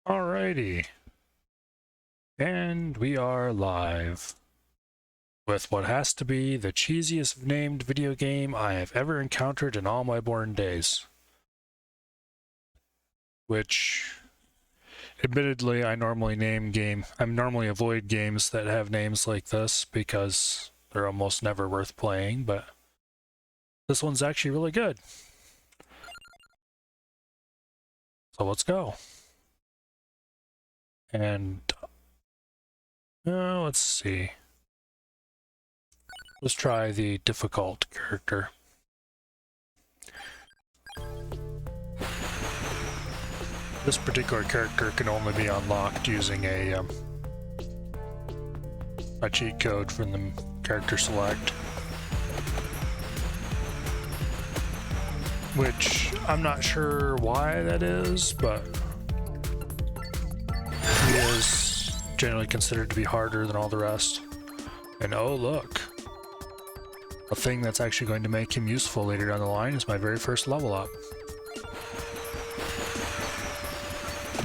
Alrighty, and we are live with what has to be the cheesiest named video game I have ever encountered in all my born days. Which, admittedly, I normally avoid games that have names like this because they're almost never worth playing, but this one's actually really good. So let's go. And let's see. Let's try the difficult character. This particular character can only be unlocked using a cheat code from the character select, which I'm not sure why that is, but he is generally considered to be harder than all the rest. And oh look, a thing that's actually going to make him useful later down the line is my very first level up.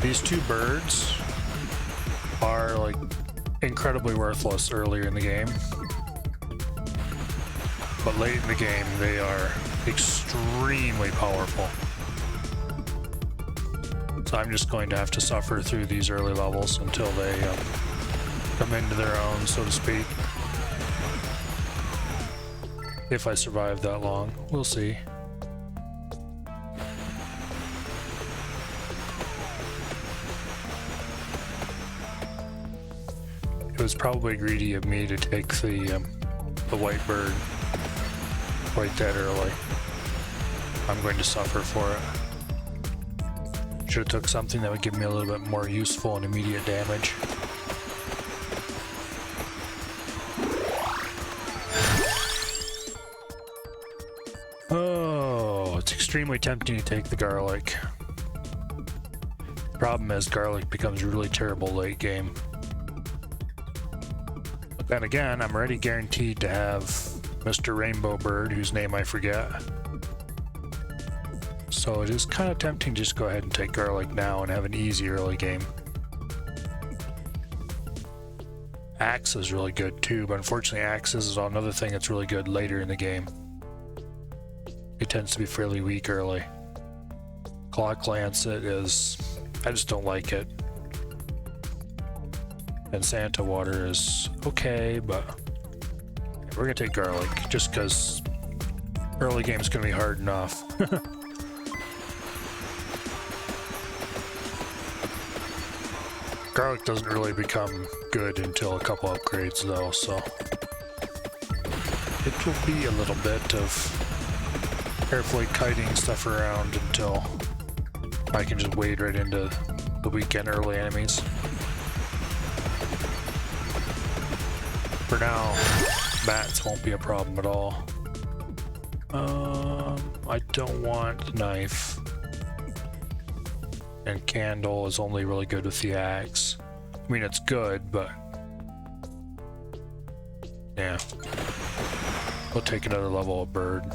These two birds are like incredibly worthless earlier in the game, but late in the game they are extremely powerful. So I'm just going to have to suffer through these early levels until they come into their own, so to speak. If I survive that long, we'll see. It was probably greedy of me to take the white bird quite that early. I'm going to suffer for it. Should have took something that would give me a little bit more useful and immediate damage. Oh, it's extremely tempting to take the garlic. Problem is, garlic becomes really terrible late game. But then again, I'm already guaranteed to have Mr. Rainbow Bird, whose name I forget. So it is kind of tempting to just go ahead and take garlic now and have an easy early game. Axe is really good too, but unfortunately Axes is another thing that's really good later in the game. It tends to be fairly weak early. Clock Lancet is... I just don't like it. And Santa Water is okay, but we're gonna take garlic just because early game's gonna be hard enough. Garlic doesn't really become good until a couple upgrades though, so it will be a little bit of carefully kiting stuff around until I can just wade right into the weekend early enemies. For now, bats won't be a problem at all. I don't want knife. And candle is only really good with the axe. I mean, it's good, but yeah. We'll take another level of bird.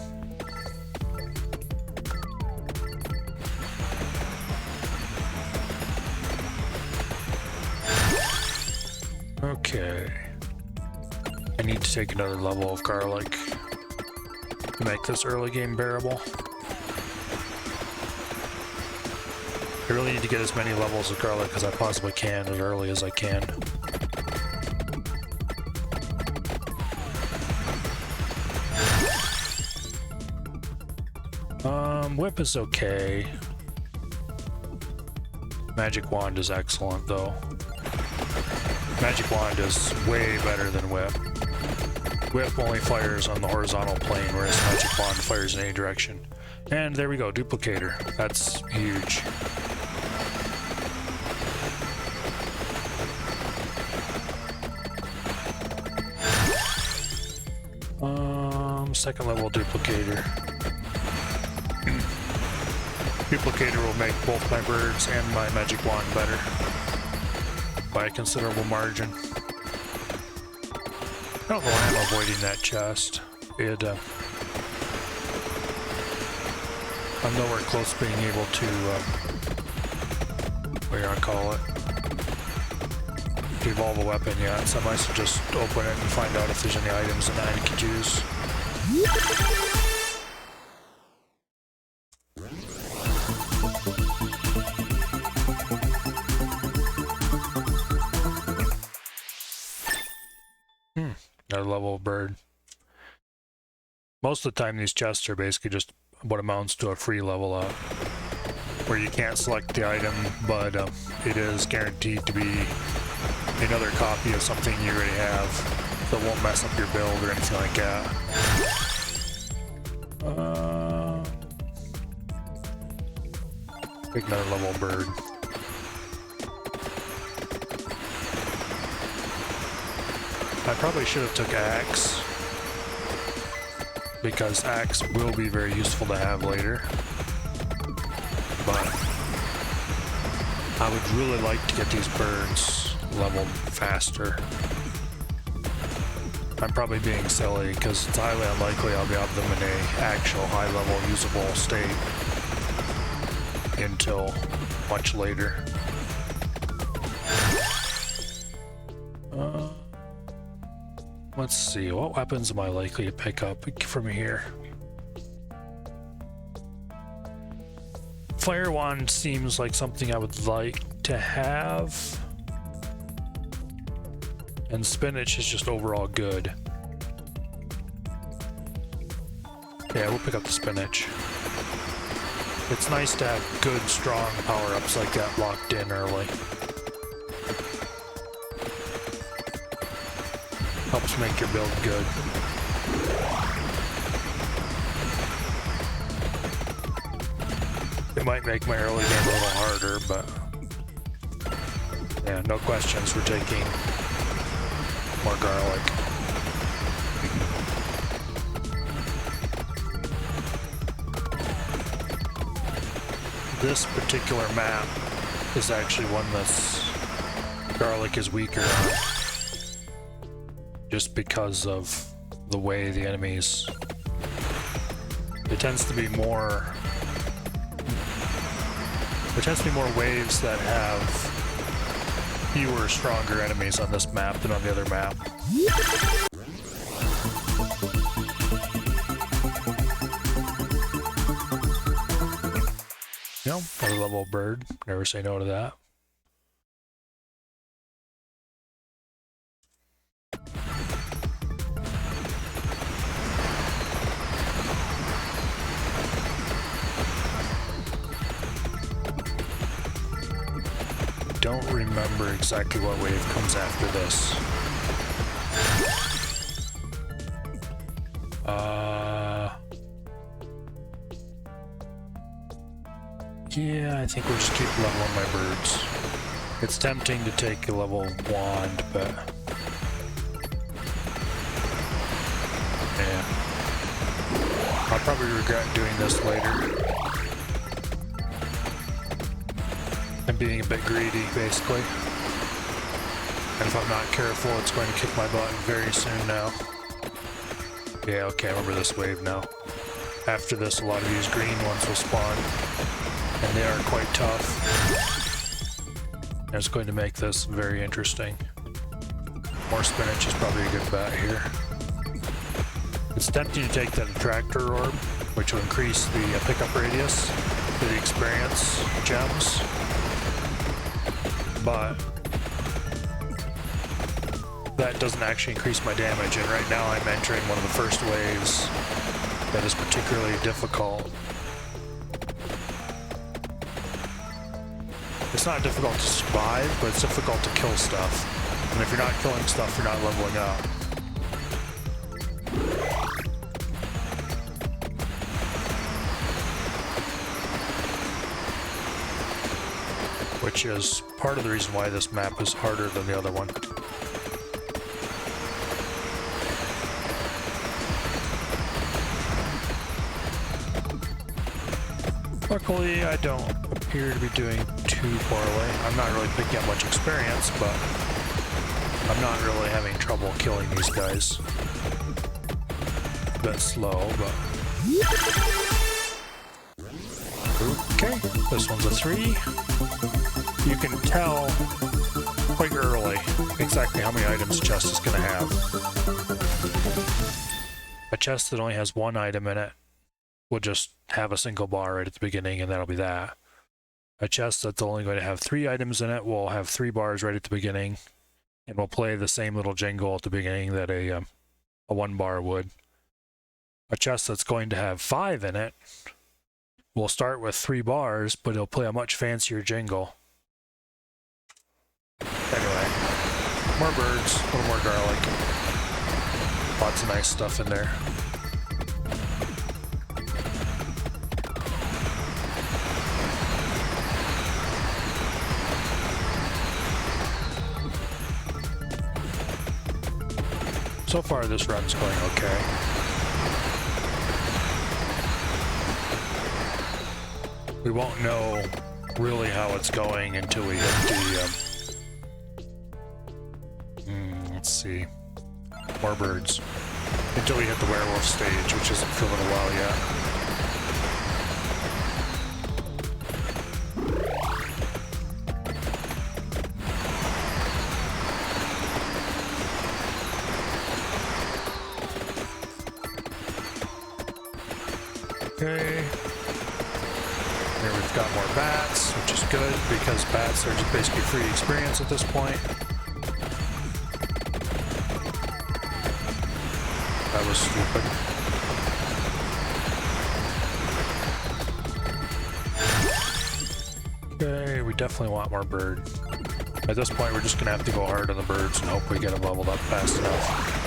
Okay. I need to take another level of garlic to make this early game bearable. I really need to get as many levels of garlic as I possibly can as early as I can. Whip is okay. Magic Wand is excellent though. Magic Wand is way better than Whip. Whip only fires on the horizontal plane, whereas Magic Wand fires in any direction. And there we go, Duplicator. That's huge. Second level Duplicator. Duplicator will make both my birds and my Magic Wand better by a considerable margin. I don't know why I'm avoiding that chest. I'm nowhere close to being able to what you're gonna call it, to evolve a weapon yet, so I might just open it and find out if there's any items in that I could use. Another level bird. Most of the time these chests are basically just what amounts to a free level up, where you can't select the item, but it is guaranteed to be another copy of something you already have, so it won't mess up your build or anything like that. Pick another level bird. I probably should have took axe, because axe will be very useful to have later. But I would really like to get these birds leveled faster. I'm probably being silly because it's highly unlikely I'll be able to them in a actual high level usable state until much later. Let's see, what weapons am I likely to pick up from here? Fire wand seems like something I would like to have. And spinach is just overall good. Yeah, we'll pick up the spinach. It's nice to have good, strong power-ups like that locked in early. Helps make your build good. It might make my early game a little harder, but yeah, no questions, we're taking more garlic. This particular map is actually one that's garlic is weaker on, just because of the way the enemies. There tends to be more waves that have fewer, stronger enemies on this map than on the other map. You know, another level bird. Never say no to that. Don't remember exactly what wave comes after this. Yeah, I think we'll just keep leveling my birds. It's tempting to take a level wand, but yeah. I'll probably regret doing this later. I'm being a bit greedy, basically. And if I'm not careful, it's going to kick my butt very soon now. Yeah, okay, I remember this wave now. After this, a lot of these green ones will spawn. And they are quite tough. And it's going to make this very interesting. More spinach is probably a good bet here. It's tempting to take that attractor orb, which will increase the pickup radius for the experience gems. But that doesn't actually increase my damage, and right now I'm entering one of the first waves that is particularly difficult. It's not difficult to survive, but it's difficult to kill stuff. And if you're not killing stuff, you're not leveling up. Which is part of the reason why this map is harder than the other one. Luckily, I don't appear to be doing too poorly. I'm not really picking up much experience, but I'm not really having trouble killing these guys. A bit slow, but... Ooh. Okay, this one's a 3. You can tell quite early exactly how many items a chest is going to have. A chest that only has 1 item in it will just have a single bar right at the beginning, and that'll be that. A chest that's only going to have 3 items in it will have 3 bars right at the beginning, and will play the same little jingle at the beginning that a 1 bar would. A chest that's going to have 5 in it will start with 3 bars, but it'll play a much fancier jingle. Anyway, more birds, a little more garlic. Lots of nice stuff in there. So far, this run's going okay. We won't know really how it's going until we hit the, let's see, more birds. Until we hit the werewolf stage, which isn't for a little while yet. Okay. Here we've got more bats, which is good because bats are just basically free experience at this point. That was stupid. Okay, we definitely want more bird. At this point, we're just gonna have to go hard on the birds and hope we get them leveled up fast enough.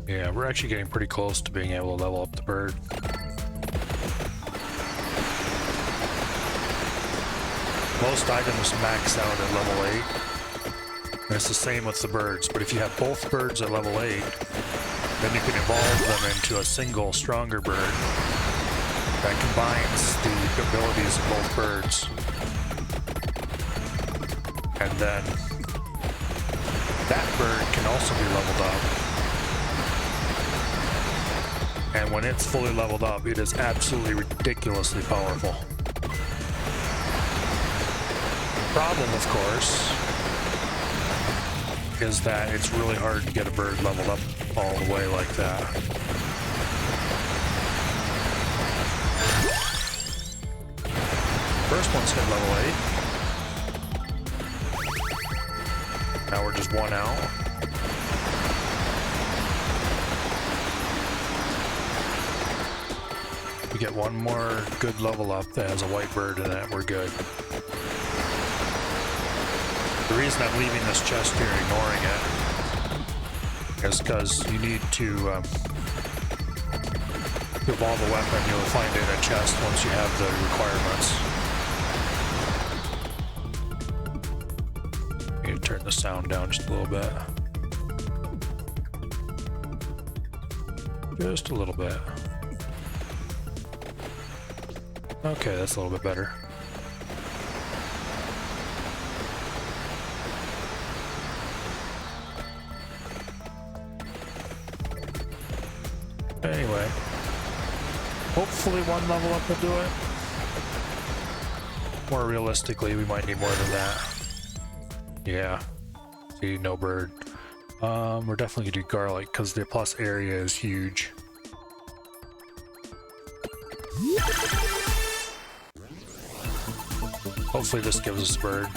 Yeah, we're actually getting pretty close to being able to level up the bird. Most items max out at level 8. And it's the same with the birds, but if you have both birds at level 8, then you can evolve them into a single, stronger bird that combines the abilities of both birds. And then that bird can also be leveled up. And when it's fully leveled up, it is absolutely ridiculously powerful. The problem, of course, is that it's really hard to get a bird leveled up all the way like that. First one's hit level 8. Now we're just 1 out. We get 1 more good level up that has a white bird in it, we're good. The reason I'm leaving this chest here and ignoring it is because you need to evolve a weapon. You'll find it in a chest once you have the requirements. Need to turn the sound down just a little bit. Just a little bit. Okay, that's a little bit better. Anyway, hopefully 1 level up will do it. More realistically, we might need more than that. Yeah, see, no bird. We're definitely gonna do garlic because the plus area is huge. Hopefully this gives us a bird.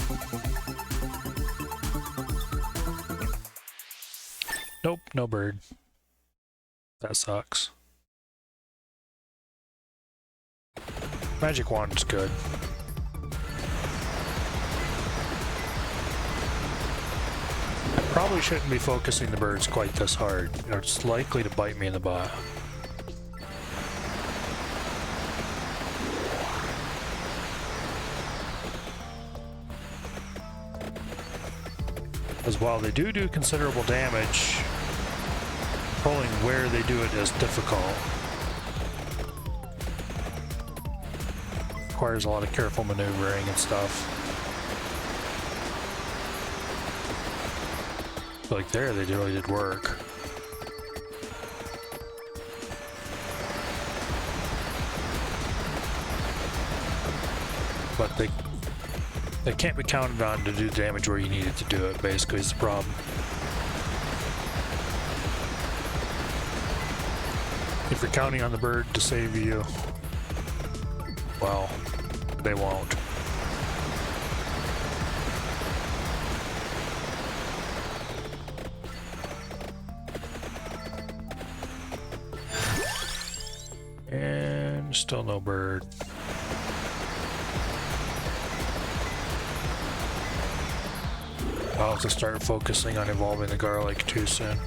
Nope, no bird. That sucks. Magic wand's good. I probably shouldn't be focusing the birds quite this hard. It's likely to bite me in the butt. Because while they do considerable damage, controlling where they do it is difficult. requires a lot of careful maneuvering and stuff. Like there, they really did work. But they can't be counted on to do damage where you needed to do it, basically, is the problem. If you're counting on the bird to save you, well, they won't. And still no bird. I'll have to start focusing on evolving the garlic too soon.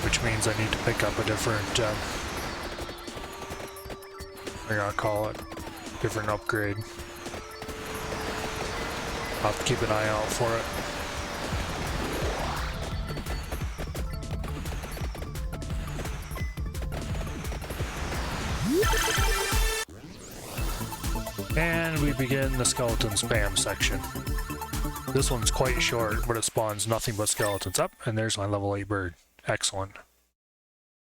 Which means I need to pick up a different, what I'll call it, different upgrade. I'll have to keep an eye out for it. And we begin the skeleton spam section. This one's quite short, but it spawns nothing but skeletons. Up, and there's my level 8 bird. Excellent.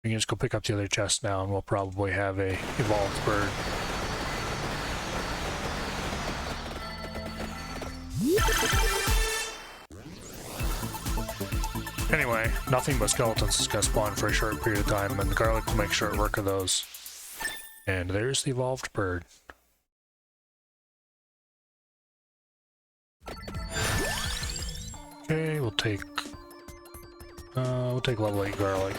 We can just go pick up the other chest now, and we'll probably have a evolved bird. Anyway, nothing but skeletons is going to spawn for a short period of time, and the garlic will make short work of those. And there's the evolved bird. Okay, we'll take level 8 garlic.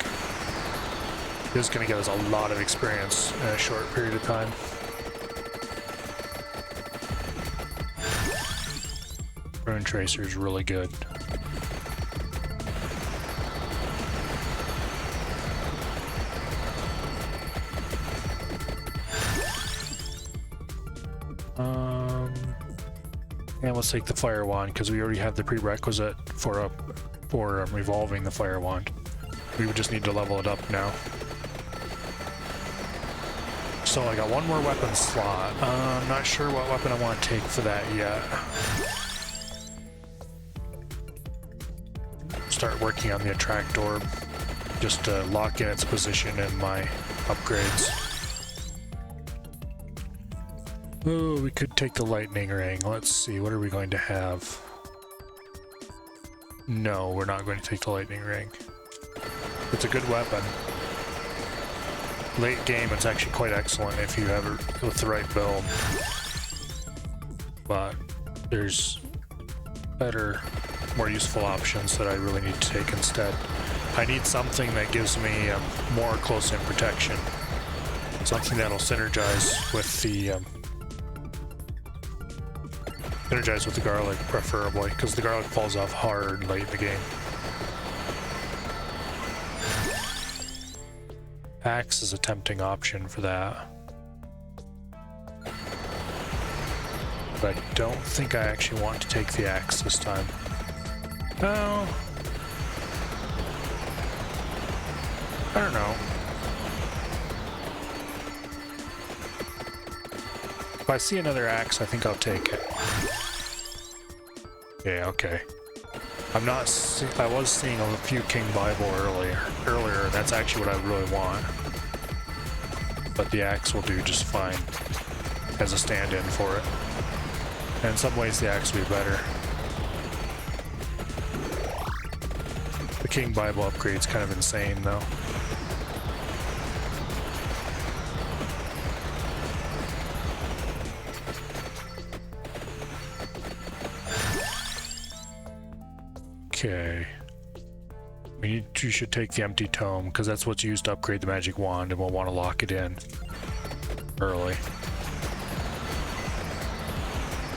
This is going to get us a lot of experience in a short period of time. Rune Tracer is really good. And let's take the Fire Wand, because we already have the prerequisite for evolving the Fire Wand. We would just need to level it up now. So I got one more weapon slot. I'm not sure what weapon I want to take for that yet. Start working on the Attract Orb, just to lock in its position in my upgrades. Oh, we could take the Lightning Ring. Let's see, what are we going to have? No, we're not going to take the Lightning Ring. It's a good weapon. Late game, it's actually quite excellent if you have it with the right build. But there's better, more useful options that I really need to take instead. I need something that gives me more close-in protection. Something that'll synergize with the garlic, preferably, because the garlic falls off hard late in the game. Axe is a tempting option for that. But I don't think I actually want to take the axe this time. No. I don't know. If I see another axe, I think I'll take it. Yeah, okay. I was seeing a few King Bible earlier, and that's actually what I really want. But the axe will do just fine as a stand-in for it. And in some ways, the axe will be better. The King Bible upgrade's kind of insane, though. Okay. You should take the Empty Tome, because that's what's used to upgrade the Magic Wand, and we'll want to lock it in early.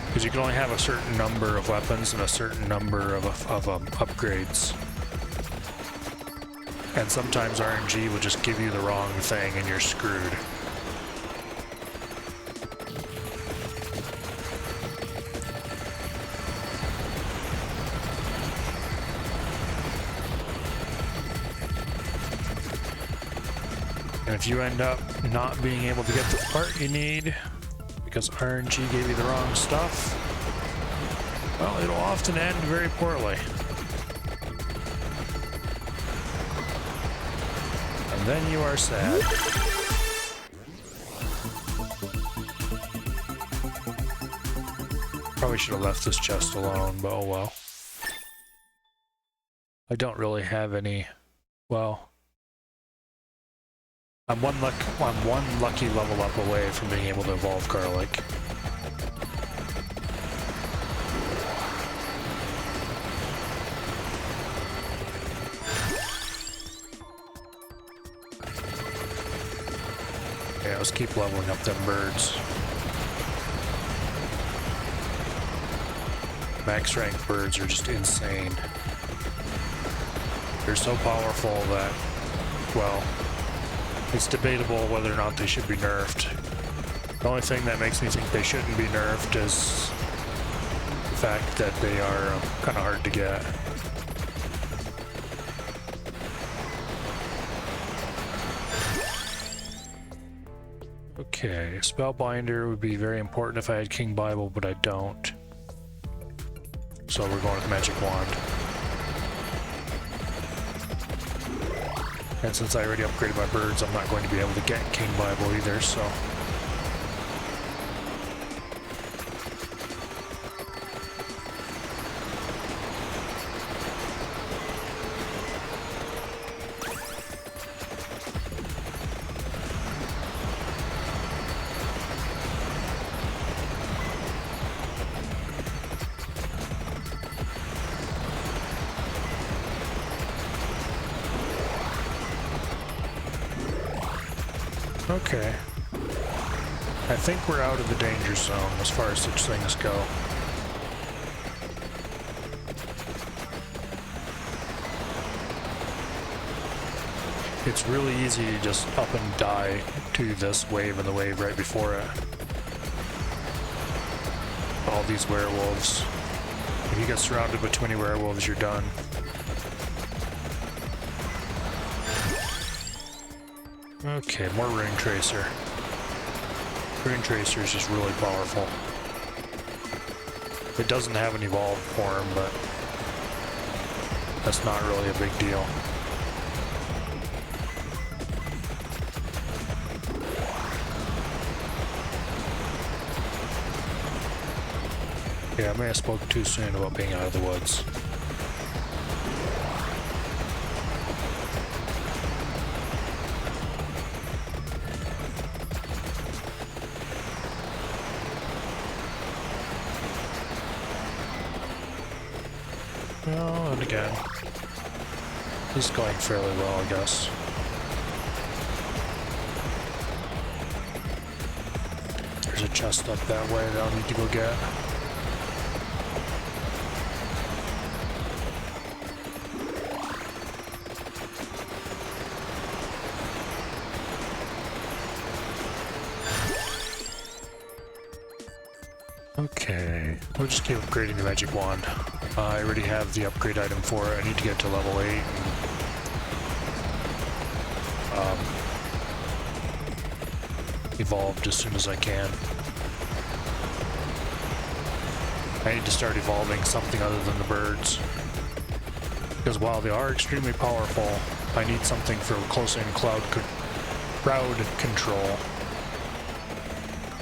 Because you can only have a certain number of weapons and a certain number of upgrades. And sometimes RNG will just give you the wrong thing and you're screwed. And if you end up not being able to get the part you need because RNG gave you the wrong stuff, well, it'll often end very poorly. And then you are sad. Probably should have left this chest alone, but oh well. I don't really have any, well, I'm one lucky level up away from being able to evolve Garlic. Yeah, let's keep leveling up them birds. Max rank birds are just insane. They're so powerful that, well, it's debatable whether or not they should be nerfed. The only thing that makes me think they shouldn't be nerfed is the fact that they are kind of hard to get. Okay, Spellbinder would be very important if I had King Bible, but I don't. So we're going with Magic Wand. And since I already upgraded my birds, I'm not going to be able to get King Bible either, so... Okay. I think we're out of the danger zone as far as such things go. It's really easy to just up and die to this wave and the wave right before it. All these werewolves. If you get surrounded by too many werewolves, you're done. Okay, more Rune Tracer. Rune Tracer is just really powerful. It doesn't have an evolved form, but that's not really a big deal. Yeah, I may have spoken too soon about being out of the woods. Well, and again, this is going fairly well, I guess. There's a chest up that way that I'll need to go get. Okay, we'll just keep upgrading the Magic Wand. I already have the upgrade item for it. I need to get to level 8. And, evolved as soon as I can. I need to start evolving something other than the birds. Because while they are extremely powerful, I need something for close-in crowd control.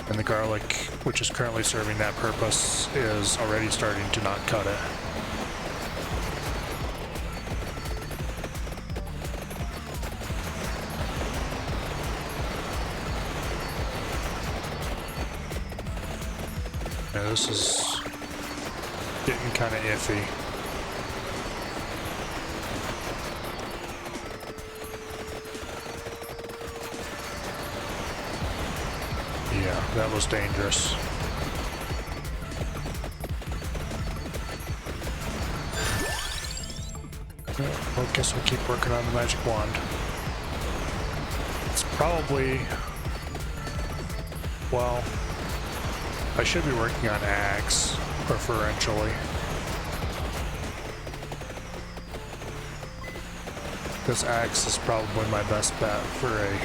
And the Garlic, which is currently serving that purpose, is already starting to not cut it. Now this is getting kind of iffy. Yeah, that was dangerous. Well, I guess we'll keep working on the Magic Wand. It's probably... well, I should be working on Axe, preferentially. This Axe is probably my best bet for a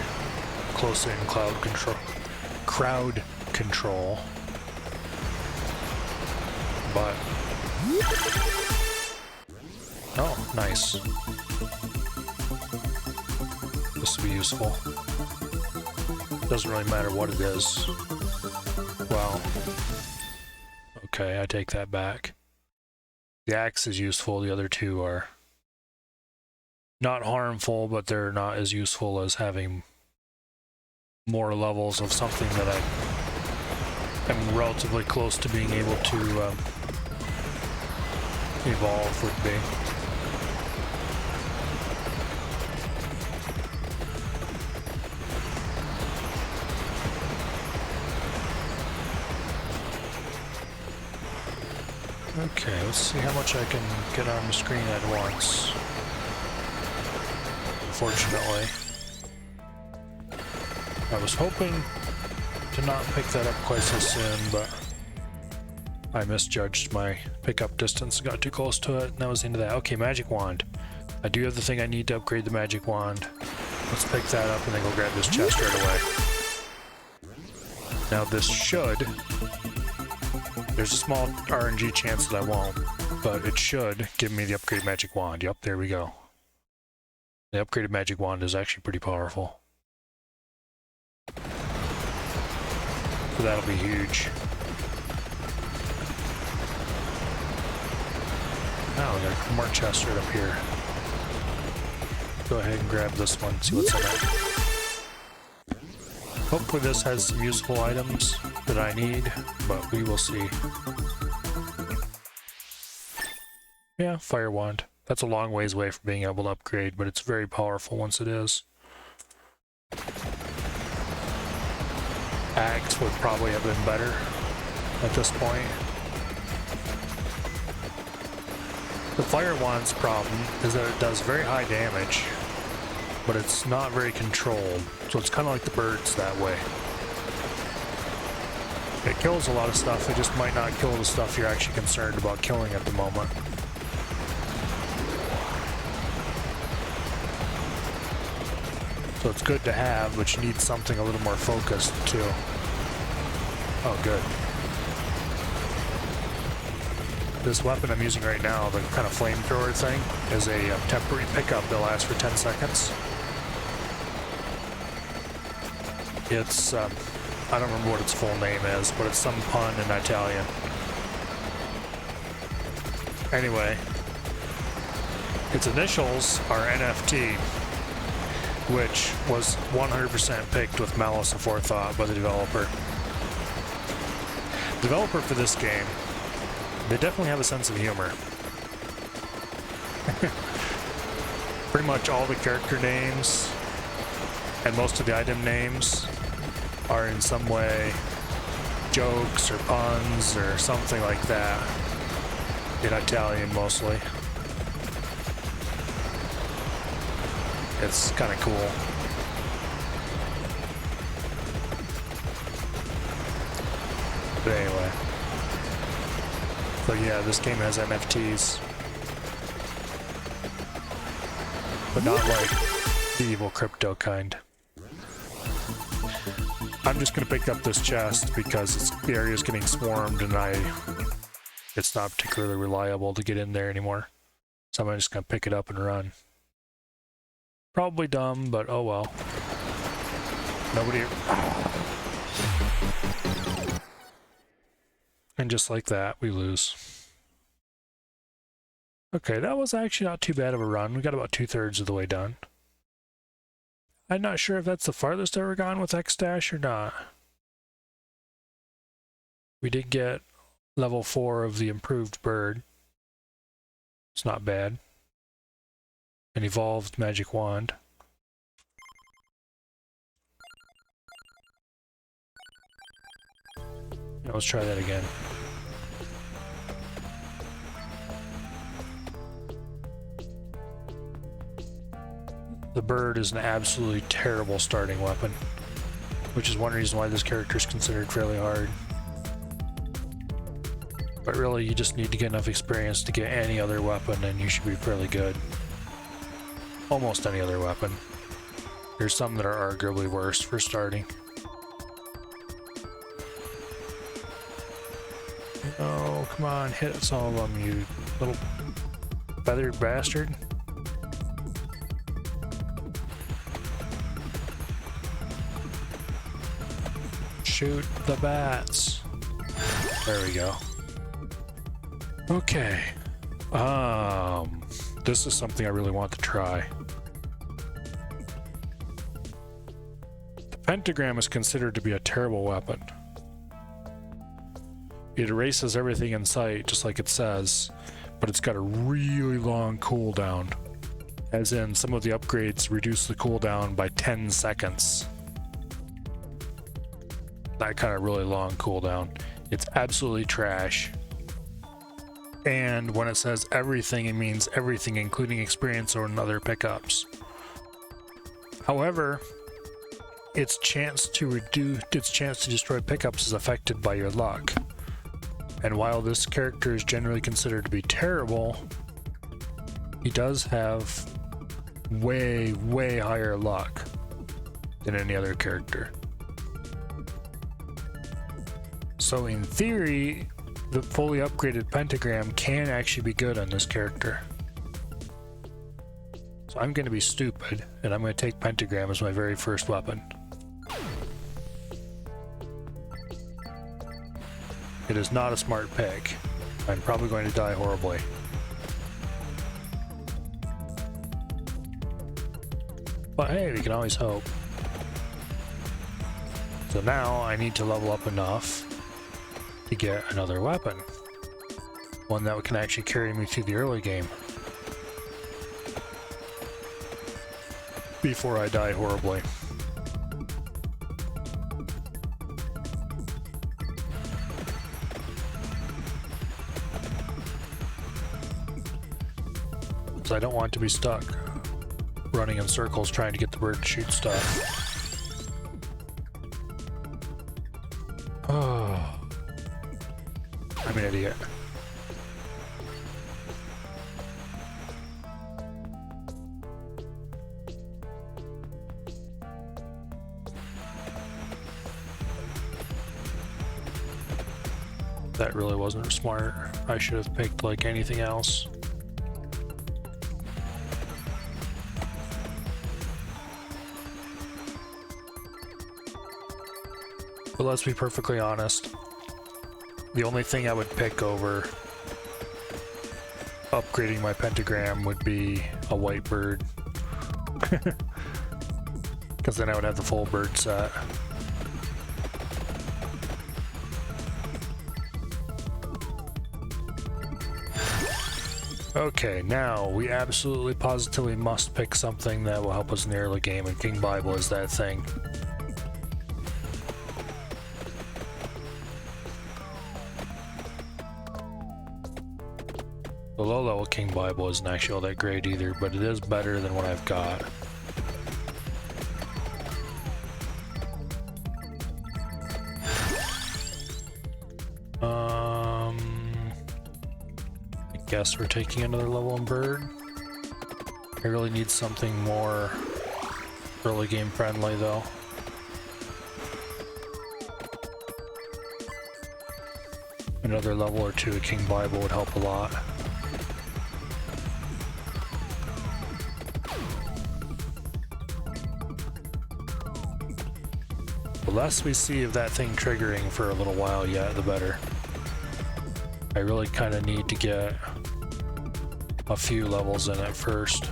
close-in crowd control. But oh, nice. This will be useful. Doesn't really matter what it is. Well, okay, I take that back. The axe is useful, the other two are not harmful, but they're not as useful as having more levels of something that I am relatively close to being able to evolve would be. Okay, let's see how much I can get on the screen at once. Unfortunately, I was hoping to not pick that up quite so soon, but I misjudged my pickup distance, got too close to it, and that was the end of that. Okay, magic wand. I do have the thing I need to upgrade the magic wand. Let's pick that up and then go grab this chest right away. Now this should... There's a small RNG chance that I won't, but it should give me the upgraded magic wand. Yep, there we go. The upgraded magic wand is actually pretty powerful. So that'll be huge. Now we got a more chest right up here. Go ahead and grab this one, see what's in it. Hopefully this has some useful items that I need, but we will see. Yeah, fire wand. That's a long ways away from being able to upgrade, but it's very powerful once it is. Axe would probably have been better at this point. The fire wand's problem is that it does very high damage, but it's not very controlled, so it's kind of like the birds that way. It kills a lot of stuff, it just might not kill the stuff you're actually concerned about killing at the moment. So it's good to have, but you need something a little more focused too. Oh, good. This weapon I'm using right now, the kind of flamethrower thing, is a temporary pickup that lasts for 10 seconds. It's, I don't remember what its full name is, but it's some pun in Italian. Anyway, its initials are NFT, which was 100% picked with malice aforethought by the developer. The developer for this game, they definitely have a sense of humor. Pretty much all the character names and most of the item names are in some way jokes or puns or something like that, in Italian mostly. It's kind of cool. But anyway. So yeah, this game has NFTs. But not like the evil crypto kind. I'm just going to pick up this chest because the area is getting swarmed and it's not particularly reliable to get in there anymore. So I'm just going to pick it up and run. Probably dumb, but oh well. Nobody... And just like that, we lose. Okay, that was actually not too bad of a run. We got about 2/3 of the way done. I'm not sure if that's the farthest ever gone with X-Dash or not. We did get level 4 of the improved bird. It's not bad. An evolved magic wand. Now let's try that again. The bird is an absolutely terrible starting weapon, which is one reason why this character is considered fairly hard. But really, you just need to get enough experience to get any other weapon and you should be fairly good. Almost any other weapon. There's some that are arguably worse for starting. Oh, come on, hit some of them, you little feathered bastard. Shoot the bats. There we go. Okay. This is something I really want to try. The pentagram is considered to be a terrible weapon. It erases everything in sight, just like it says, but it's got a really long cooldown. As in, some of the upgrades reduce the cooldown by 10 seconds. That kind of really long cooldown. It's absolutely trash. And when it says everything, it means everything, including experience or other pickups. However, its chance to destroy pickups is affected by your luck. And while this character is generally considered to be terrible, he does have way, way higher luck than any other character. So in theory, the fully upgraded pentagram can actually be good on this character. So I'm going to be stupid, and I'm going to take pentagram as my very first weapon. It is not a smart pick. I'm probably going to die horribly. But hey, we can always hope. So now I need to level up enough to get another weapon. One that can actually carry me through the early game. Before I die horribly. So I don't want to be stuck running in circles trying to get the bird to shoot stuff. Oh, I'm an idiot. That really wasn't smart. I should have picked like anything else. But let's be perfectly honest. The only thing I would pick over upgrading my pentagram would be a white bird. Because then I would have the full bird set. Okay, now we absolutely positively must pick something that will help us in the early game, and King Bible is that thing. The low level King Bible isn't actually all that great either, but it is better than what I've got. I guess we're taking another level in bird. I really need something more early game friendly though. Another level or two of King Bible would help a lot. The less we see of that thing triggering for a little while yet, the better. I really kind of need to get a few levels in it first.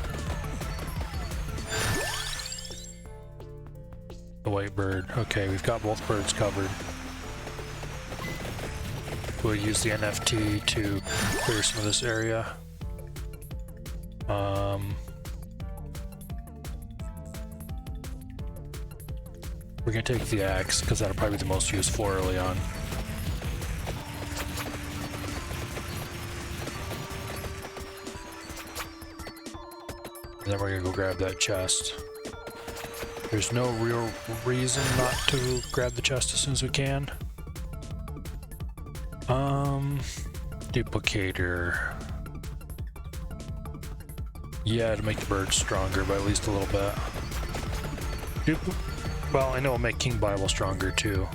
The white bird. Okay, we've got both birds covered. We'll use the NFT to clear some of this area. We're gonna take the axe because that'll probably be the most useful early on. And then we're gonna go grab that chest. There's no real reason not to grab the chest as soon as we can. Duplicator. Yeah, to make the bird stronger by at least a little bit. Well, I know it'll make King Bible stronger too.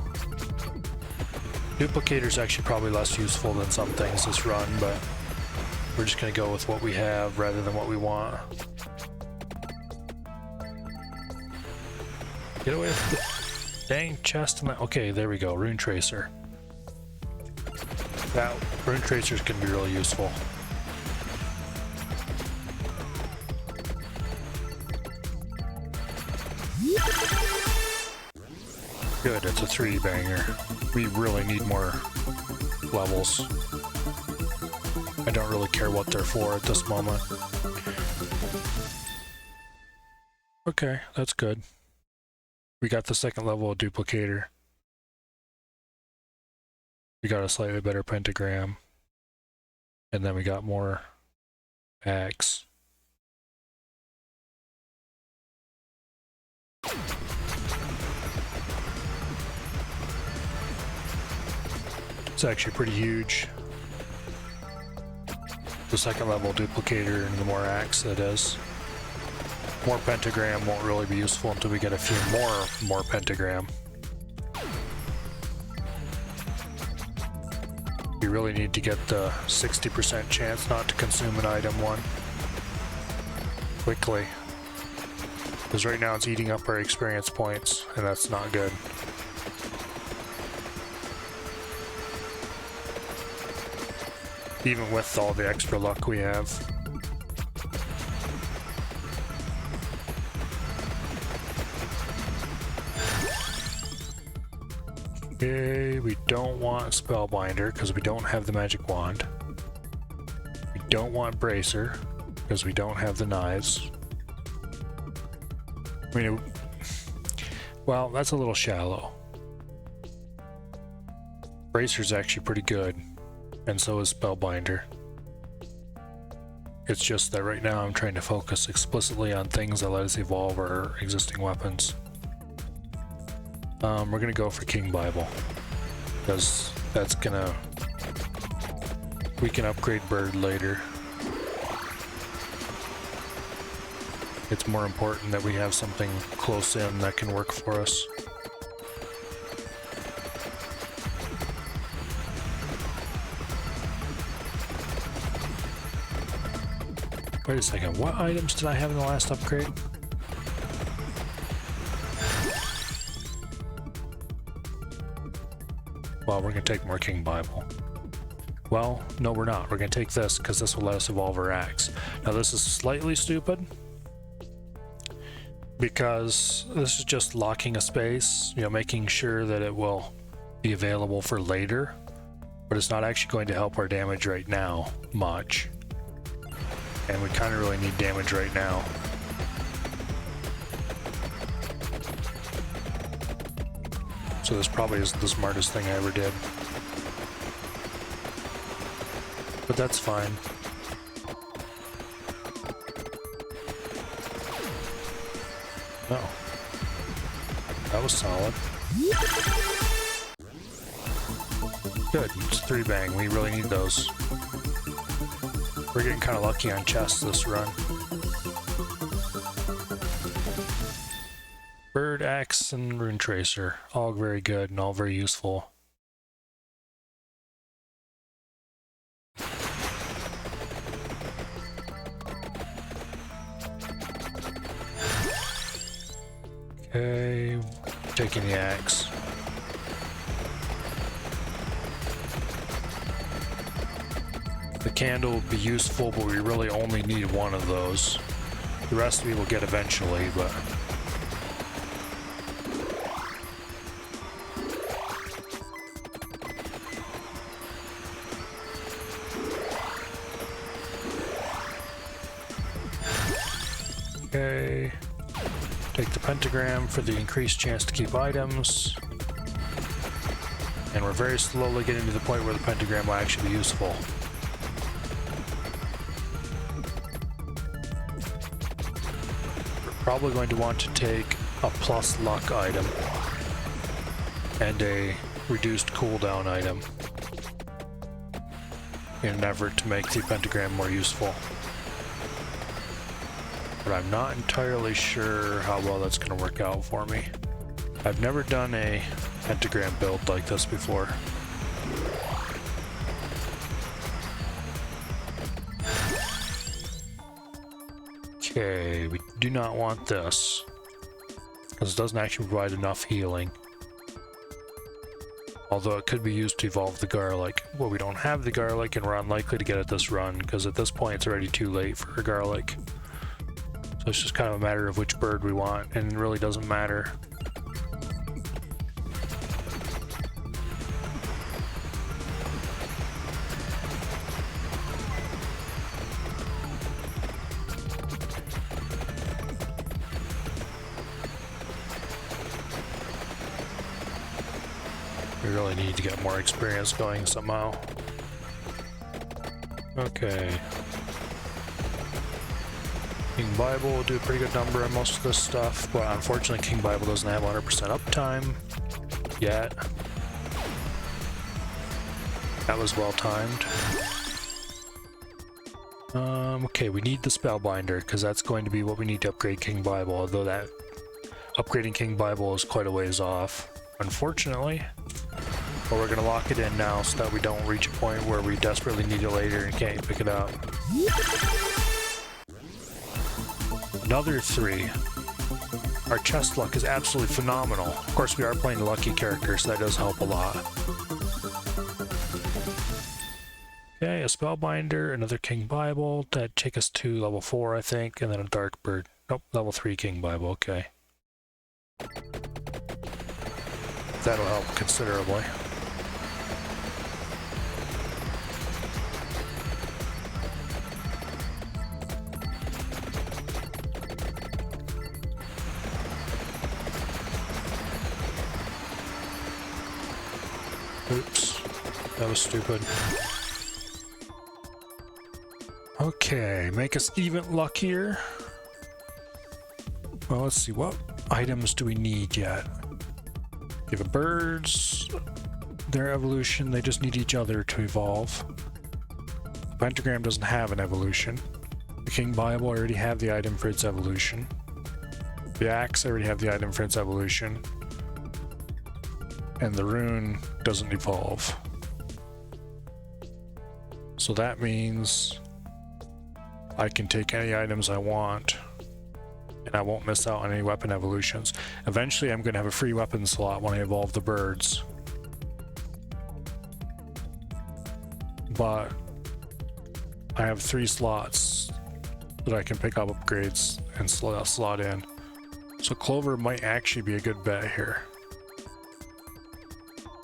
Duplicator's actually probably less useful than some things this run, but we're just gonna go with what we have rather than what we want. Get away with the dang chest and that. Okay, there we go. Rune Tracer. That Rune Tracer's gonna be really useful. Good, it's a 3-banger. We really need more levels. I don't really care what they're for at this moment. Okay, that's good. We got the second level of Duplicator. We got a slightly better pentagram. And then we got more axe. It's actually pretty huge. The second level Duplicator and the more axe it is. More pentagram won't really be useful until we get a few more pentagram. We really need to get the 60% chance not to consume an item one quickly. Because right now it's eating up our experience points, and that's not good. Even with all the extra luck we have. Okay, we don't want Spellbinder because we don't have the magic wand. We don't want Bracer because we don't have the knives. I mean, well, that's a little shallow. Bracer's actually pretty good, and so is Spellbinder. It's just that right now I'm trying to focus explicitly on things that let us evolve our existing weapons. We're gonna go for King Bible, because that's gonna... we can upgrade Bird later. It's more important that we have something close in that can work for us. Wait a second, what items did I have in the last upgrade? Well, we're gonna take more King Bible. Well, no we're not. We're gonna take this because this will let us evolve our axe. Now this is slightly stupid because this is just locking a space, you know, making sure that it will be available for later, but it's not actually going to help our damage right now much. And we kind of really need damage right now. So this probably isn't the smartest thing I ever did. But that's fine. No. That was solid. Good, it's 3-bang, we really need those. We're getting kind of lucky on chests this run. Bird, axe, and Rune Tracer, all very good and all very useful. Okay, taking the axe. The candle will be useful, but we really only need one of those. The rest we will get eventually, but... Okay, take the pentagram for the increased chance to keep items. And we're very slowly getting to the point where the pentagram will actually be useful. We're probably going to want to take a plus luck item and a reduced cooldown item in an effort to make the pentagram more useful. but I'm not entirely sure how well that's going to work out for me. I've never done a pentagram build like this before. Okay, we do not want this, because it doesn't actually provide enough healing. Although it could be used to evolve the garlic. Well, we don't have the garlic and we're unlikely to get it this run, because at this point it's already too late for a garlic. So it's just kind of a matter of which bird we want, and it really doesn't matter. We really need to get more experience going somehow. Okay. King Bible will do a pretty good number on most of this stuff, but unfortunately King Bible doesn't have 100% uptime yet. That was well timed. Okay, we need the Spellbinder, because that's going to be what we need to upgrade King Bible, although that upgrading King Bible is quite a ways off, unfortunately. But we're going to lock it in now so that we don't reach a point where we desperately need it later and can't pick it up. Another 3. Our chest luck is absolutely phenomenal. Of course, we are playing a lucky character, so that does help a lot. Okay, a Spellbinder, another King Bible. That'd take us to level 4, I think, and then a Dark Bird. Nope, level 3 King Bible, okay. That'll help considerably. Oops, that was stupid. Okay, make us even luckier. Well, let's see, what items do we need yet? Give the birds their evolution, they just need each other to evolve. The Pentagram doesn't have an evolution. The King Bible already have the item for its evolution. The Axe already have the item for its evolution. And the rune doesn't evolve. So that means I can take any items I want and I won't miss out on any weapon evolutions. Eventually I'm going to have a free weapon slot when I evolve the birds. But I have 3 slots that I can pick up upgrades and slot in. So Clover might actually be a good bet here.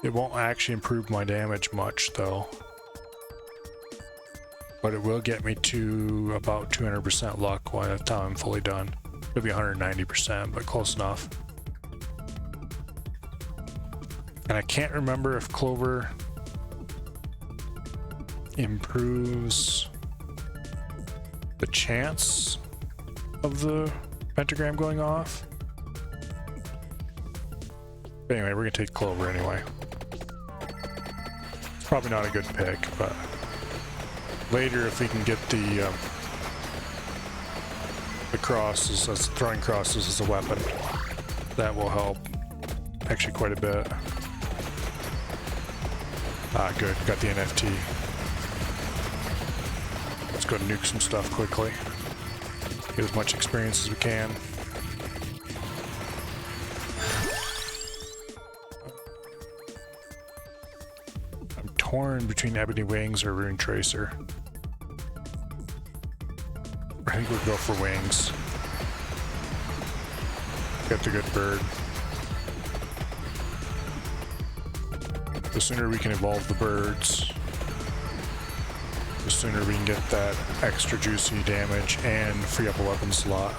It won't actually improve my damage much though, but it will get me to about 200% luck by the time I'm fully done. It'll be 190%, but close enough. And I can't remember if Clover improves the chance of the pentagram going off. But anyway, we're gonna take Clover anyway. Probably not a good pick, but later if we can get the crosses, that's throwing crosses as a weapon, that will help actually quite a bit. Ah, good, got the NFT. Let's go nuke some stuff quickly. Get as much experience as we can. Torn between Ebony Wings or Rune Tracer. I think we'll go for Wings. Get the good bird. The sooner we can evolve the birds, the sooner we can get that extra juicy damage and free up a weapon slot.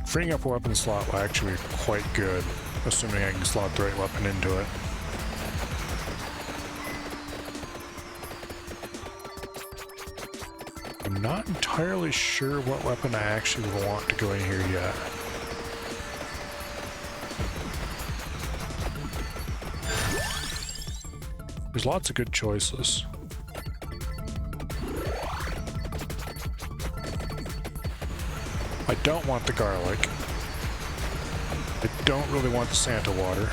Freeing up a weapon slot will actually be quite good, assuming I can slot the right weapon into it. I'm I'm not entirely sure what weapon I actually want to go in here yet. There's lots of good choices. I don't want the garlic. I don't really want the Santa water.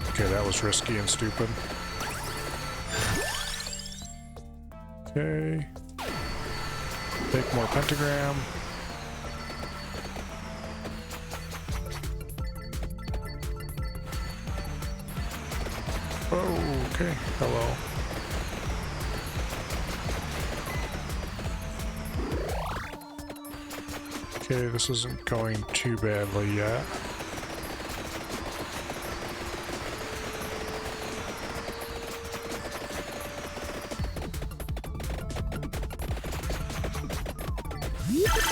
Okay, that was risky and stupid. Okay. Take more pentagram. Oh, okay. Hello. Okay, this isn't going too badly yet.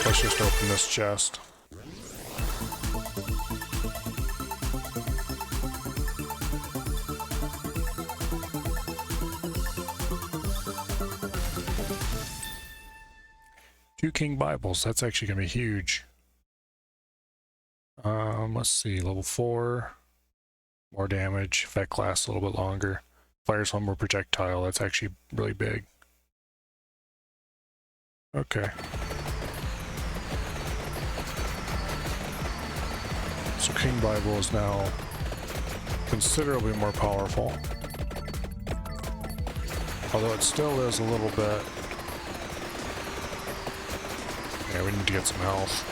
Let's just open this chest. Two King Bibles, that's actually going to be huge. Let's see, level 4, more damage, effect lasts a little bit longer. Fires one more projectile, that's actually really big. Okay. So King Bible is now considerably more powerful. Although it still is a little bit... Yeah, we need to get some health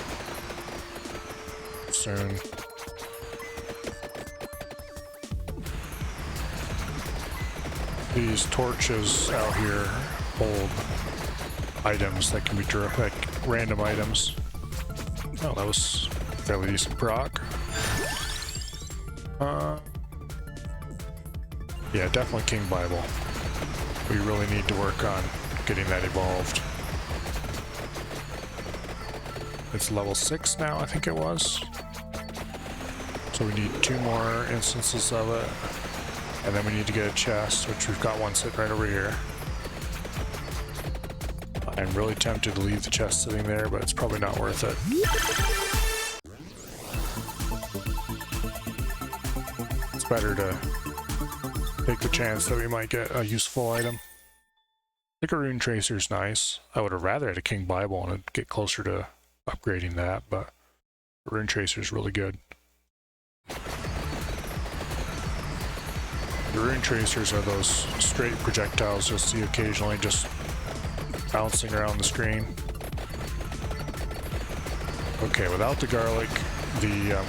soon. These torches out here hold items that can be like random items. Oh, that was fairly decent proc. Yeah, definitely King Bible. We really need to work on getting that evolved. It's level 6 now, I think it was. So we need 2 more instances of it. And then we need to get a chest, which we've got one sitting right over here. I'm really tempted to leave the chest sitting there, but it's probably not worth it. It's better to take the chance that we might get a useful item. I think a Rune Tracer's nice. I would have rather had a King Bible and get closer to upgrading that, but a Rune Tracer's really good. The Rune Tracers are those straight projectiles you'll see occasionally just bouncing around the screen. Okay, without the garlic, the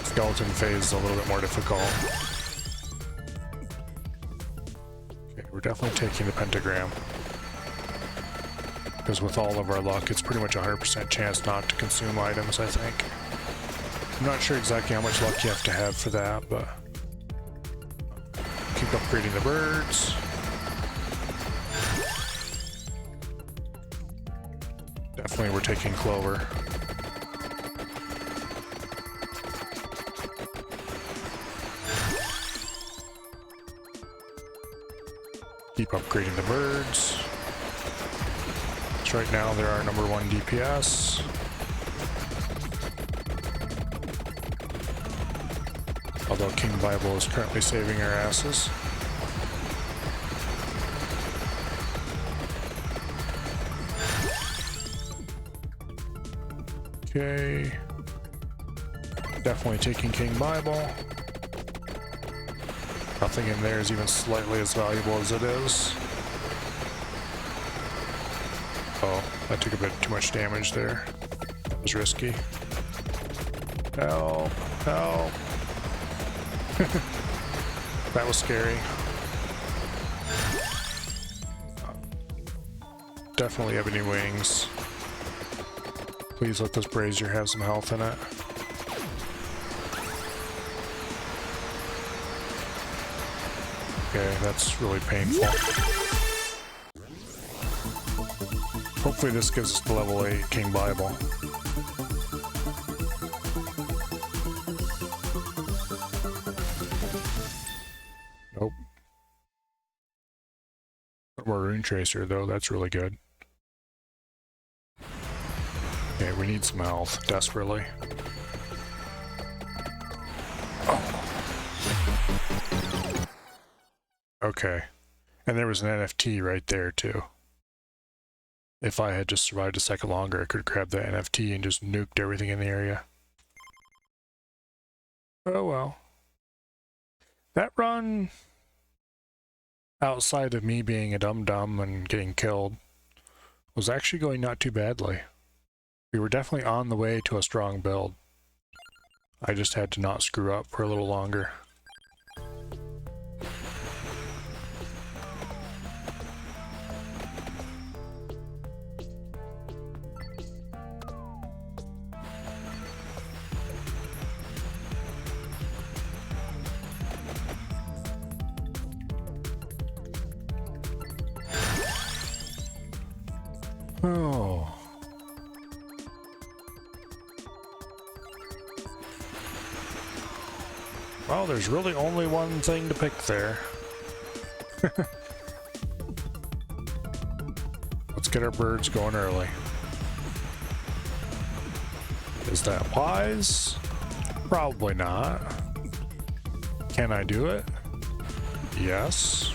skeleton phase is a little bit more difficult. Okay, we're definitely taking the pentagram. Because with all of our luck, it's pretty much a 100% chance not to consume items, I think. I'm not sure exactly how much luck you have to have for that, but... Keep upgrading the birds. Definitely we're taking clover. Keep upgrading the birds. So right now they're our #1 DPS. Although King Bible is currently saving our asses. Okay. Definitely taking King Bible. Nothing in there is even slightly as valuable as it is. Oh, I took a bit too much damage there. That was risky. Help! Help! That was scary. Definitely Ebony Wings. Please let this brazier have some health in it. Okay, that's really painful. Hopefully this gives us the level 8 King Bible. Nope. Tracer, though. That's really good. Okay, we need some health, desperately. Oh. Okay. And there was an NFT right there, too. If I had just survived a second longer, I could have grabbed that NFT and just nuked everything in the area. Oh well. That run, outside of me being a dum-dum and getting killed, was actually going not too badly. We were definitely on the way to a strong build. I just had to not screw up for a little longer. Oh. Well, there's really only one thing to pick there. Let's get our birds going early. Is that wise? Probably not. Can I do it? Yes.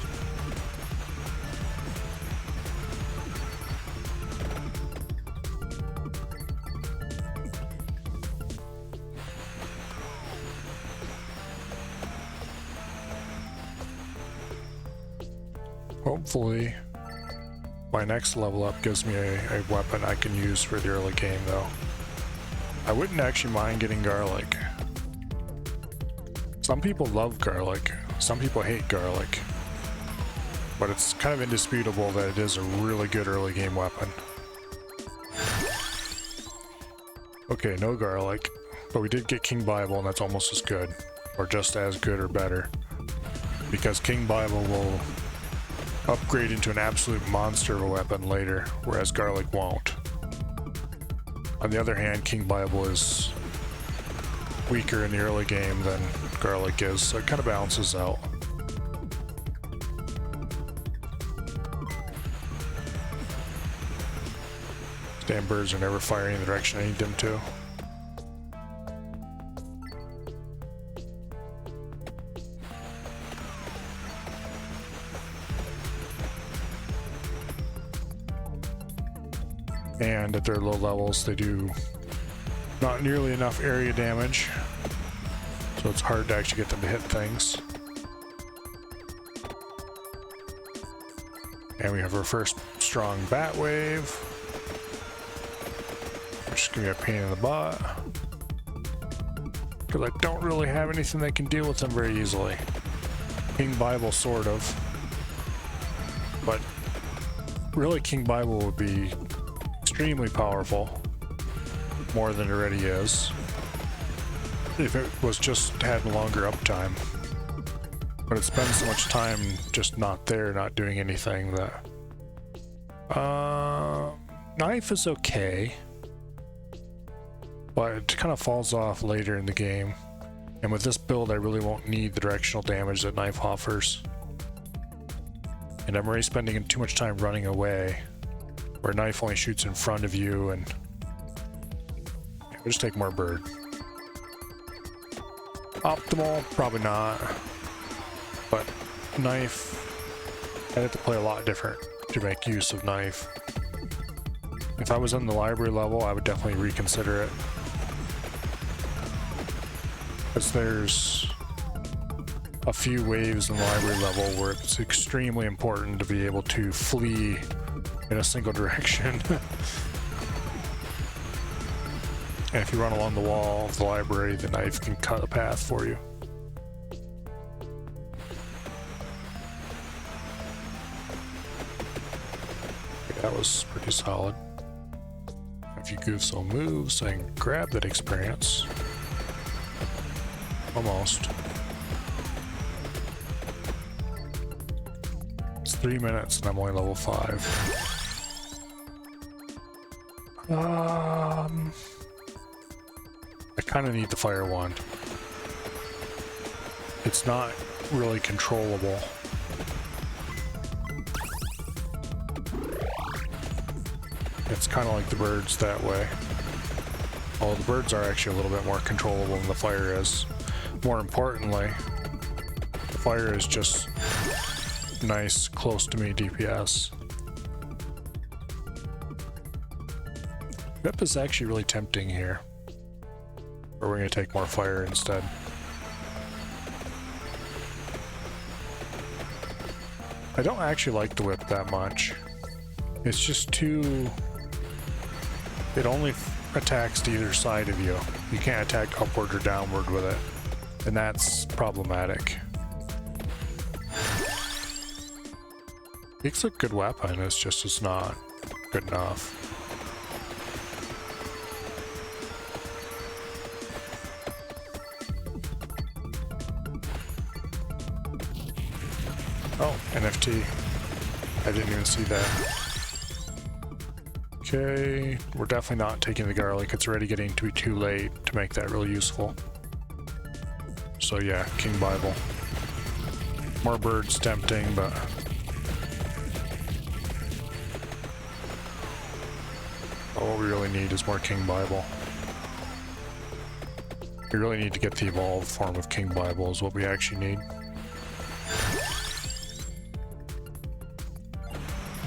Hopefully, my next level up gives me a weapon I can use for the early game, though. I wouldn't actually mind getting garlic. Some people love garlic, some people hate garlic. But it's kind of indisputable that it is a really good early game weapon. Okay, no garlic, but we did get King Bible, and that's almost as good. Or just as good or better. Because King Bible will upgrade into an absolute monster of a weapon later, whereas garlic won't. On the other hand, King Bible is weaker in the early game than garlic is, so it kind of balances out. Damn birds are never firing in the direction I need them to. And at their low levels, they do not nearly enough area damage, so it's hard to actually get them to hit things. And we have our first strong bat wave, which is going to be a pain in the butt, because I don't really have anything that can deal with them very easily. King Bible, sort of, but really King Bible would be extremely powerful, more than it already is, if it was just had longer uptime. But it spends so much time just not there, not doing anything, that knife is okay, but it kind of falls off later in the game. And with this build, I really won't need the directional damage that knife offers. And I'm already spending too much time running away, where knife only shoots in front of you, and yeah, we'll just take more bird. Optimal, probably not, but knife, I have to play a lot different to make use of knife. If I was on the library level, I would definitely reconsider it, because there's a few waves in the library level where it's extremely important to be able to flee in a single direction. And if you run along the wall of the library, the knife can cut a path for you. Okay, that was pretty solid. If you goofs will move, so I can grab that experience. Almost. It's 3 minutes and I'm only level 5. I kind of need the fire wand. It's not really controllable. It's kind of like the birds that way. Although the birds are actually a little bit more controllable than the fire is. More importantly, the fire is just nice, close to me DPS. Whip is actually really tempting here. Or we're going to take more fire instead. I don't actually like the whip that much. It's just too... It only attacks to either side of you. You can't attack upward or downward with it. And that's problematic. It's a good weapon, it's just it's not good enough. Oh, NFT. I didn't even see that. Okay, we're definitely not taking the garlic. It's already getting to be too late to make that really useful. So yeah, King Bible. More birds tempting, but... what we really need is more King Bible. We really need to get the evolved form of King Bible is what we actually need.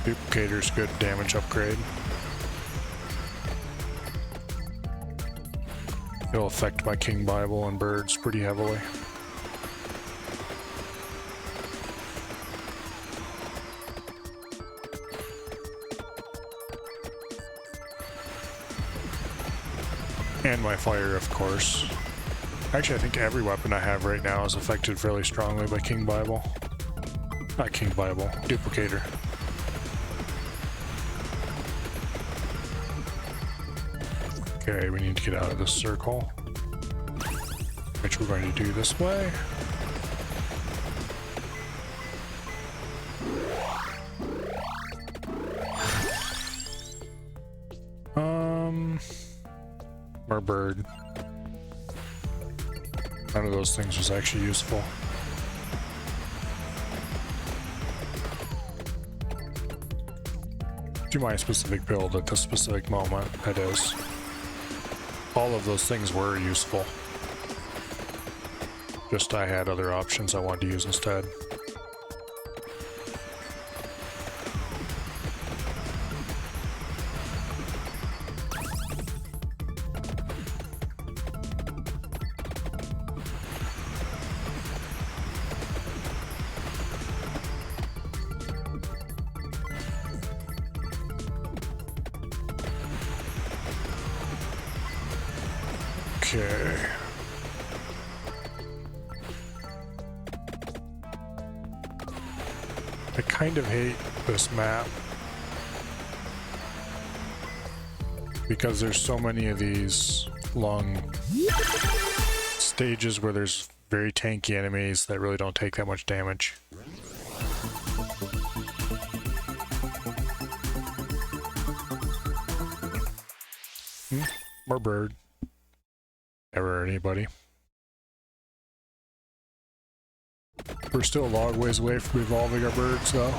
Duplicator's good damage upgrade. It'll affect my King Bible and birds pretty heavily. And my fire, of course. Actually, I think every weapon I have right now is affected fairly strongly by King Bible. Not King Bible, Duplicator. Okay, we need to get out of this circle, which we're going to do this way. More bird. None of those things was actually useful. To my specific build at this specific moment, that is. All of those things were useful. Just I had other options I wanted to use instead. Okay. I kind of hate this map because there's so many of these long stages where there's very tanky enemies that really don't take that much damage. More bird. Never hurt anybody. We're still a long ways away from evolving our birds, though.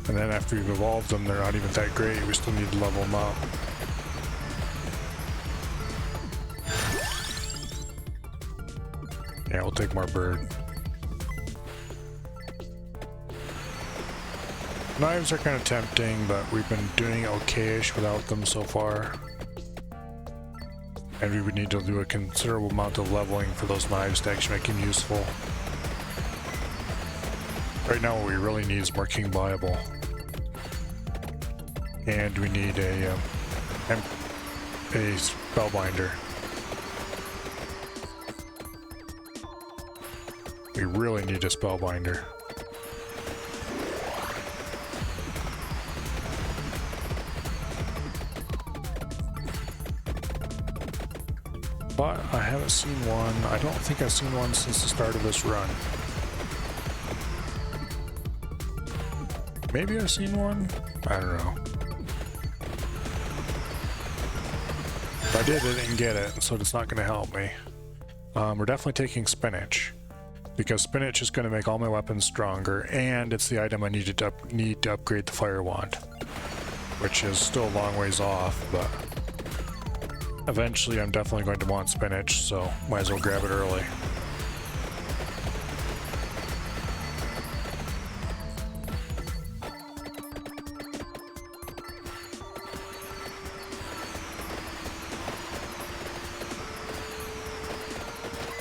And then after we've evolved them, they're not even that great. We still need to level them up. Yeah, we'll take more bird. Knives are kind of tempting, but we've been doing okay-ish without them so far. And we would need to do a considerable amount of leveling for those knives to actually make them useful. Right now what we really need is more King Bible. And we need a Spellbinder. We really need a Spellbinder. But I haven't seen one. I don't think I've seen one since the start of this run. Maybe I've seen one? I don't know. If I did, I didn't get it, so it's not going to help me. We're definitely taking spinach. because spinach is going to make all my weapons stronger, and it's the item I need to upgrade the fire wand, which is still a long ways off, but eventually I'm definitely going to want spinach, so might as well grab it early.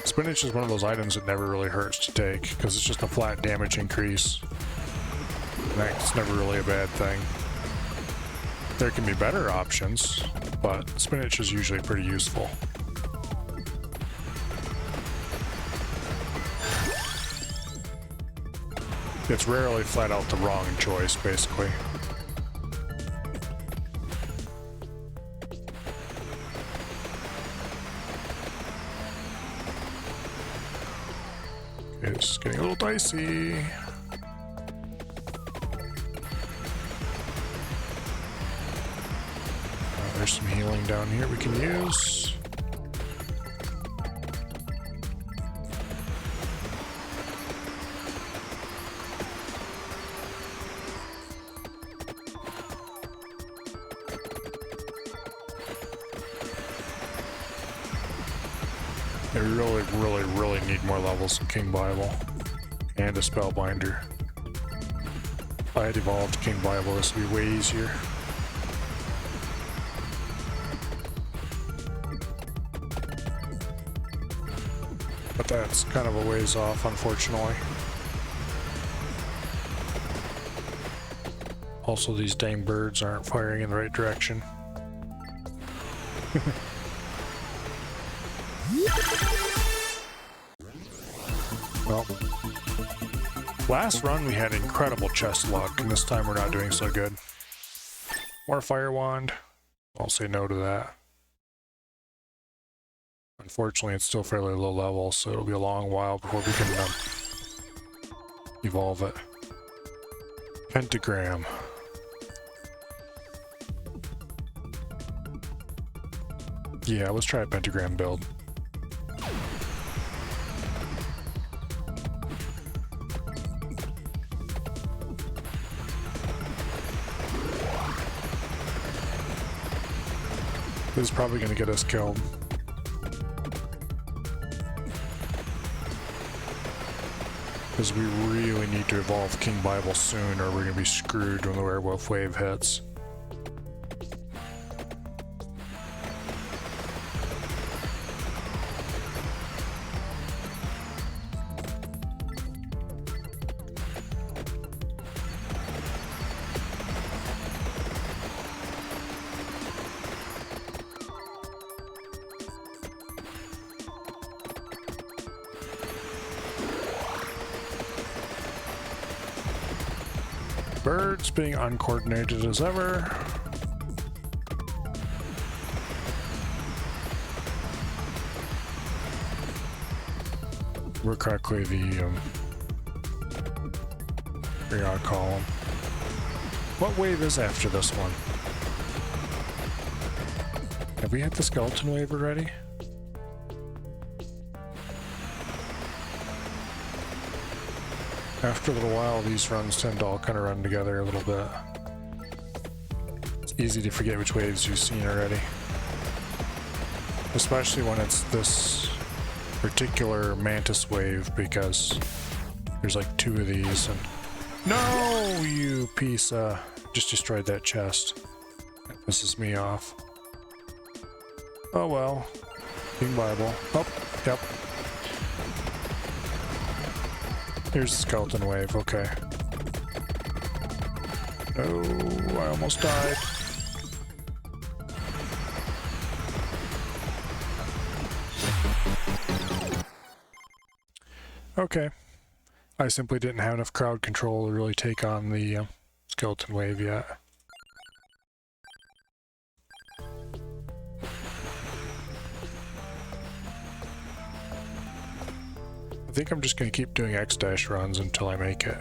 Spinach is one of those items that never really hurts to take, because it's just a flat damage increase. And that's never really a bad thing. There can be better options, but spinach is usually pretty useful. It's rarely flat out the wrong choice, basically. It's getting a little dicey. There's some healing down here we can use. I really need more levels in King Bible and a Spellbinder. If I had evolved King Bible, this would be way easier. But that's kind of a ways off, unfortunately. Also, these dang birds aren't firing in the right direction. Well, last run we had incredible chest luck, and this time we're not doing so good. More fire wand. I'll say no to that. Unfortunately, it's still fairly low level, so it'll be a long while before we can evolve it. Pentagram. Yeah, let's try a pentagram build. This is probably going to get us killed. Because we really need to evolve King Bible soon, or we're going to be screwed when the werewolf wave hits. Birds being uncoordinated as ever. We're correctly the periodic column. What wave is after this one? Have we hit the skeleton wave already? After a little while, these runs tend to all kind of run together a little bit. It's easy to forget which waves you've seen already. Especially when it's this particular mantis wave, because there's like 2 of these and... No, you piece just destroyed that chest. That pisses me off. Oh well. King Bible. Oh, yep. Here's the skeleton wave, okay. Oh, I almost died. Okay. I simply didn't have enough crowd control to really take on the skeleton wave yet. I think I'm just going to keep doing X-Dash runs until I make it.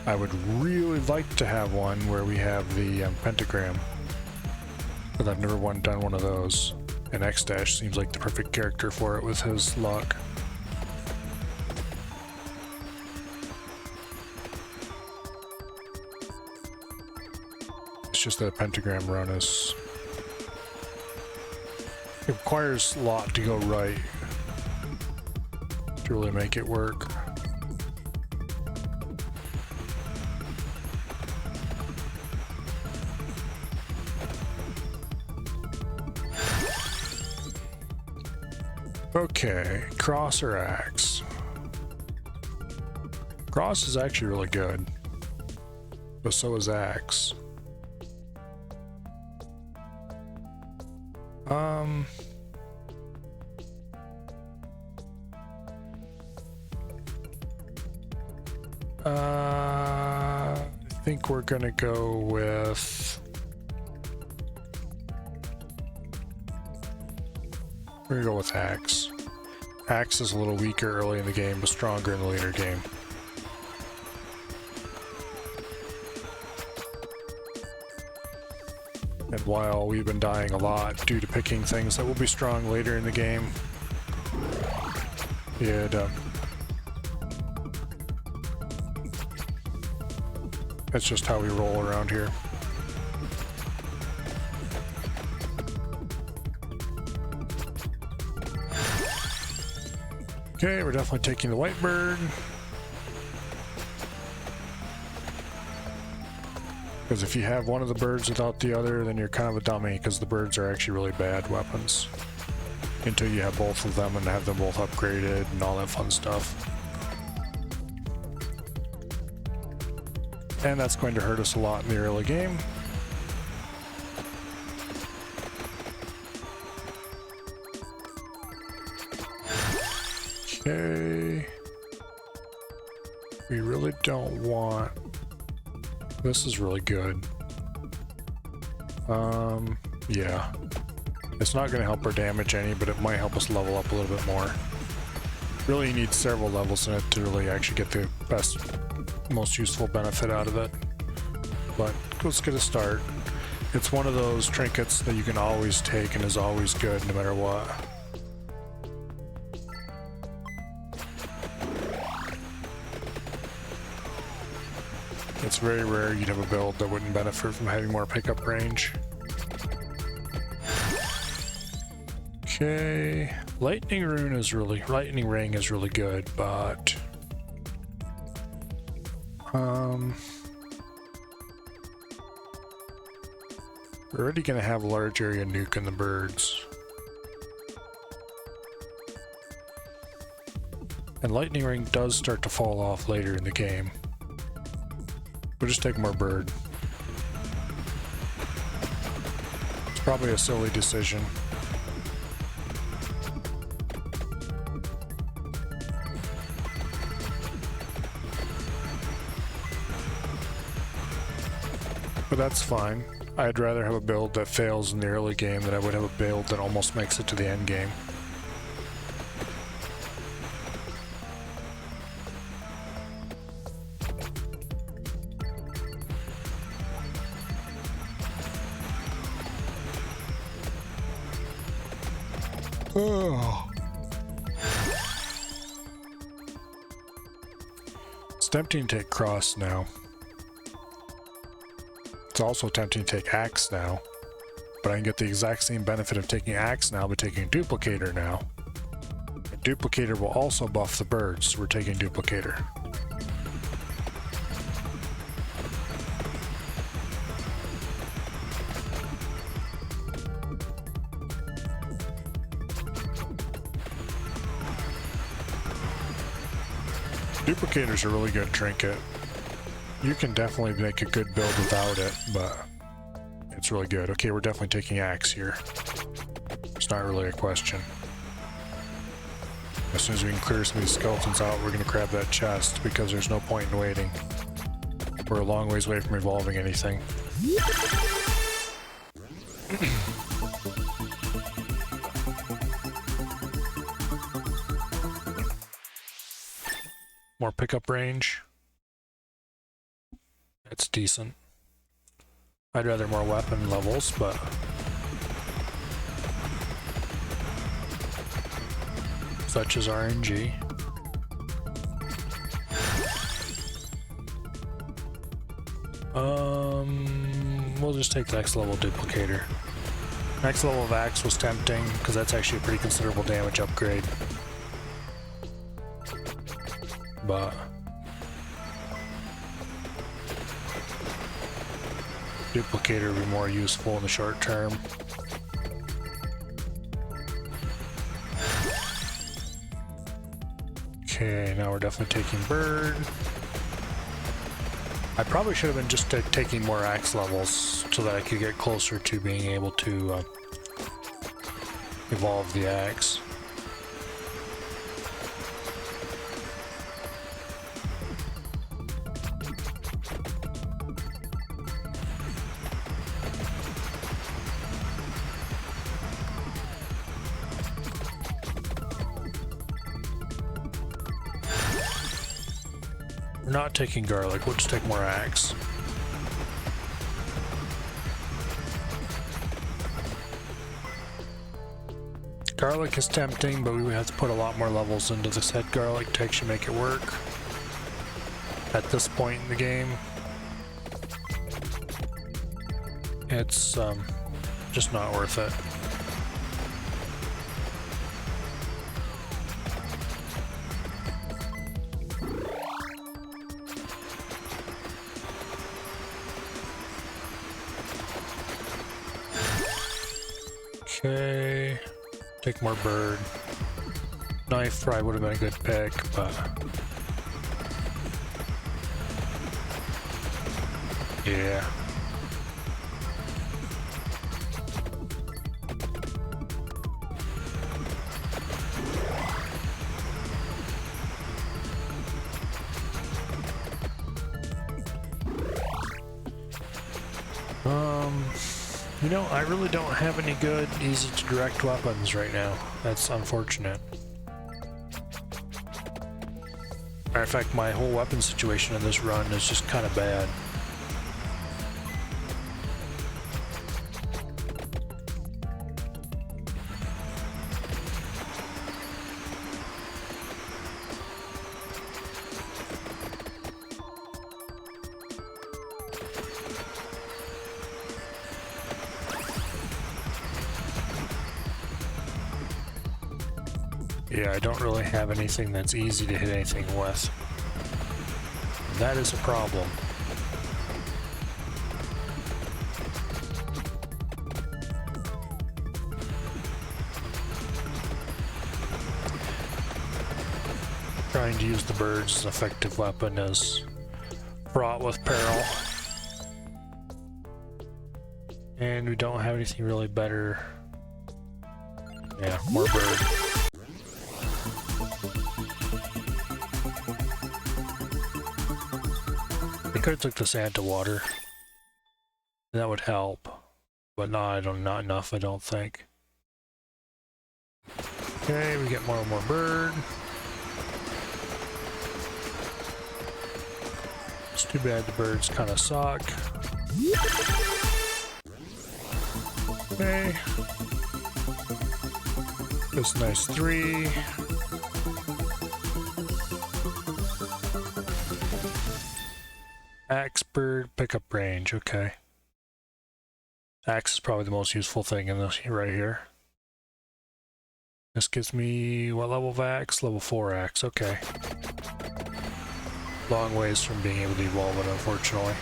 I would really like to have one where we have the pentagram, but I've never done one of those, and X-Dash seems like the perfect character for it with his luck. It's just that a pentagram run is... It requires a lot to go right to really make it work. Okay, cross or axe? Cross is actually really good, but so is axe. I think we're gonna go with... We're gonna go with axe. Axe is a little weaker early in the game, but stronger in the later game. And while we've been dying a lot due to picking things that will be strong later in the game, that's just how we roll around here. Okay, we're definitely taking the white bird. Because if you have one of the birds without the other, then you're kind of a dummy, because the birds are actually really bad weapons. Until you have both of them and have them both upgraded and all that fun stuff. And that's going to hurt us a lot in the early game. Okay. We really don't want... This is really good. Yeah. It's not going to help our damage any, but it might help us level up a little bit more. Really, you need several levels in it to really actually get the best, most useful benefit out of it. But let's get a start. It's one of those trinkets that you can always take and is always good no matter what. It's very rare you'd have a build that wouldn't benefit from having more pickup range. Okay, Lightning Ring is really good, but we're already gonna have a large area nuke in the birds. And Lightning Ring does start to fall off later in the game. We'll just take more bird. It's probably a silly decision. But that's fine. I'd rather have a build that fails in the early game than I would have a build that almost makes it to the end game. Oh. It's tempting to take cross now. It's also tempting to take axe now, but I can get the exact same benefit of taking axe now by taking duplicator now. And duplicator will also buff the birds, so we're taking duplicator. Duplicator's a really good trinket. You can definitely make a good build without it, but it's really good. Okay, we're definitely taking axe here. It's not really a question. As soon as we can clear some of these skeletons out, we're going to grab that chest because there's no point in waiting. We're a long ways away from evolving anything. More pickup range. It's decent. I'd rather more weapon levels, but such as RNG. we'll just take the next level duplicator. Next level of axe was tempting because that's actually a pretty considerable damage upgrade. But duplicator would be more useful in the short term. Okay, now we're definitely taking bird. I probably should have been just taking more axe levels so that I could get closer to being able to evolve the axe. We're not taking garlic, we'll just take more axe. Garlic is tempting, but we would have to put a lot more levels into the said garlic to actually make it work. At this point in the game, it's just not worth it. Okay, take more bird. Knife probably would have been a good pick, but yeah. You know, I really don't have any good, easy to direct weapons right now. That's unfortunate. Matter of fact, my whole weapon situation in this run is just kind of bad. Yeah, I don't really have anything that's easy to hit anything with. That is a problem. Trying to use the birds as an effective weapon is fraught with peril. And we don't have anything really better. Yeah, more bird. I could have took the Santa water. That would help. But no, not enough, I don't think. Okay, we get more and more bird. It's too bad the birds kind of suck. Okay. That's a nice 3. Axe, bird, pickup range, okay. Axe is probably the most useful thing in this right here. This gives me, what level of axe? Level 4 axe, okay. Long ways from being able to evolve it, unfortunately.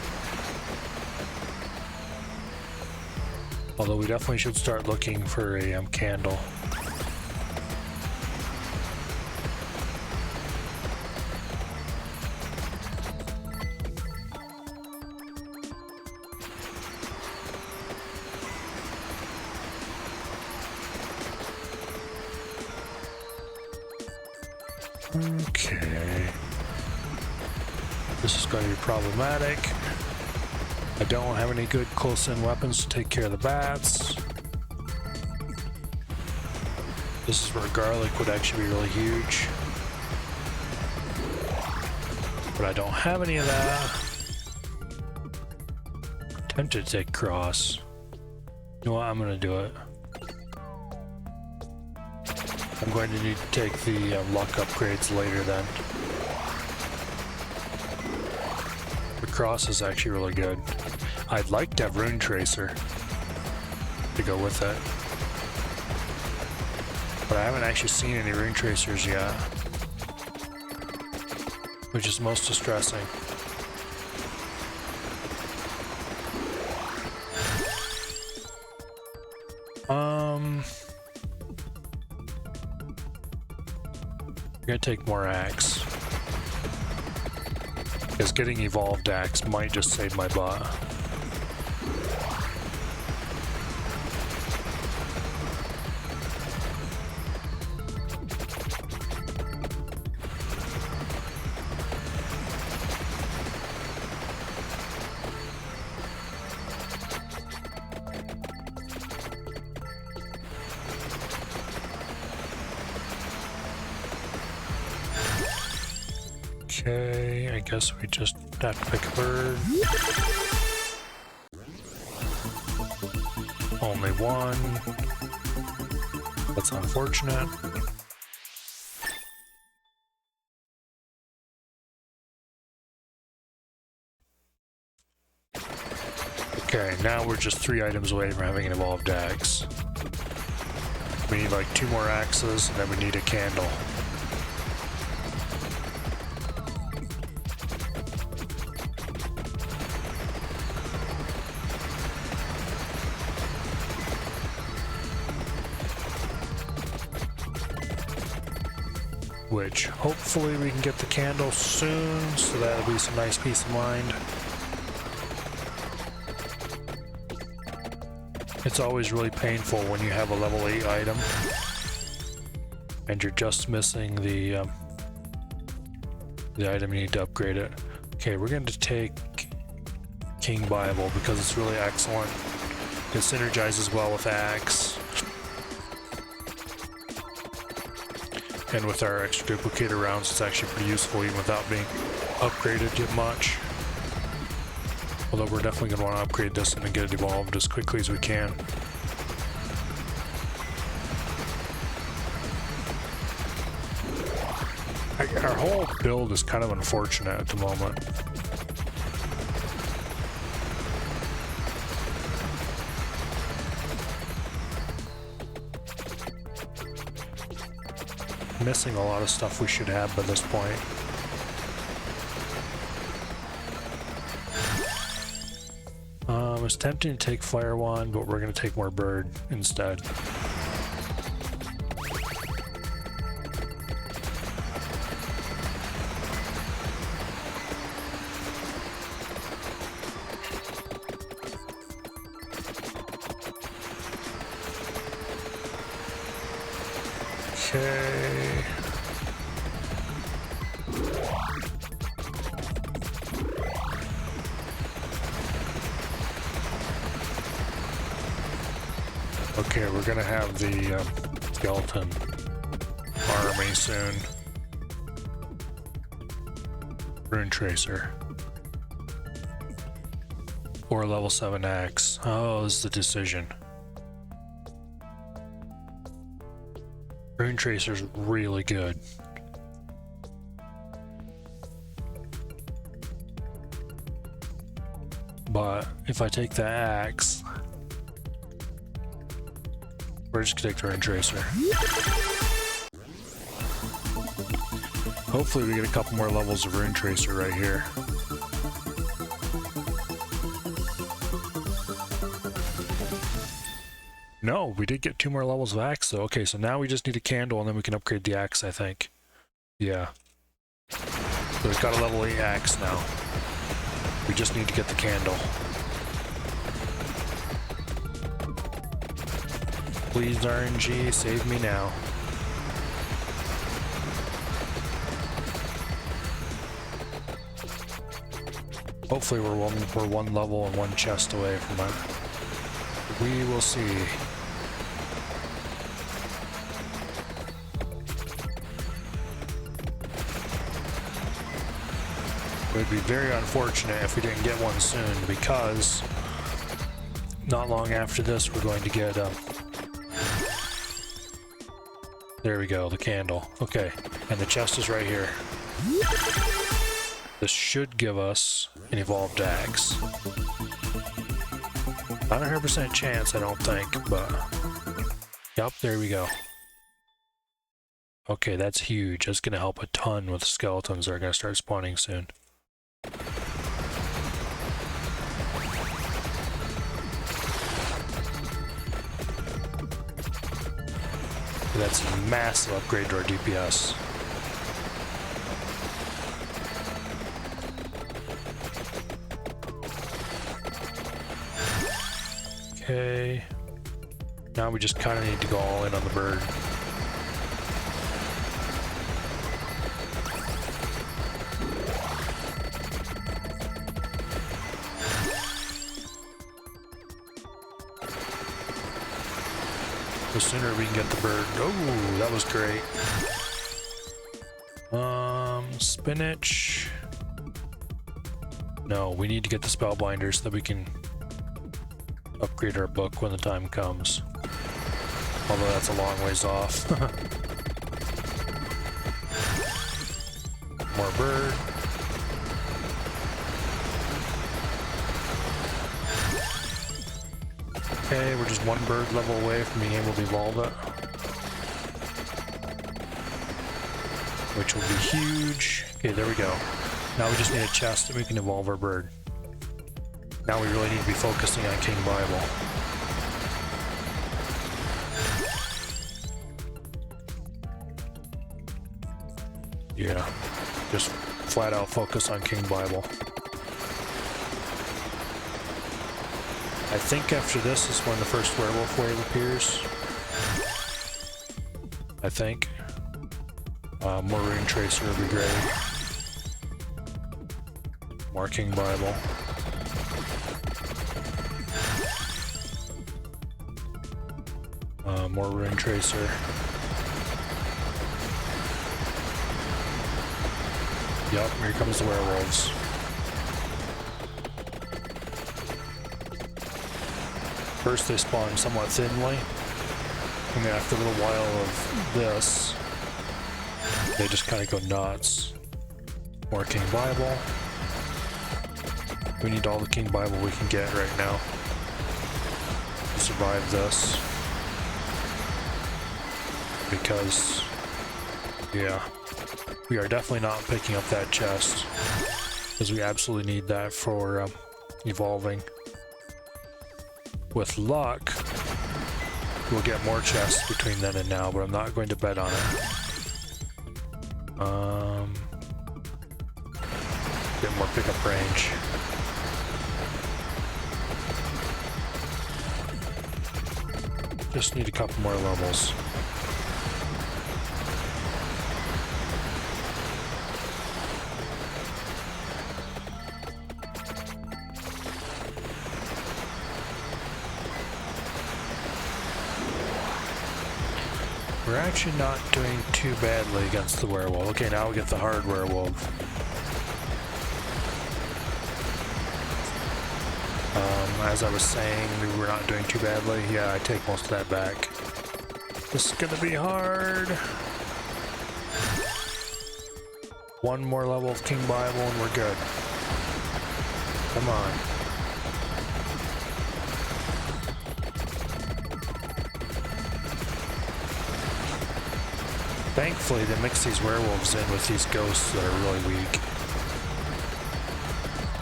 Although we definitely should start looking for a candle. Okay. This is going to be problematic. I don't have any good close-in weapons to take care of the bats. This is where garlic would actually be really huge. But I don't have any of that. I'm tempted to take cross. You know what? I'm going to do it. I'm going to need to take the luck upgrades later then. The cross is actually really good. I'd like to have Rune Tracer to go with it, but I haven't actually seen any Rune Tracers yet, which is most distressing. I'm gonna take more axe, because getting evolved axe might just save my butt. Okay, I guess we just have to pick a bird. Only one. That's unfortunate. Okay, now we're just 3 items away from having an evolved axe. We need like 2 more axes, and then we need a candle. Which hopefully we can get the candle soon, so that'll be some nice peace of mind. It's always really painful when you have a level 8 item and you're just missing the item you need to upgrade it. Okay, we're going to take King Bible because it's really excellent. It synergizes well with Axe. And with our extra duplicator rounds, it's actually pretty useful even without being upgraded yet much. Although we're definitely going to want to upgrade this and get it evolved as quickly as we can. Our whole build is kind of unfortunate at the moment. Missing a lot of stuff we should have by this point. It's tempting to take Fire Wand, but we're going to take more Bird instead. Okay. Okay, we're gonna have the skeleton army soon. Rune Tracer. Or level 7 axe. Oh, this is the decision. Rune Tracer's really good. But if I take the axe, we're just gonna take the Rune Tracer. Hopefully we get a couple more levels of Rune Tracer right here. No, we did get 2 more levels of axe though. Okay, so now we just need a candle and then we can upgrade the axe, I think. Yeah. So we've got a level 8 axe now. We just need to get the candle. Please RNG, save me now. Hopefully we're one level and 1 chest away from it. We will see. It would be very unfortunate if we didn't get one soon, because not long after this we're going to get there we go, the candle. Okay, and the chest is right here. This should give us an evolved axe. Not 100% chance, I don't think, but... Yep, there we go. Okay, that's huge. That's going to help a ton with skeletons that are going to start spawning soon. That's a massive upgrade to our DPS. Okay. Now we just kind of need to go all in on the bird. The sooner we can get the bird. Oh, that was great. Spinach. No, we need to get the spellbinder so that we can upgrade our book when the time comes. Although that's a long ways off. More bird. Okay, we're just one bird level away from being able to evolve it. Which will be huge. Okay, there we go. Now we just need a chest that we can evolve our bird. Now we really need to be focusing on King Bible. Yeah, just flat out focus on King Bible. I think after this is when the first werewolf wave appears. I think. More Rune Tracer would be great. More King Bible. More Rune Tracer. Yup, here comes the werewolves. First they spawn somewhat thinly, and then after a little while of this, they just kind of go nuts. More King Bible. We need all the King Bible we can get right now to survive this. Because, yeah, we are definitely not picking up that chest, because we absolutely need that for evolving. With luck, we'll get more chests between then and now, but I'm not going to bet on it. Get more pickup range. Just need a couple more levels. We're actually not doing too badly against the werewolf. Okay, now we get the hard werewolf. As I was saying, we were not doing too badly. Yeah, I take most of that back. This is gonna be hard. One more level of King Bible and we're good. Come on. Thankfully, they mix these werewolves in with these ghosts that are really weak.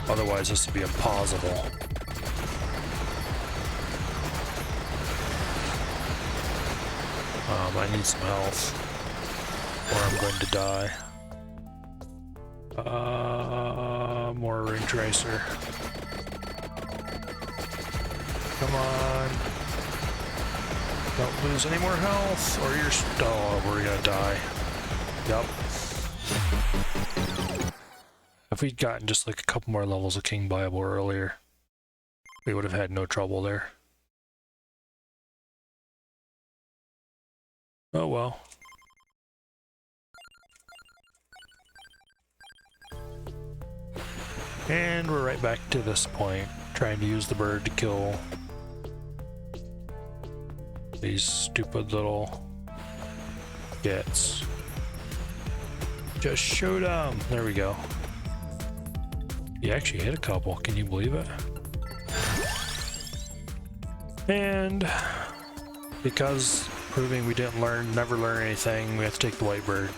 Otherwise, this would be impossible. I need some health, or I'm going to die. More Rune Tracer. Come on. Don't lose any more health, or you're... Oh, we're gonna die. Yup. If we'd gotten just like a couple more levels of King Bible earlier, we would have had no trouble there. Oh well. And we're right back to this point, trying to use the bird to kill these stupid little gets. Just shoot them! There we go. You actually hit a couple, can you believe it? And because proving we didn't never learn anything, we have to take the white bird.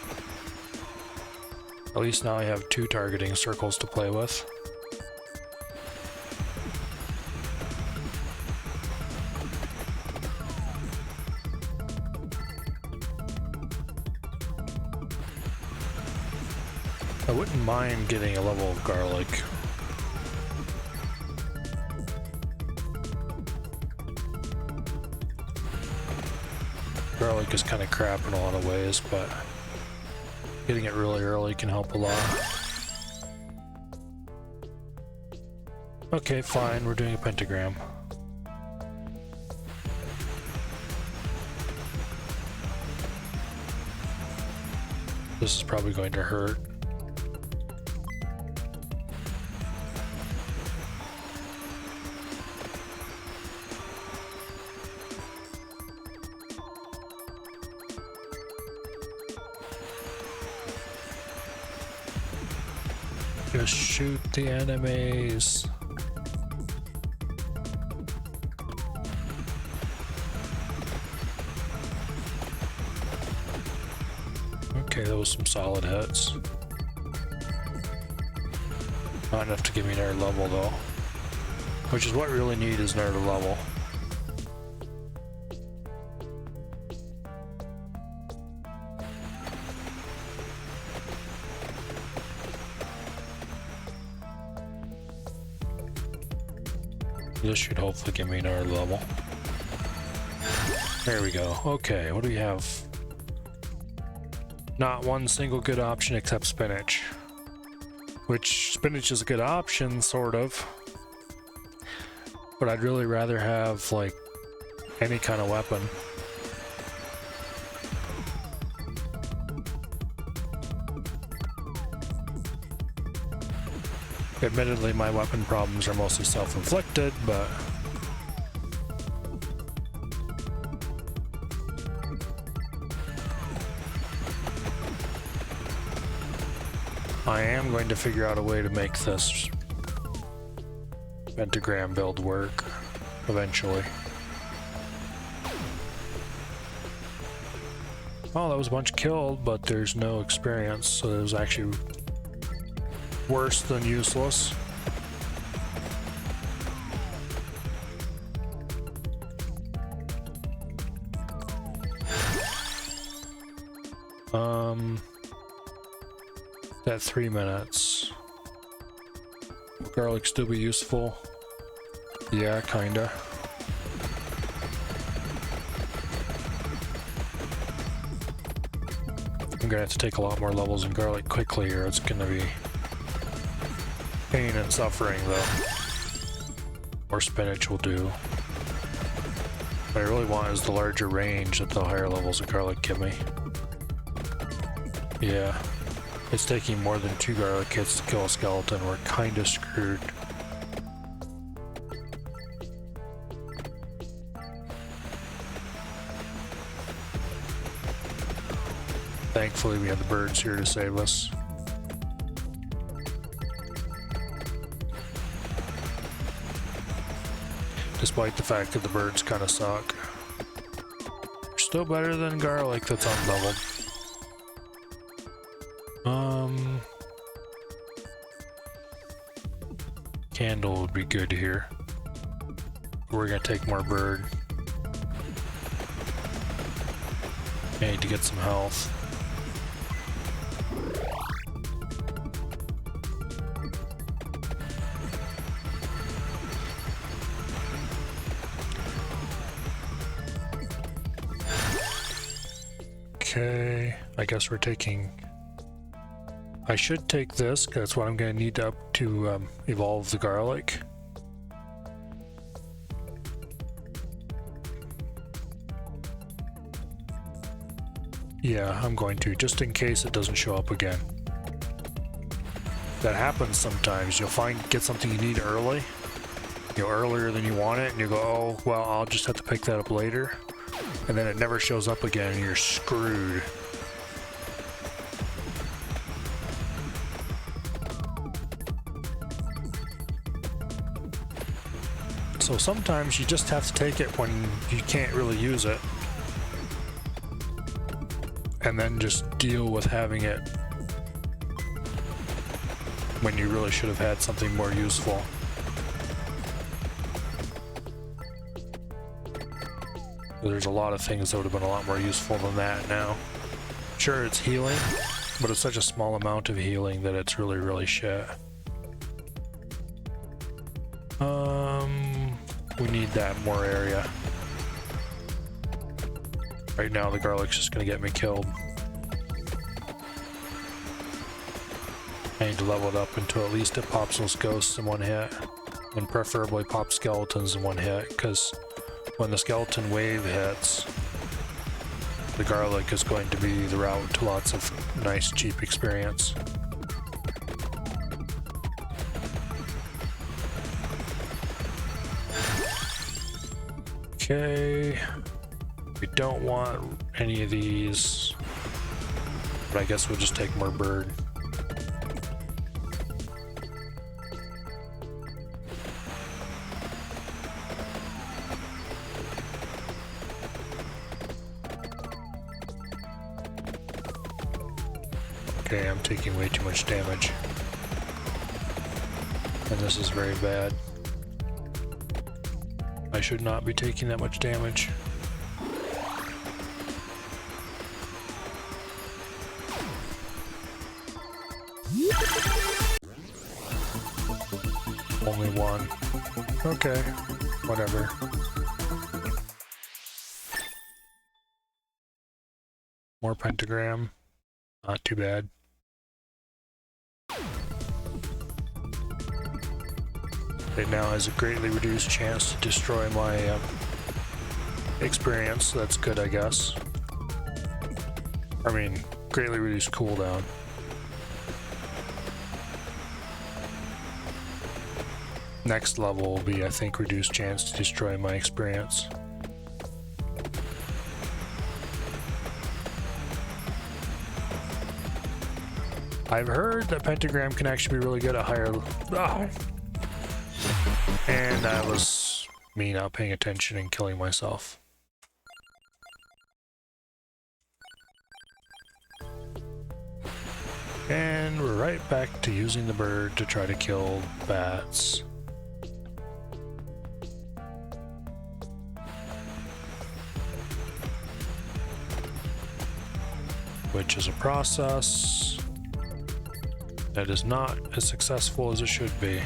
At least now I have 2 targeting circles to play with. I wouldn't mind getting a level of garlic. Garlic is kind of crap in a lot of ways, but getting it really early can help a lot. Okay, fine, we're doing a pentagram. This is probably going to hurt. Just shoot the enemies. Okay, that was some solid hits. Not enough to give me another level though. Which is what we really need, is another level. This should hopefully give me another level. There we go. Okay, what do we have? Not one single good option except spinach. Which, spinach is a good option, sort of. But I'd really rather have, like, any kind of weapon. Admittedly, my weapon problems are mostly self-inflicted, but I am going to figure out a way to make this pentagram build work eventually. Oh, that was a bunch killed, but there's no experience, so it was actually worse than useless. That 3 minutes. Will garlic still be useful? Yeah, kinda. I'm gonna have to take a lot more levels in garlic quickly, or it's gonna be pain and suffering though. Or spinach will do. What I really want is the larger range that the higher levels of garlic give me. Yeah. It's taking more than 2 garlic hits to kill a skeleton. We're kinda screwed. Thankfully we have the birds here to save us. Despite the fact that the birds kind of suck. They're still better than garlic that's unleveled. Candle would be good here. We're gonna take more bird. I need to get some health. Okay, I guess we're taking... I should take this, because that's what I'm going to need to evolve the garlic. Yeah, I'm going to, just in case it doesn't show up again. That happens sometimes. You'll get something you need early, earlier than you want it, and you go, oh, well, I'll just have to pick that up later. And then it never shows up again, and you're screwed. So sometimes you just have to take it when you can't really use it, and then just deal with having it when you really should have had something more useful. There's a lot of things that would have been a lot more useful than that now. Sure, it's healing, but it's such a small amount of healing that it's really, really shit. We need that more area. Right now the garlic's just gonna get me killed. I need to level it up until at least it pops those ghosts in one hit, and preferably pop skeletons in one hit, because when the skeleton wave hits, the garlic is going to be the route to lots of nice cheap experience. Okay, we don't want any of these, but I guess we'll just take more bird. Okay, I'm taking way too much damage, and this is very bad. I should not be taking that much damage. Only one. Okay, whatever. More pentagram. Not too bad. It now has a greatly reduced chance to destroy my experience. That's good, I guess. I mean, greatly reduced cooldown. Next level will be, I think, reduced chance to destroy my experience. I've heard that pentagram can actually be really good at higher... Oh. And that was me not paying attention and killing myself. And we're right back to using the bird to try to kill bats. Which is a process that is not as successful as it should be.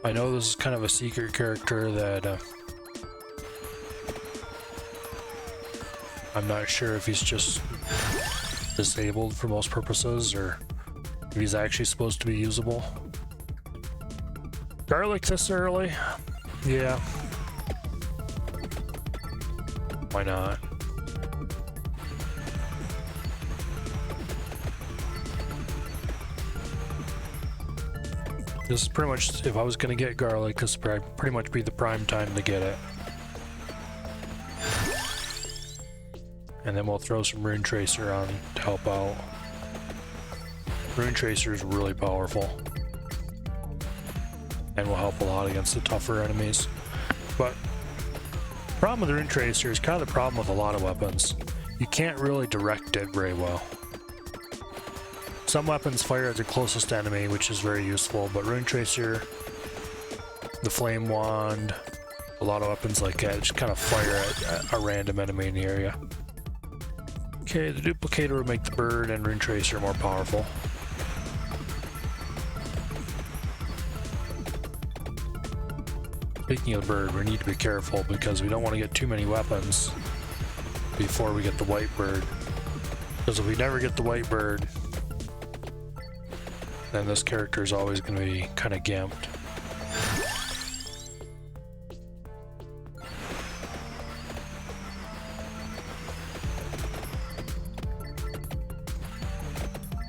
I know this is kind of a secret character that I'm not sure if he's just disabled for most purposes or if he's actually supposed to be usable. Garlic this early? Yeah. Why not? This is pretty much, if I was going to get garlic, this would pretty much be the prime time to get it. And then we'll throw some Rune Tracer on to help out. Rune Tracer is really powerful. And will help a lot against the tougher enemies. But the problem with the Rune Tracer is kind of the problem with a lot of weapons. You can't really direct it very well. Some weapons fire at the closest enemy, which is very useful, but Rune Tracer, the Flame Wand, a lot of weapons like that just kind of fire at a random enemy in the area. Okay, the Duplicator will make the bird and Rune Tracer more powerful. Speaking of the bird, we need to be careful because we don't want to get too many weapons before we get the white bird. Because if we never get the white bird, then this character is always going to be kind of gimped.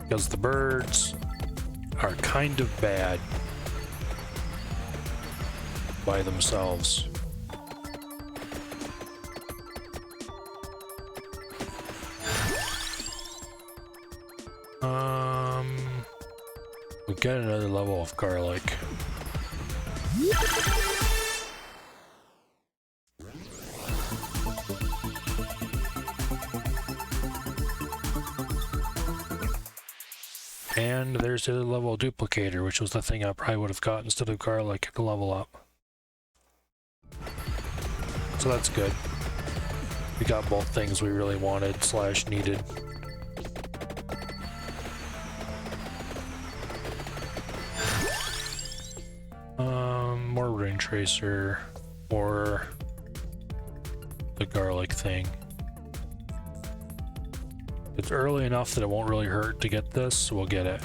Because the birds are kind of bad by themselves. We get another level of garlic. And there's a level duplicator, which was the thing I probably would have got instead of garlic to level up. So that's good. We got both things we really wanted / needed. More Rune Tracer, or the garlic thing. It's early enough that it won't really hurt to get this, so we'll get it.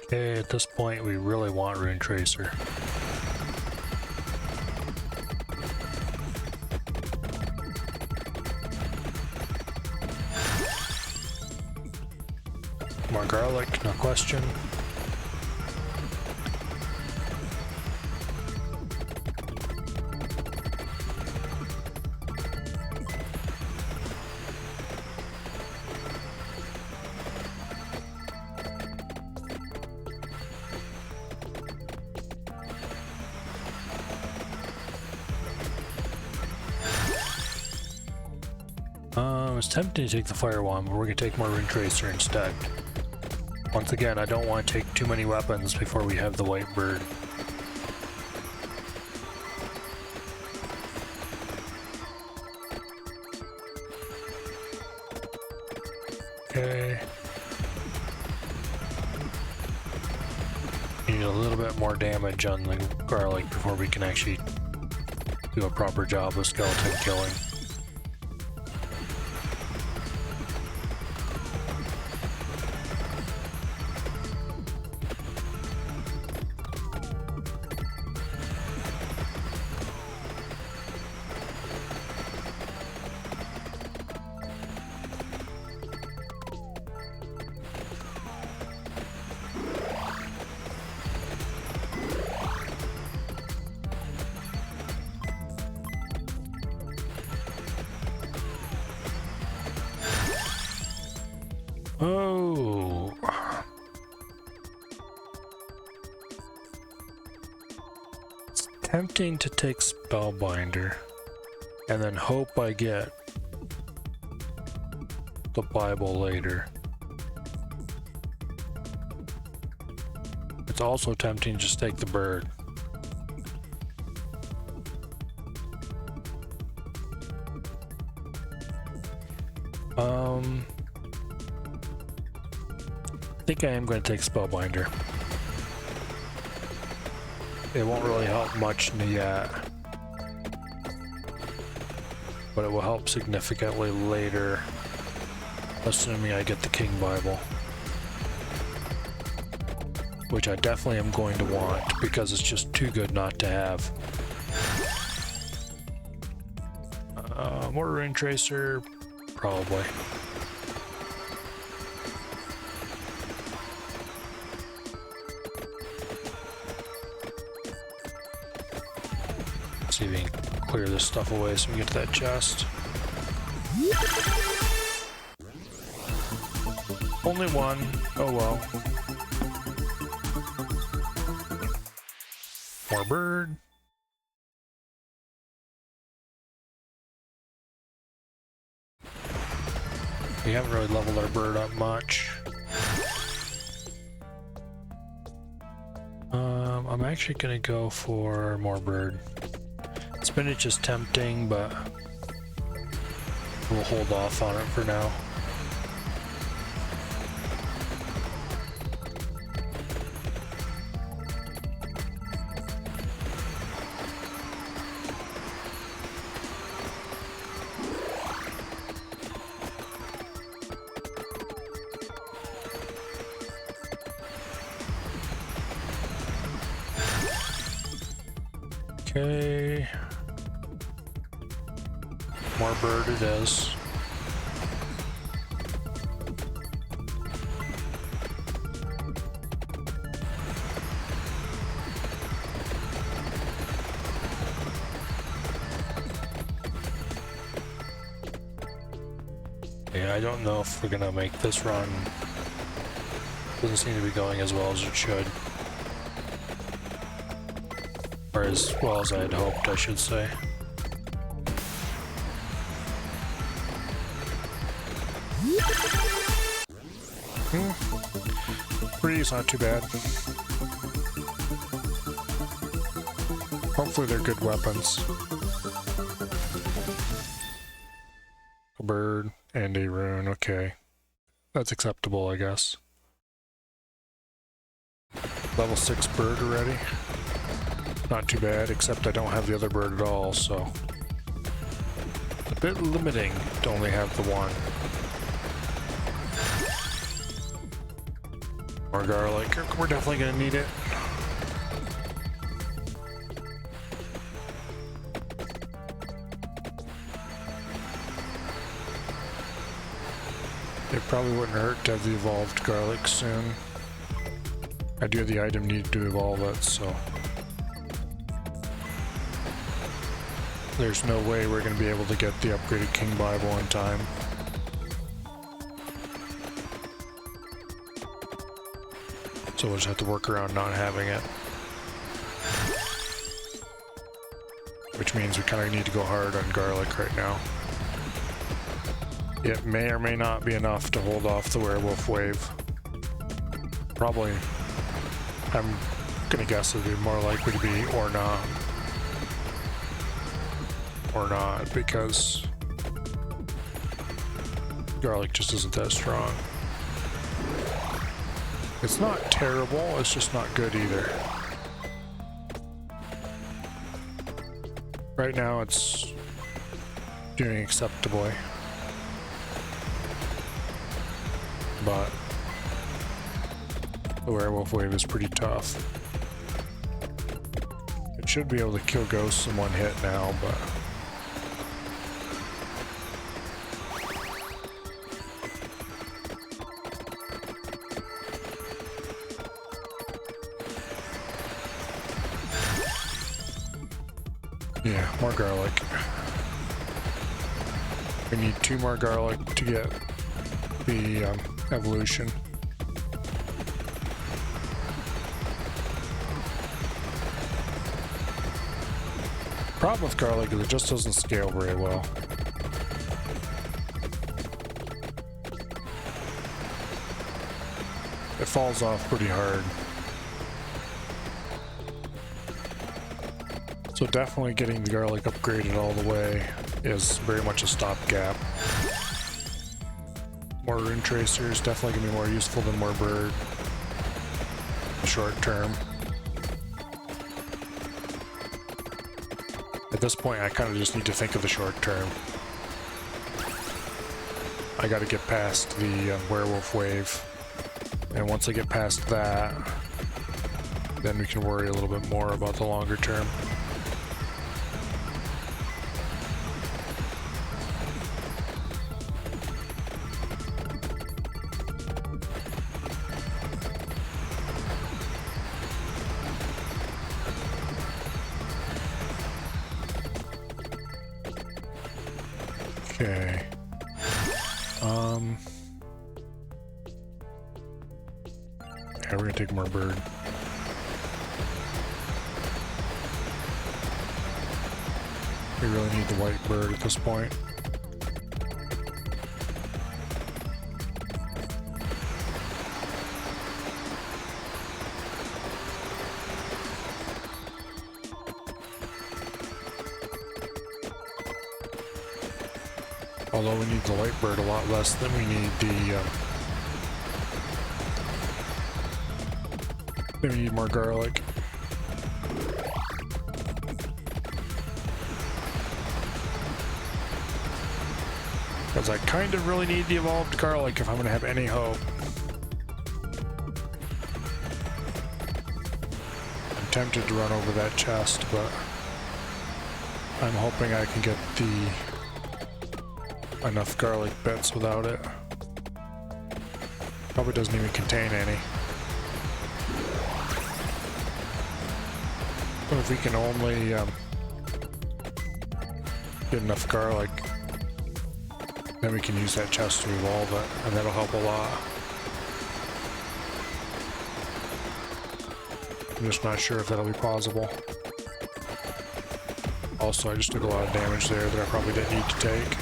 Okay, at this point we really want Rune Tracer. More garlic, no question. I was tempted to take the fire wand, but we're going to take more Rune Tracer instead. Once again, I don't want to take too many weapons before we have the white bird. Okay. Need a little bit more damage on the garlic before we can actually do a proper job of skeleton killing. Oh. It's tempting to take Spellbinder and then hope I get the Bible later. It's also tempting to just take the bird. I think I am going to take Spellbinder. It won't really help much yet, but it will help significantly later, assuming I get the King Bible, which I definitely am going to want because it's just too good not to have. More Rune Tracer, probably. See if we can clear this stuff away so we get to that chest. Only one. Oh well. More bird. We haven't really leveled our bird up much. I'm actually gonna go for more bird. Spinach is tempting, but we'll hold off on it for now. Okay. More bird it is. I don't know if we're gonna make this run. Doesn't seem to be going as well as it should. Or as well as I had hoped, I should say. Three's not too bad. Hopefully they're good weapons. A bird and a rune, okay. That's acceptable, I guess. Level 6 bird already. Not too bad, except I don't have the other bird at all, so... a bit limiting to only have the one. More garlic. We're definitely gonna need it. It probably wouldn't hurt to have the evolved garlic soon. I do have the item needed to evolve it, so... there's no way we're going to be able to get the upgraded King Bible in time. So we'll just have to work around not having it. Which means we kind of need to go hard on garlic right now. It may or may not be enough to hold off the werewolf wave. Probably, I'm gonna guess it'd be more likely to be or not. Or not, because garlic just isn't that strong. It's not terrible, it's just not good either. Right now it's doing acceptably. But the werewolf wave is pretty tough. It should be able to kill ghosts in one hit now, but... yeah, more garlic. We need 2 more garlic to get the evolution. Problem with garlic is it just doesn't scale very well. It falls off pretty hard. So definitely getting the garlic upgraded all the way is very much a stopgap. More rune tracers, definitely gonna be more useful than more bird. Short term. At this point, I kind of just need to think of the short term. I gotta get past the werewolf wave. And once I get past that, then we can worry a little bit more about the longer term. Okay. Yeah, we're gonna take more bird. We really need the white bird at this point. Although we need the white bird a lot less than we need the then we need more garlic. Because I kind of really need the evolved garlic if I'm going to have any hope. I'm tempted to run over that chest, but I'm hoping I can get enough garlic bits without it. Probably doesn't even contain any. But if we can only get enough garlic, Then we can use that chest to evolve it, and that'll help a lot. I'm just not sure if that'll be possible. Also, I just took a lot of damage there that I probably didn't need to take.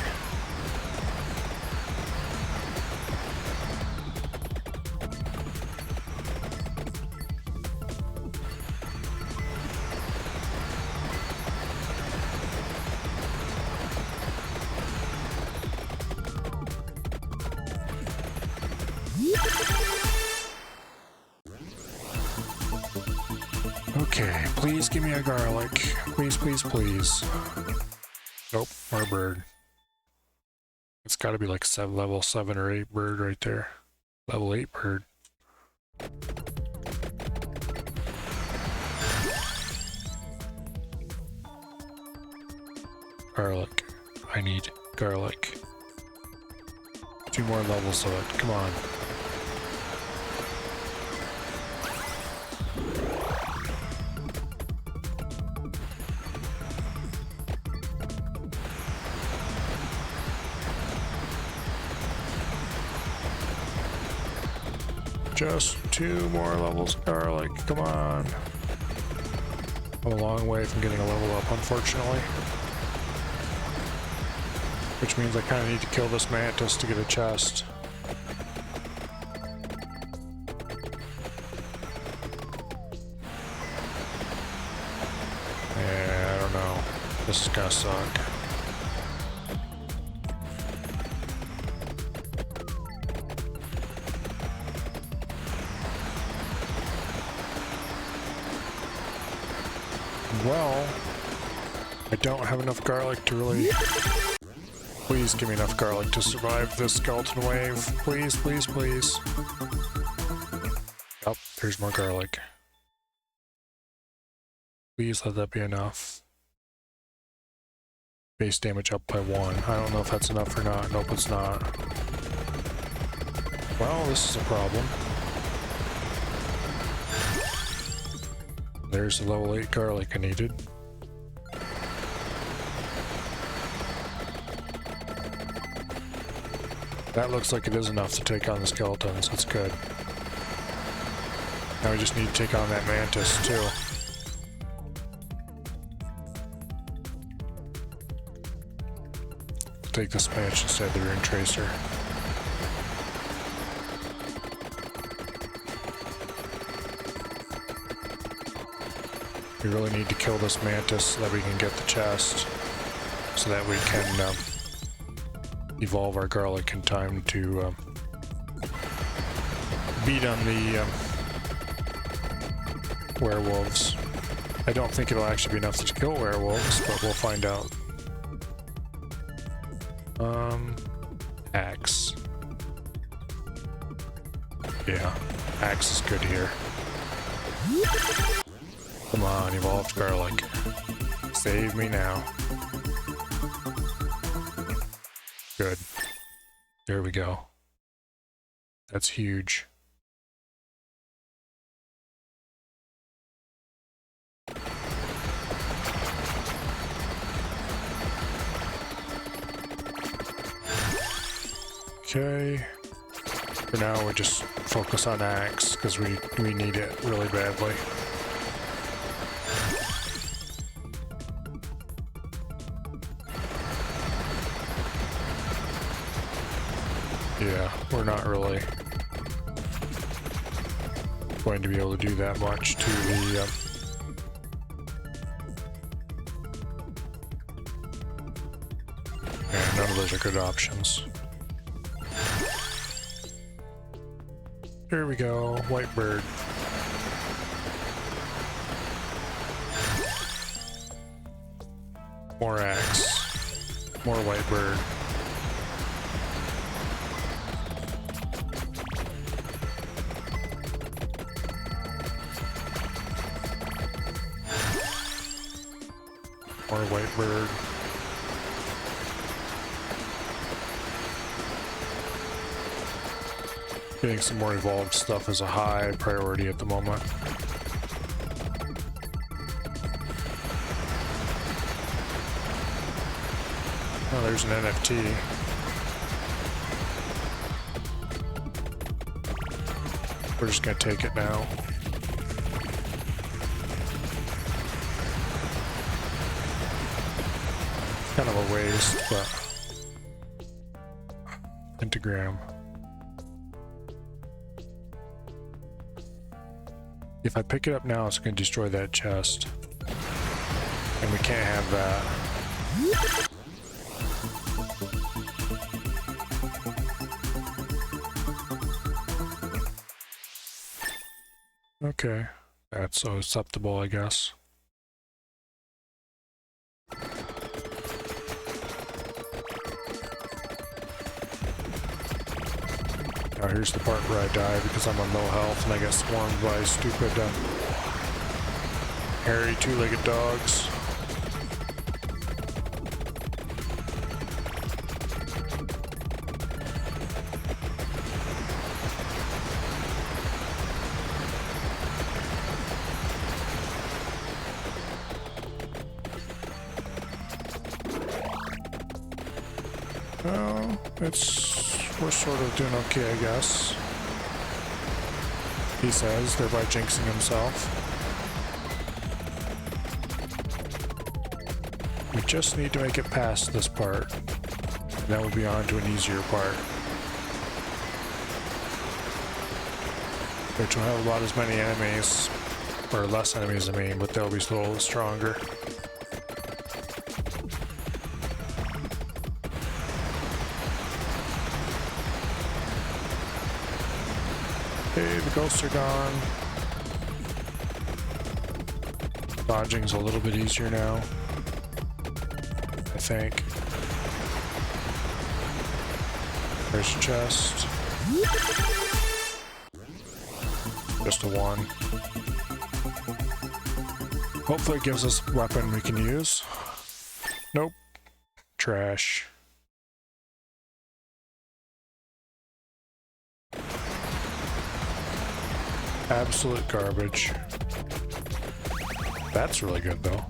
Okay, please give me a garlic. Please, please, please. Nope, more bird. It's got to be like level 7 or 8 bird right there. Level 8 bird. Garlic. I need garlic. 2 more levels of it. Come on. Just 2 more levels of garlic. Come on. I'm a long way from getting a level up, unfortunately. Which means I kind of need to kill this mantis to get a chest. Yeah, I don't know. This is gonna suck. Well, I don't have enough garlic to really... Please give me enough garlic to survive this skeleton wave. Please, please, please. Oh, there's more garlic. Please let that be enough. Base damage up by 1. I don't know if that's enough or not. Nope, it's not. Well, this is a problem. There's the level 8 garlic I needed. That looks like it is enough to take on the skeletons. That's good. Now we just need to take on that mantis too. Take this match instead of the rune tracer. We really need to kill this mantis so that we can get the chest, so that we can evolve our garlic in time to beat on the werewolves. I don't think it'll actually be enough to kill werewolves, but we'll find out. Axe. Yeah, axe is good here. Come on, evolved garlic. Save me now. Good. There we go. That's huge. Okay. For now, we just focus on axe because we need it really badly. Yeah, we're not really going to be able to do that much to the yeah, none of those are good options. Here we go, white bird. More axe. More white bird. More white bird. Getting some more evolved stuff is a high priority at the moment. Oh, there's an NFT. We're just gonna take it now. Kind of a waste, but pentagram. If I pick it up now, it's going to destroy that chest. And we can't have that. Okay. That's so acceptable, I guess. Now here's the part where I die because I'm on low health and I get swarmed by stupid hairy two-legged dogs. Well, we're sort of doing okay, I guess. He says, thereby jinxing himself. We just need to make it past this part, and then we'll be on to an easier part. Which will have about as many enemies, or less enemies I mean, but they'll be a little stronger. Okay, the ghosts are gone. Dodging's a little bit easier now, I think. There's a chest. Just a 1. Hopefully it gives us a weapon we can use. Nope. Trash. Absolute garbage. That's really good though.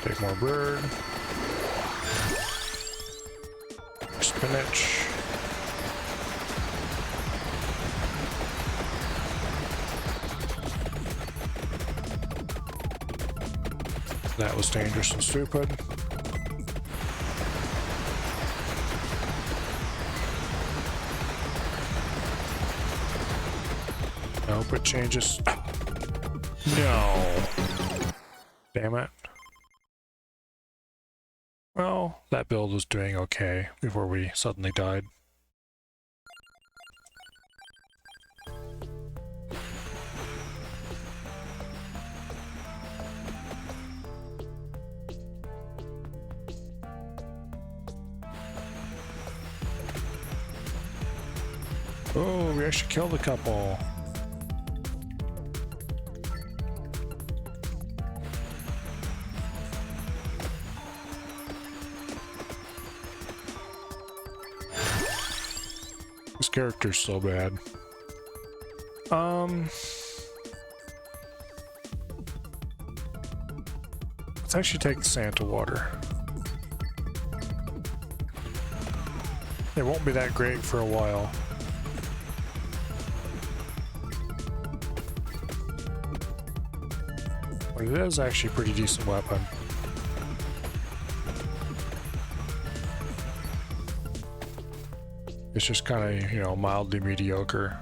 Take more bird. Spinach. That was dangerous and stupid. I hope it changes. No. Damn it. Well, that build was doing okay before we suddenly died. Oh, we actually killed a couple. This character's so bad. Let's actually take the Santa water. It won't be that great for a while. But it is actually a pretty decent weapon. It's just kind of, you know, mildly mediocre,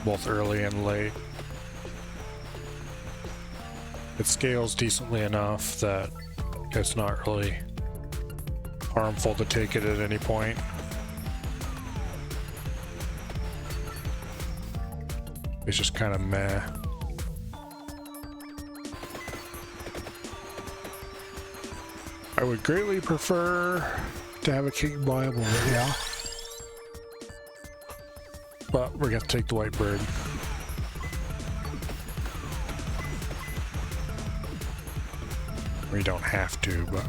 both early and late. It scales decently enough that it's not really harmful to take it at any point. It's just kind of meh. I would greatly prefer to have a King Bible, yeah. But we're gonna take the white bird. We don't have to, but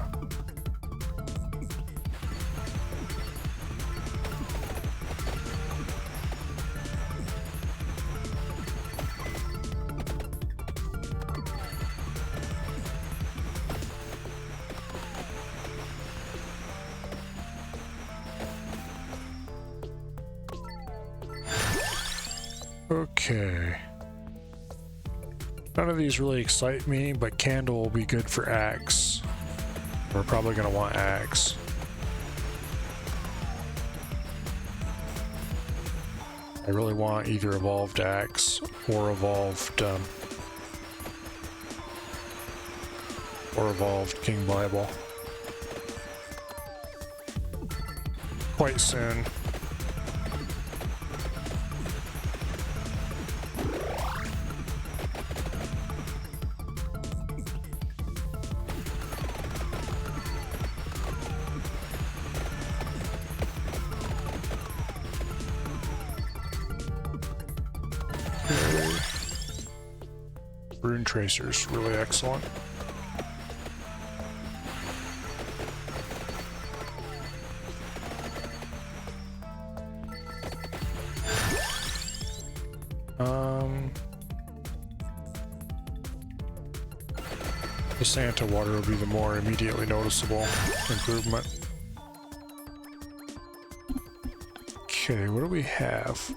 Okay. None of these really excite me, but candle will be good for axe. We're probably going to want axe. I really want either evolved axe or evolved King Bible. Quite soon. Rune Tracer's really excellent. The Santa water will be the more immediately noticeable improvement. Okay, what do we have?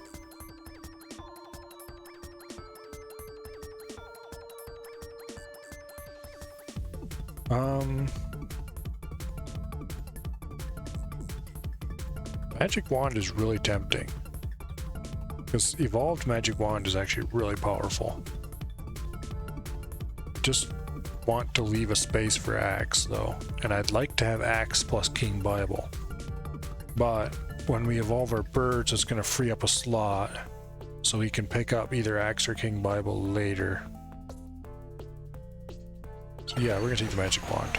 Magic Wand is really tempting. Because Evolved Magic Wand is actually really powerful. Just want to leave a space for Axe though. And I'd like to have Axe plus King Bible. But when we evolve our birds, it's going to free up a slot. So we can pick up either Axe or King Bible later. So yeah, we're going to take the Magic Wand.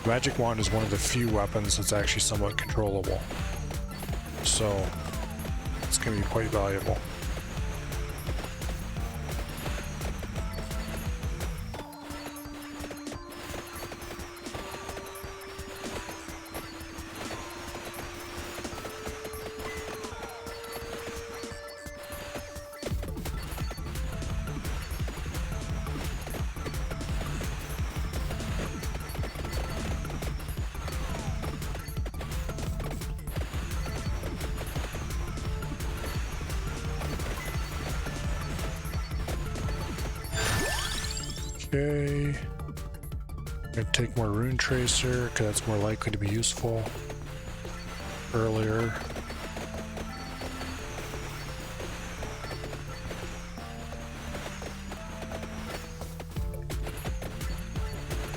Magic Wand is one of the few weapons that's actually somewhat controllable. So it's going to be quite valuable. Okay, I'm gonna take more Rune Tracer because that's more likely to be useful earlier.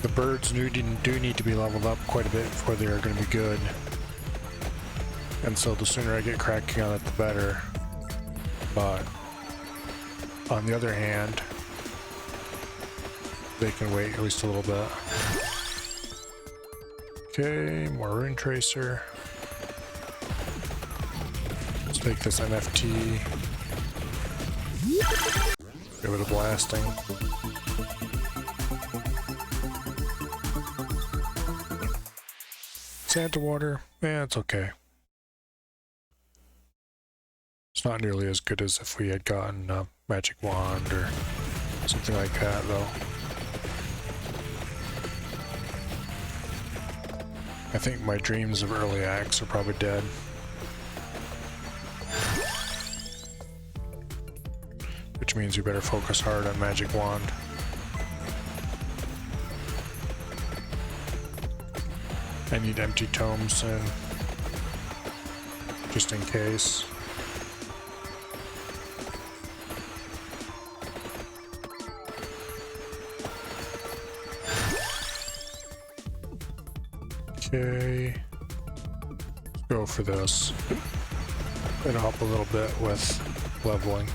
The birds do need to be leveled up quite a bit before they are going to be good, and so the sooner I get cracking on it, the better. But on the other hand, they can wait at least a little bit. Okay, more Rune Tracer. Let's take this NFT. Give it a blasting. Santa water, yeah, it's okay. It's not nearly as good as if we had gotten a Magic Wand or something like that, though. I think my dreams of early Axe are probably dead. Which means we better focus hard on Magic Wand. I need empty tomes soon, just in case. Okay, let's go for this. Gonna help a little bit with leveling.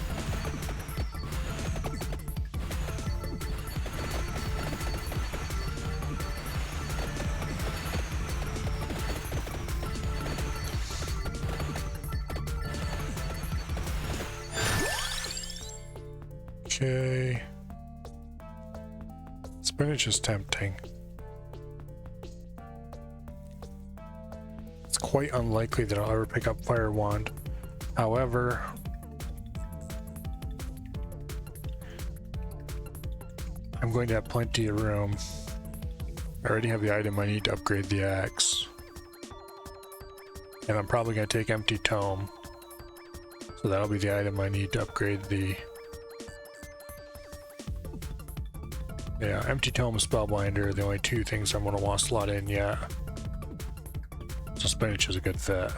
Okay, spinach is tempting. It's quite unlikely that I'll ever pick up Fire Wand. However, I'm going to have plenty of room. I already have the item I need to upgrade the axe. And I'm probably going to take Empty Tome. So that'll be the item I need to upgrade the... Yeah, Empty Tome, Spellbinder are the only two things I'm going to want to slot in yet. So Spinach is a good fit.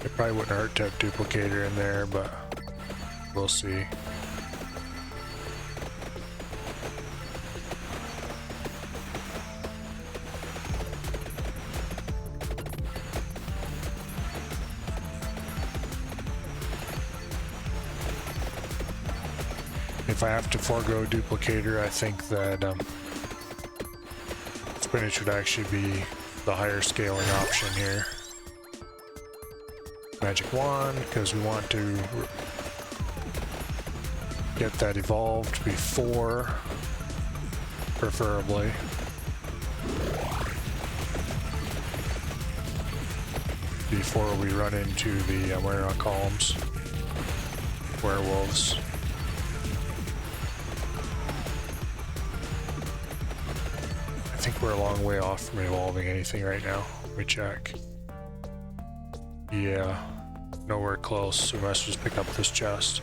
It probably wouldn't hurt to have Duplicator in there, but we'll see. If I have to forego Duplicator, I think that Spinach would actually be the higher scaling option here. Magic Wand, because we want to get that evolved before, preferably. Before we run into the Mara columns, werewolves. I think we're a long way off from evolving anything right now. Let me check. Yeah, nowhere close, so we must just pick up this chest.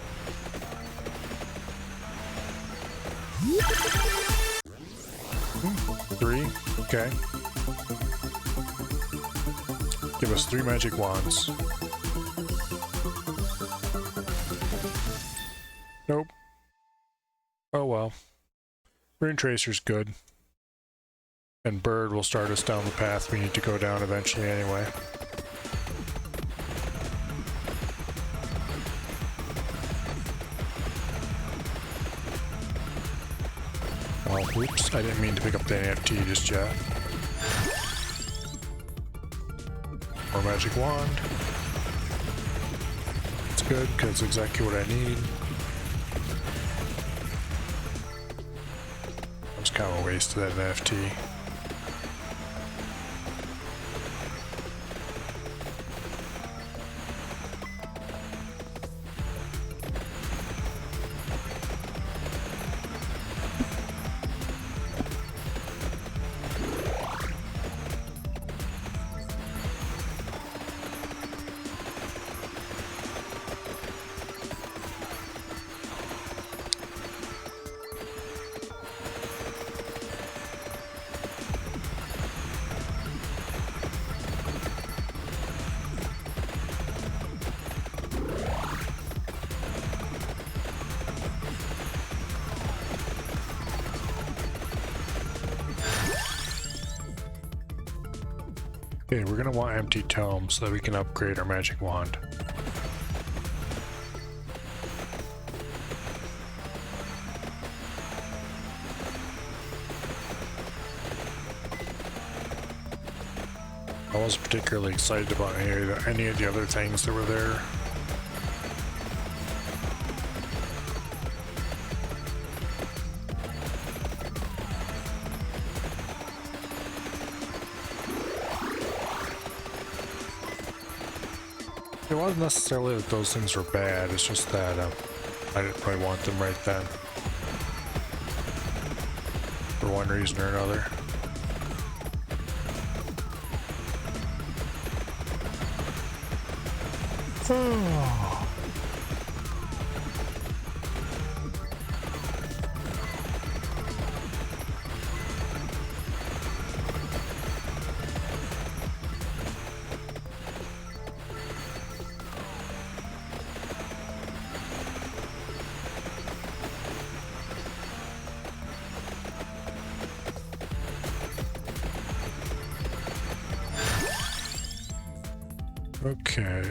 Three, okay. Give us 3 magic wands. Nope. Oh well. Rune Tracer's good. And Bird will start us down the path we need to go down eventually anyway. Oh, oops, I didn't mean to pick up the NFT just yet. More Magic Wand. It's good, because it's exactly what I need. That was kind of a waste of that NFT. Okay, we're gonna want Empty Tome so that we can upgrade our Magic Wand. I wasn't particularly excited about any of the other things that were there. It wasn't necessarily that those things were bad, it's just that I didn't probably want them right then. For one reason or another. Okay.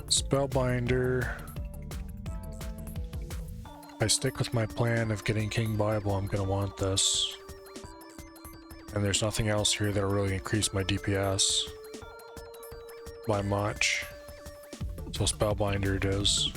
Spellbinder. If I stick with my plan of getting King Bible, I'm gonna want this. And there's nothing else here that'll really increase my DPS by much. So Spellbinder it is.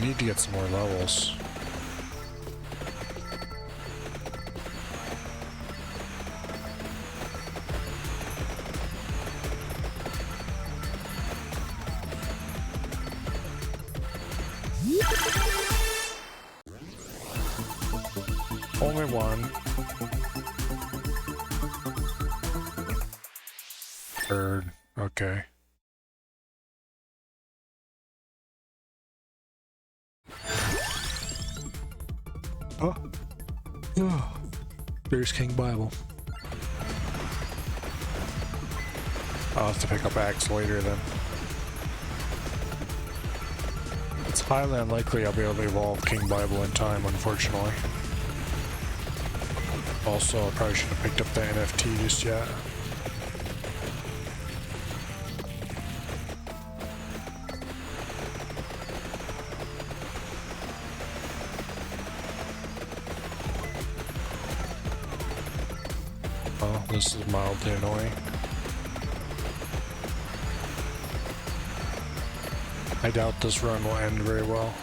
need to get some more levels. Only one. Bird. Okay. Oh. Oh. There's King Bible. I'll have to pick up Axe later then. It's highly unlikely I'll be able to evolve King Bible in time, unfortunately. Also, I probably should have picked up the NFT just yet. Oh, this is mildly annoying. I doubt this run will end very well.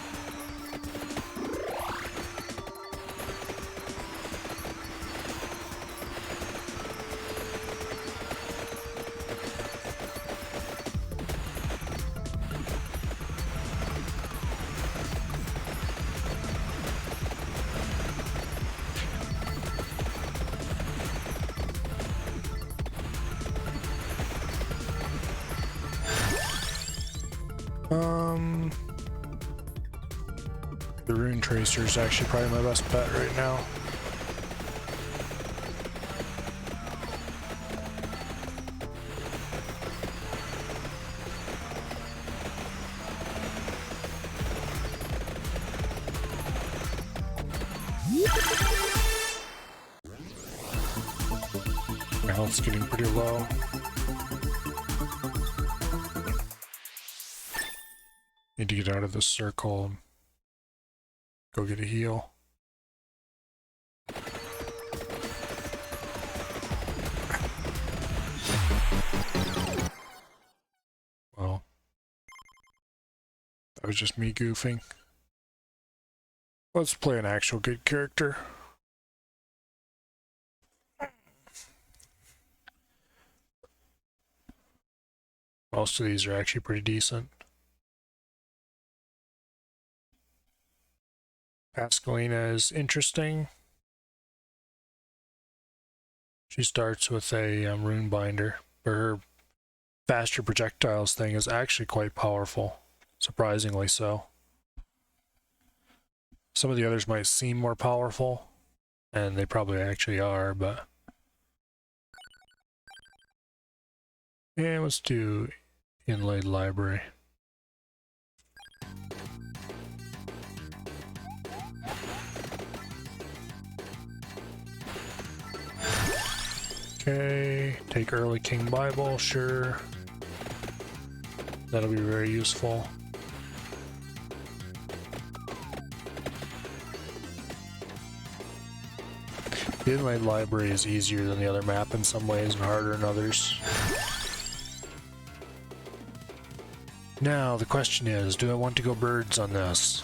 The Rune Tracer is actually probably my best bet right now. My health's getting pretty low. Need to get out of this circle and go get a heal. Well, that was just me goofing. Let's play an actual good character. Most of these are actually pretty decent. Pascalina is interesting. She starts with a rune binder, but her faster projectiles thing is actually quite powerful, surprisingly so. Some of the others might seem more powerful, and they probably actually are, but... Yeah, let's do Inlaid Library. Okay, take early King Bible, sure. That'll be very useful. The Inlaid Library is easier than the other map in some ways and harder in others. Now, the question is, do I want to go birds on this?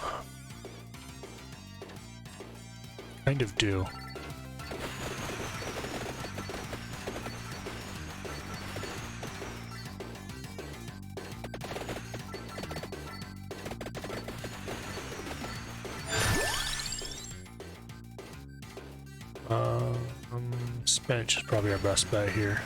Kind of do. Spinach is probably our best bet here.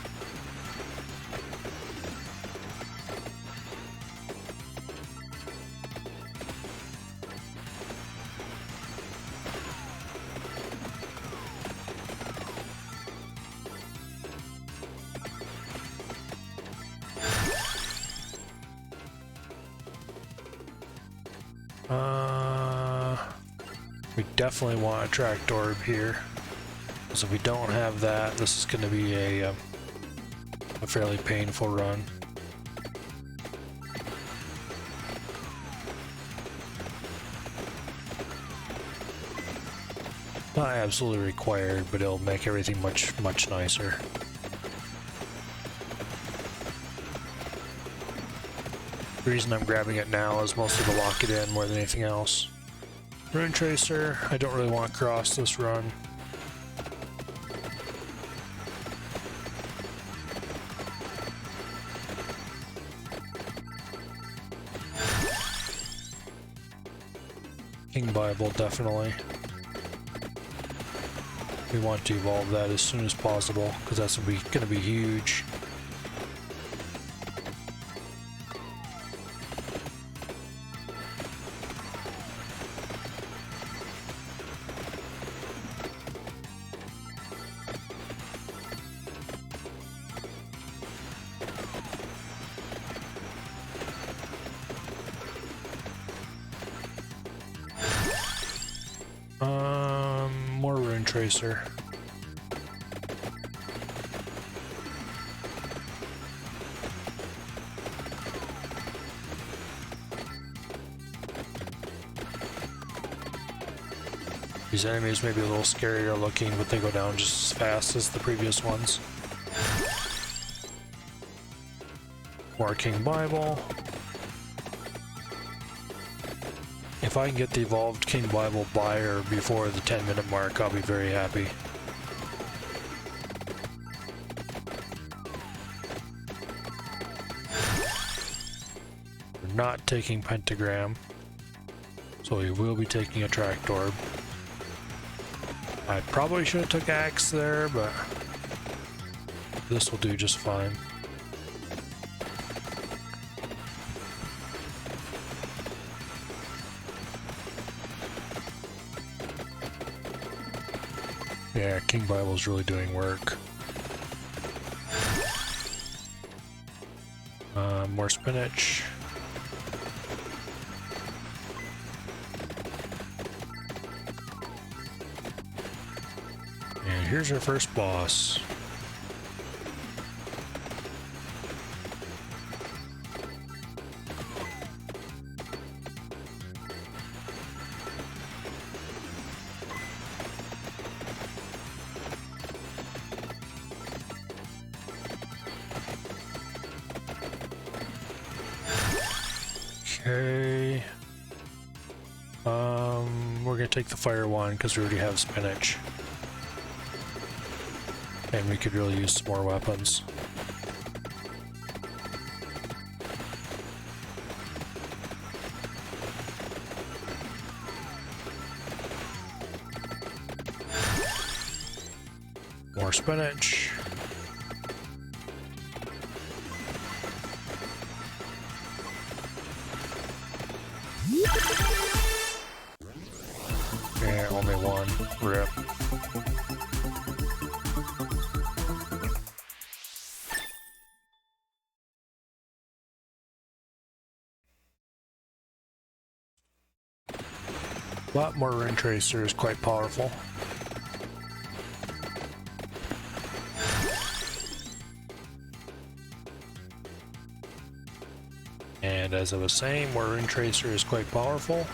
We definitely want a tracked orb here. So if we don't have that, this is going to be a fairly painful run. Not absolutely required, but it'll make everything much nicer. The reason I'm grabbing it now is mostly to lock it in more than anything else. Rune Tracer, I don't really want to cross this run. King Bible, definitely. We want to evolve that as soon as possible, because that's going to be huge. More Rune Tracer. These enemies may be a little scarier looking, but they go down just as fast as the previous ones. More King Bible. If I can get the evolved King Bible by or before the 10-minute mark, I'll be very happy. We're not taking Pentagram, so we will be taking a Tractorb. I probably should have took Axe there, but this will do just fine. Yeah, King Bible's really doing work. More spinach. And here's our first boss. Okay. We're gonna take the fire one because we already have spinach. And we could really use some more weapons. More spinach. Yeah, only one. Rip. A lot more Rune Tracer is quite powerful. And as I was saying, more Rune Tracer is quite powerful.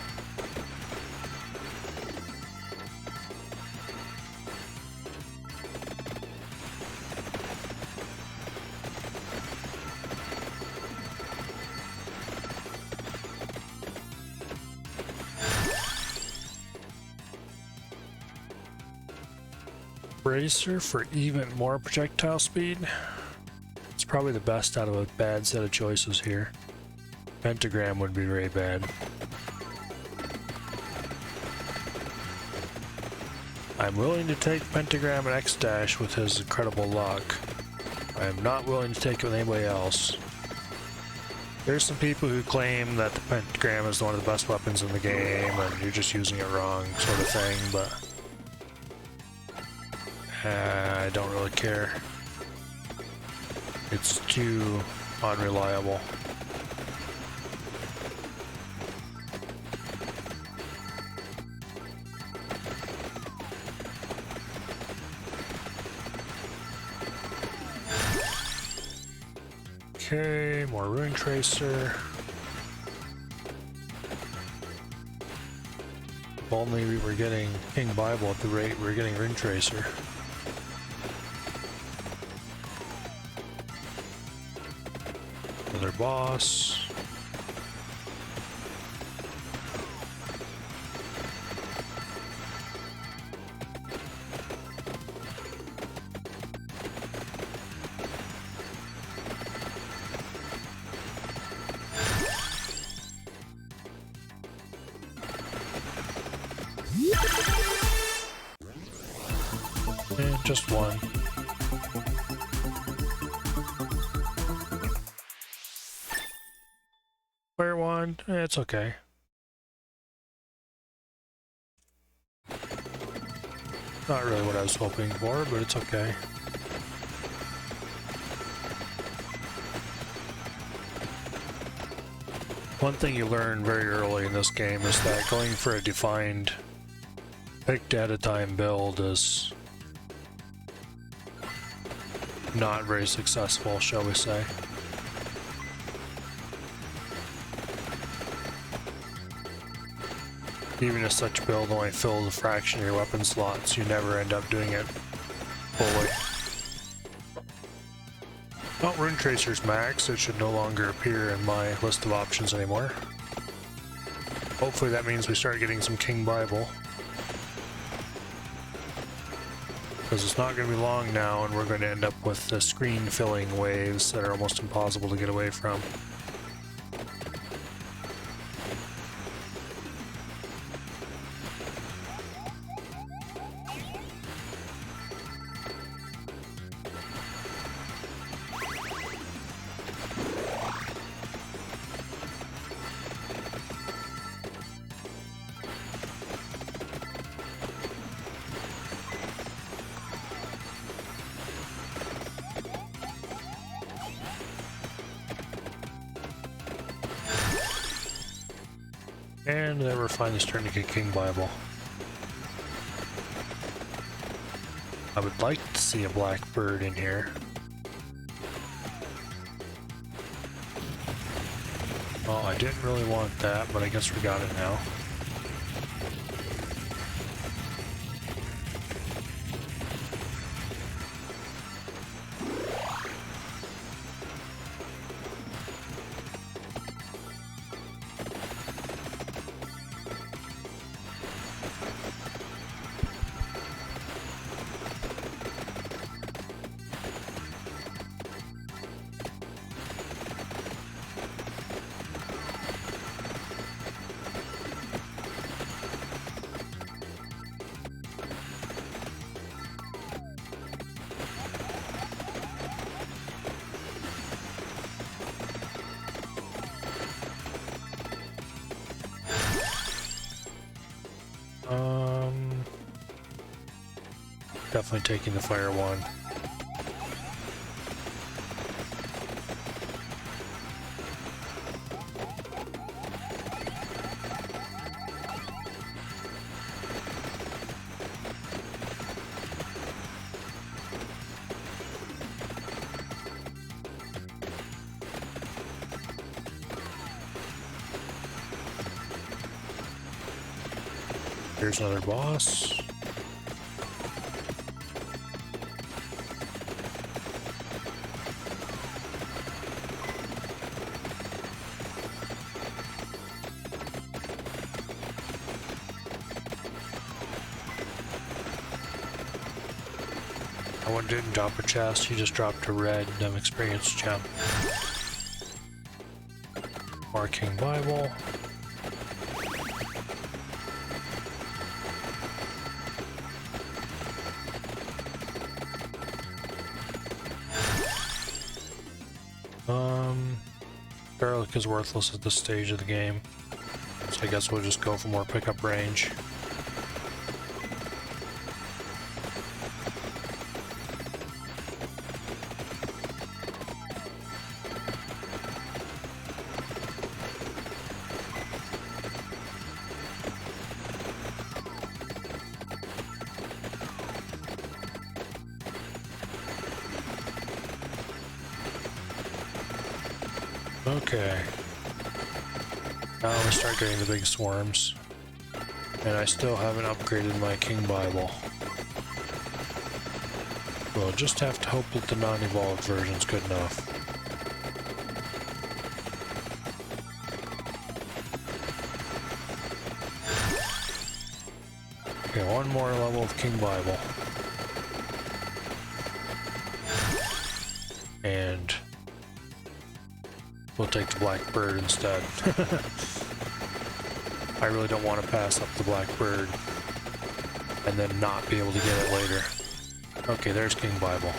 Bracer for even more projectile speed. It's probably the best out of a bad set of choices here. Pentagram would be very bad. I'm willing to take Pentagram and X-Dash with his incredible luck. I am not willing to take it with anybody else. There's some people who claim that the Pentagram is one of the best weapons in the game and you're just using it wrong, sort of thing, but I don't really care. It's too unreliable. Okay, more Rune Tracer. If only we were getting King Bible at the rate we're getting Rune Tracer. Another boss. Just one. Fire one, it's okay. Not really what I was hoping for, but it's okay. One thing you learn very early in this game is that going for a defined picked at a time build is not very successful, shall we say. Even if such build only fills a fraction of your weapon slots, you never end up doing it fully. Oh, Rune Tracer's max. It should no longer appear in my list of options anymore. Hopefully that means we start getting some King Bible. Because it's not going to be long now, and we're going to end up with the screen filling waves that are almost impossible to get away from. And then we're finally starting to get King Bible. I would like to see a black bird in here. Well, I didn't really want that, but I guess we got it now. Definitely taking the fire one. Here's another boss. That one didn't drop a chest, he just dropped a red experience gem. More King Bible. Garlic is worthless at this stage of the game, so I guess we'll just go for more pickup range. Okay. Now we start getting the big swarms. And I still haven't upgraded my King Bible. We'll just have to hope that the non-evolved version's good enough. Okay, one more level of King Bible. And we'll take the black bird instead. I really don't want to pass up the black bird and then not be able to get it later. Okay, there's King Bible.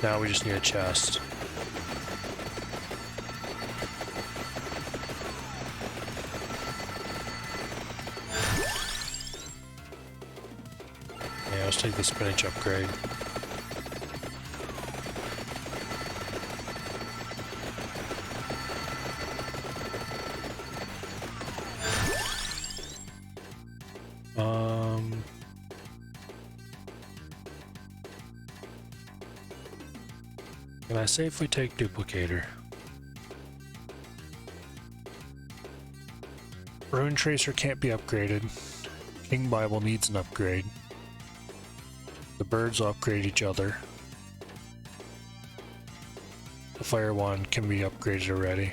Now we just need a chest. Yeah, let's take the spinach upgrade. Can I safely take duplicator? Rune Tracer can't be upgraded. King Bible needs an upgrade. The birds will upgrade each other. The Fire Wand can be upgraded already.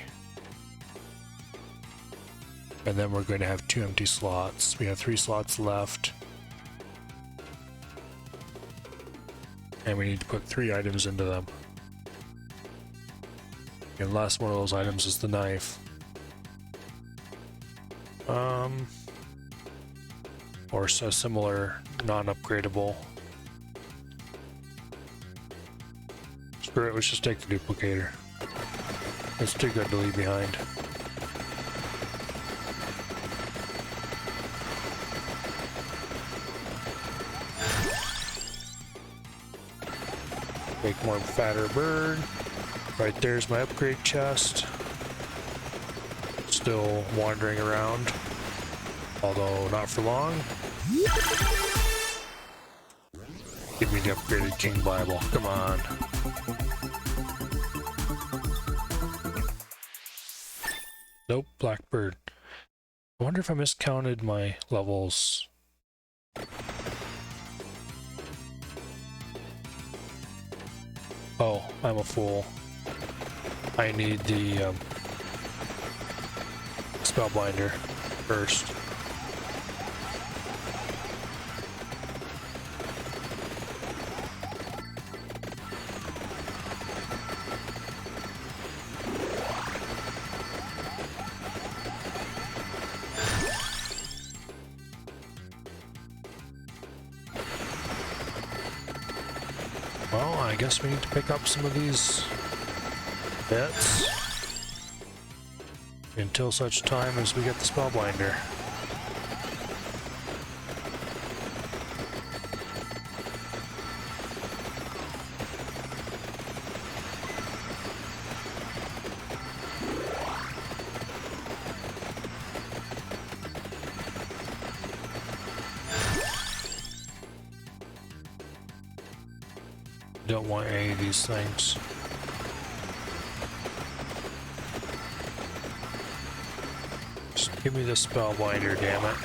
And then we're going to have 2 empty slots. We have 3 slots left. And we need to put 3 items into them. And the last one of those items is the knife. Or so similar non-upgradable. Screw it, let's just take the duplicator. It's too good to leave behind. Make more fatter bird. Right there's my upgrade chest. Still wandering around, although not for long. Give me the upgraded King Bible, come on. Nope, Blackbird. I wonder if I miscounted my levels. Oh, I'm a fool. I need the Spellbinder first. Well, I guess we need to pick up some of these bits until such time as we get the Spellbinder. Don't want any of these things. Just give me the Spellbinder, damn it.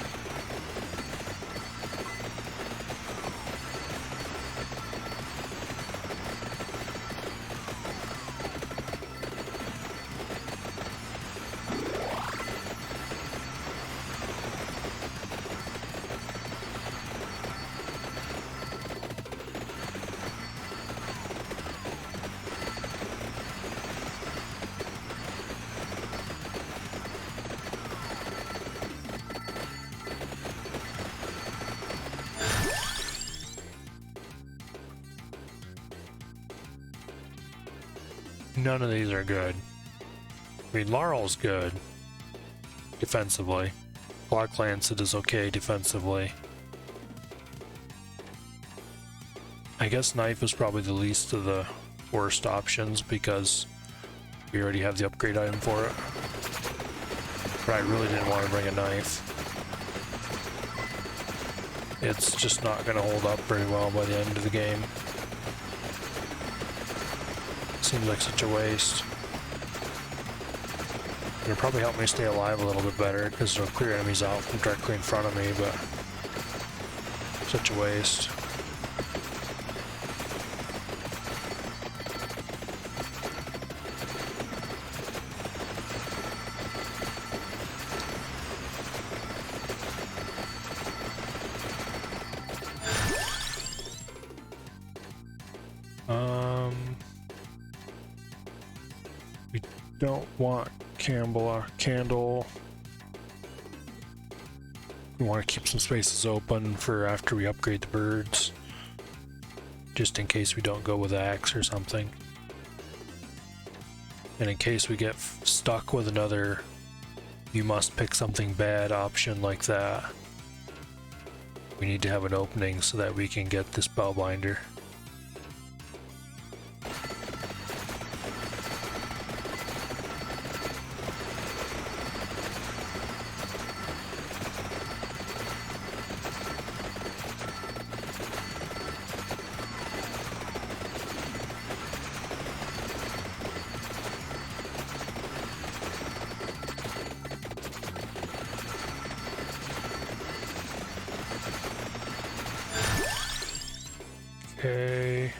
None of these are good. I mean, Laurel's good defensively. Black Lancet is okay defensively. I guess Knife is probably the least of the worst options because we already have the upgrade item for it. But I really didn't want to bring a knife. It's just not going to hold up very well by the end of the game. Seems like such a waste. It'll probably help me stay alive a little bit better because it'll clear enemies out from directly in front of me, but such a waste. We don't want candle. We want to keep some spaces open for after we upgrade the birds. just in case we don't go with axe or something. And in case we get stuck with another you must pick something bad option like that, we need to have an opening so that we can get this Spellbinder. Okay,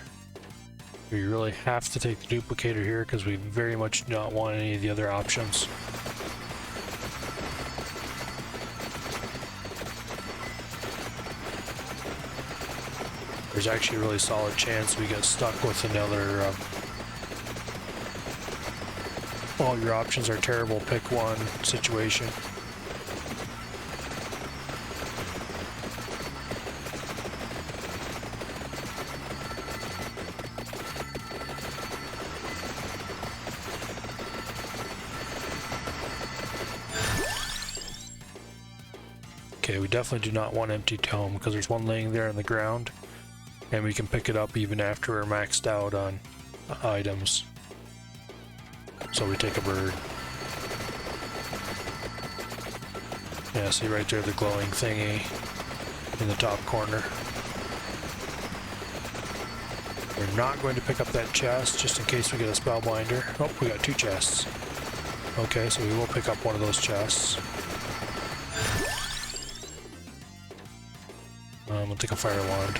we really have to take the duplicator here because we very much do not want any of the other options. There's actually a really solid chance we get stuck with another all your options are terrible, pick one situation. Okay, we definitely do not want Empty Tome because there's one laying there on the ground and we can pick it up even after we're maxed out on items. So we take a bird. Yeah, see right there the glowing thingy in the top corner. We're not going to pick up that chest just in case we get a Spellbinder. Oh, we got two chests. Okay, so we will pick up one of those chests. We'll take a Fire Wand.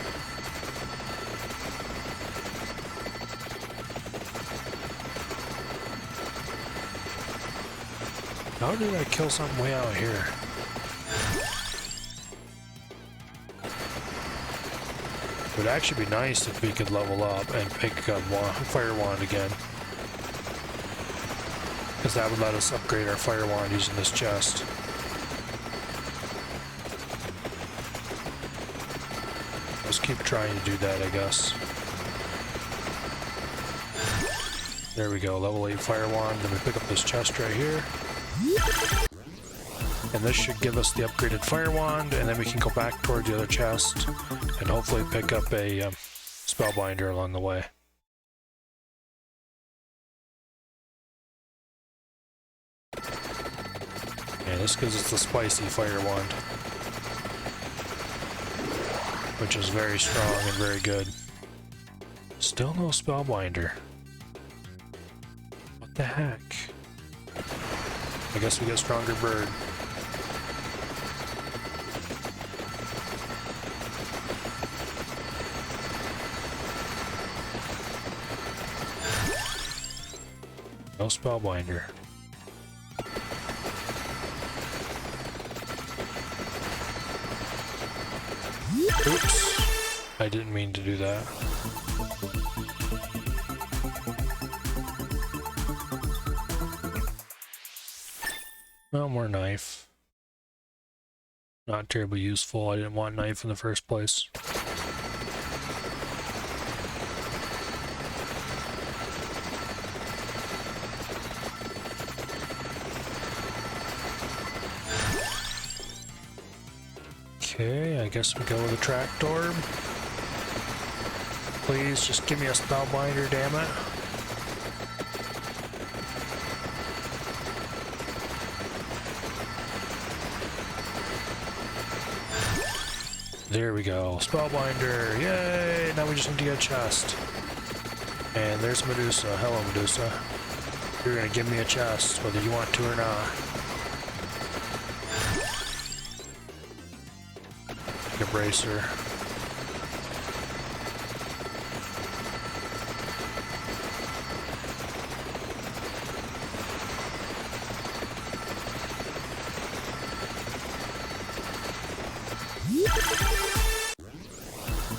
How did I kill something way out here? It would actually be nice if we could level up and pick up Fire Wand again. Because that would let us upgrade our Fire Wand using this chest. Let's keep trying to do that, I guess. There we go, level 8 Fire Wand, then we pick up this chest right here. And this should give us the upgraded Fire Wand, and then we can go back toward the other chest and hopefully pick up a Spellbinder along the way. And this gives us the spicy Fire Wand, which is very strong and very good. Still no Spellbinder. What the heck? I guess we get Stronger Bird. No Spellbinder. Oops. I didn't mean to do that. Well, more knife. Not terribly useful. I didn't want knife in the first place. Okay, I guess we go with a Tractor. Please, just give me a Spellbinder, damn it. There we go, Spellbinder, yay! Now we just need to get a chest. And there's Medusa. Hello, Medusa. You're gonna give me a chest, whether you want to or not. A bracer.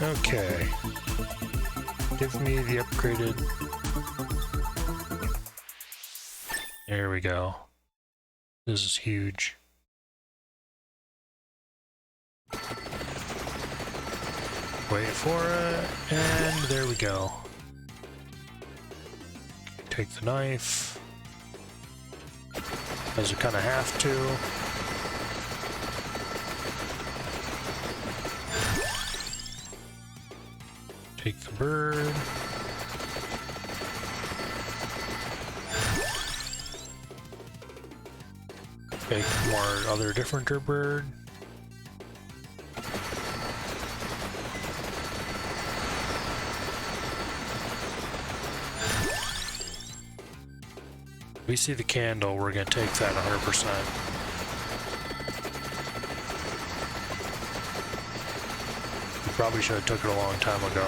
Okay. Give me the upgraded. There we go. This is huge. Wait for it, and there we go. Take the knife, as you kind of have to. Take the bird. Take more other differenter bird. We see the candle, we're going to take that 100%. We probably should have took it a long time ago.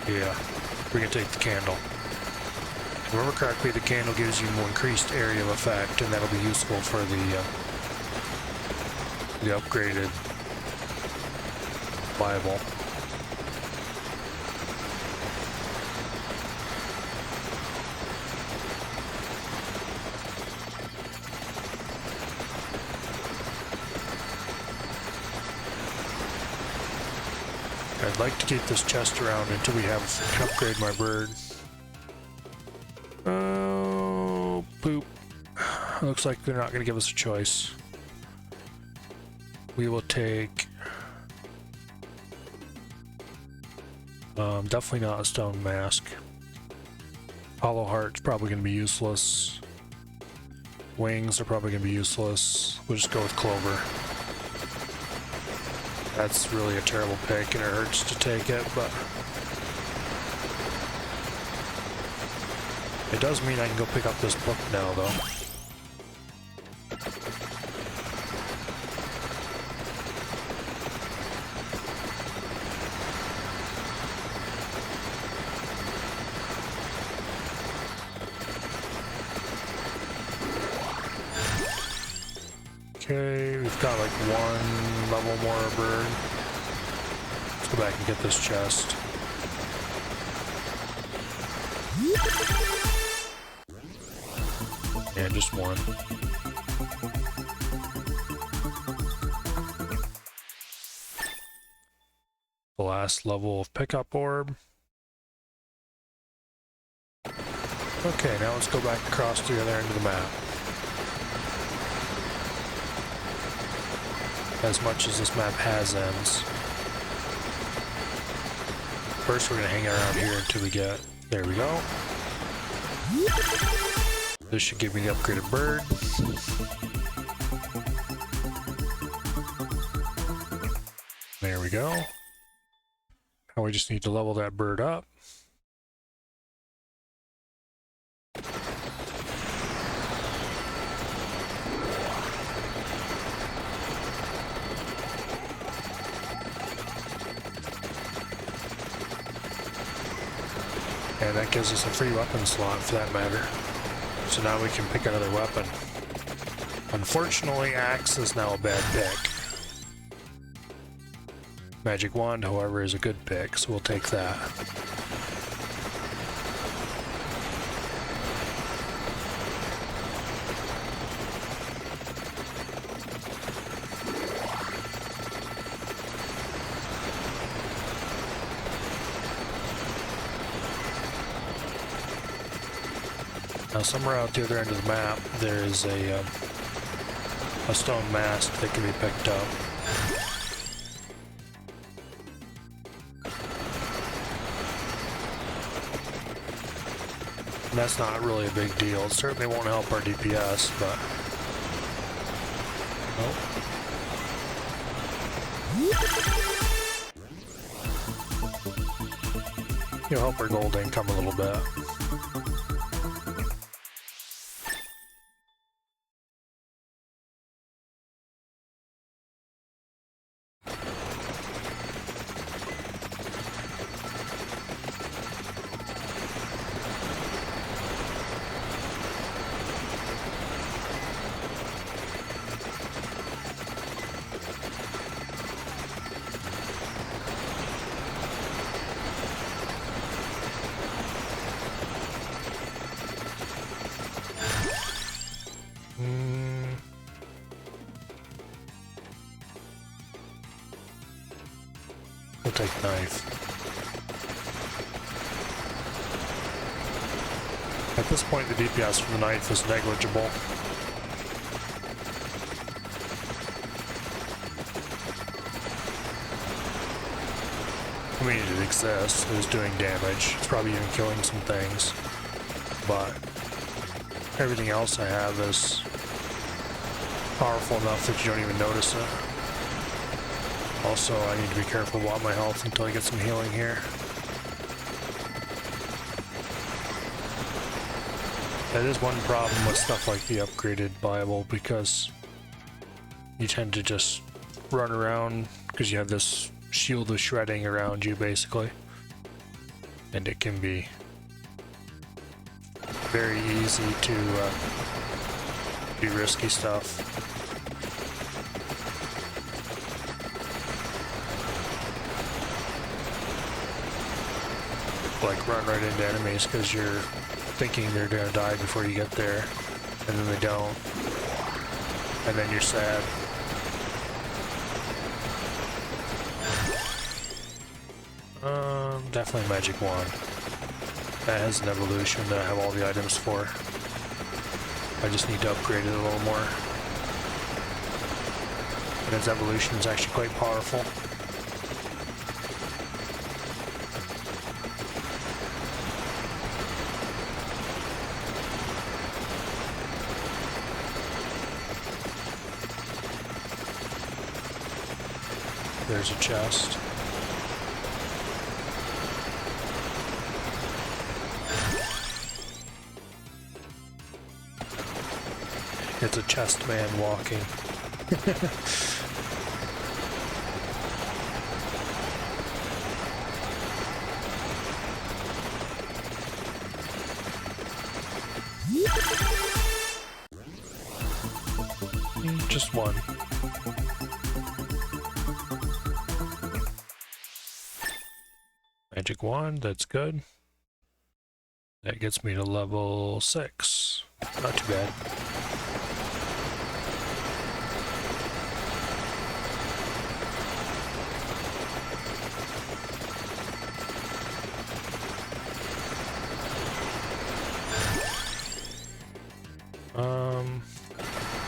Yeah, we're going to take the candle. If I remember correctly, the candle gives you more increased area of effect, and that'll be useful for the upgraded Bible. I'd like to keep this chest around until we can upgrade my bird. Oh, poop. Looks like they're not going to give us a choice. We will take... definitely not a stone mask. Hollow heart's probably going to be useless. Wings are probably going to be useless. We'll just go with clover. That's really a terrible pick, and it hurts to take it, but it does mean I can go pick up this book now, though. Okay, we've got like one level more bird. Let's go back and get this chest. Yeah, just one. The last level of pickup orb. Okay, now let's go back across to the other end of the map. As much as this map has ends. First we're going to hang around here until we get... There we go. This should give me the upgraded bird. There we go. Now we just need to level that bird up. And that gives us a free weapon slot for that matter. So now we can pick another weapon. Unfortunately, axe is now a bad pick. Magic wand, however, is a good pick, so we'll take that. Now somewhere out the other end of the map there is a stone mask that can be picked up. And that's not really a big deal. It certainly won't help our DPS, but... Nope. You'll help our gold income a little bit. We'll take knife. At this point, the DPS for the knife is negligible. I mean, it exists, it is doing damage, it's probably even killing some things, but everything else I have is powerful enough that you don't even notice it. Also, I need to be careful about my health until I get some healing here. That is one problem with stuff like the upgraded Bible, because you tend to just run around because you have this shield of shredding around you, basically. And it can be very easy to do risky stuff. Like run right into enemies because you're thinking they're gonna die before you get there, and then they don't. And then you're sad. Definitely magic wand. That has an evolution that I have all the items for. I just need to upgrade it a little more. And its evolution is actually quite powerful. There's a chest. It's a chest man walking. Just one. Magic wand, that's good. That gets me to level 6. Not too bad.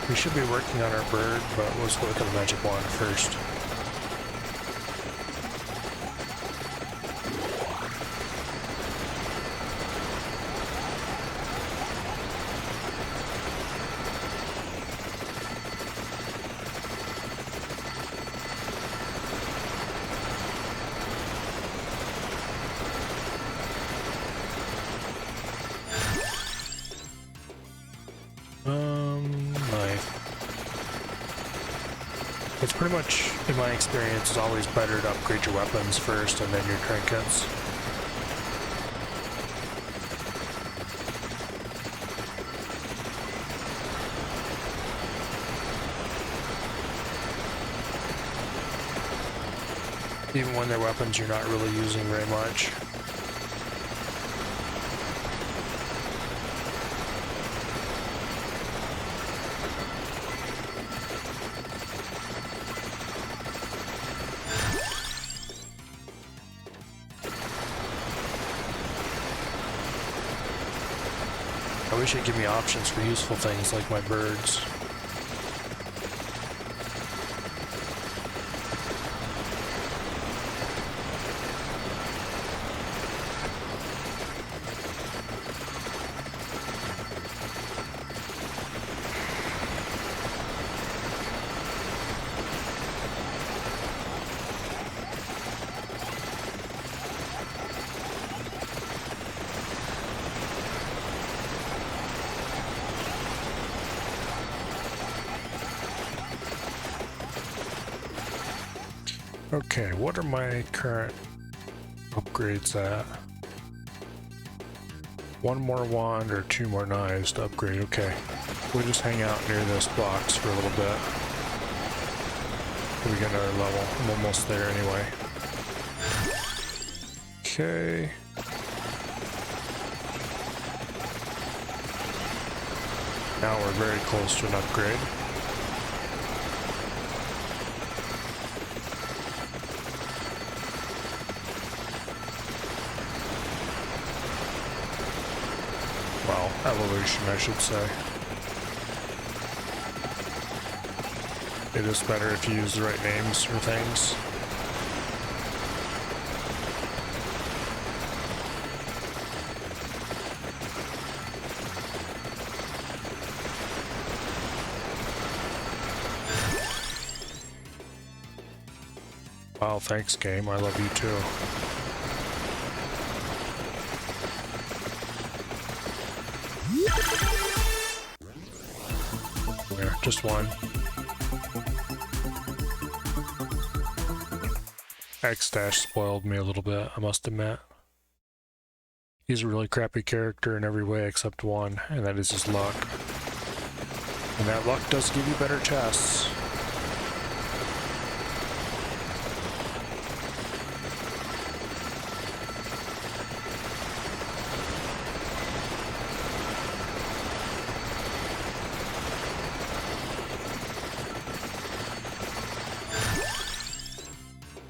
We should be working on our bird, but let's work on the magic wand first. It's pretty much, in my experience, it's always better to upgrade your weapons first and then your trinkets. Even when they're weapons you're not really using very much. I wish it'd give me options for useful things like my birds. Okay, what are my current upgrades at? One more wand or 2 more knives to upgrade. Okay, we'll just hang out near this box for a little bit. We get another level. I'm almost there anyway. Okay. Now we're very close to an upgrade. Evolution, I should say. It is better if you use the right names for things. Wow, thanks game, I love you too. Yeah, just one. X-Dash spoiled me a little bit, I must admit. He's a really crappy character in every way except one, and that is his luck. And that luck does give you better chests.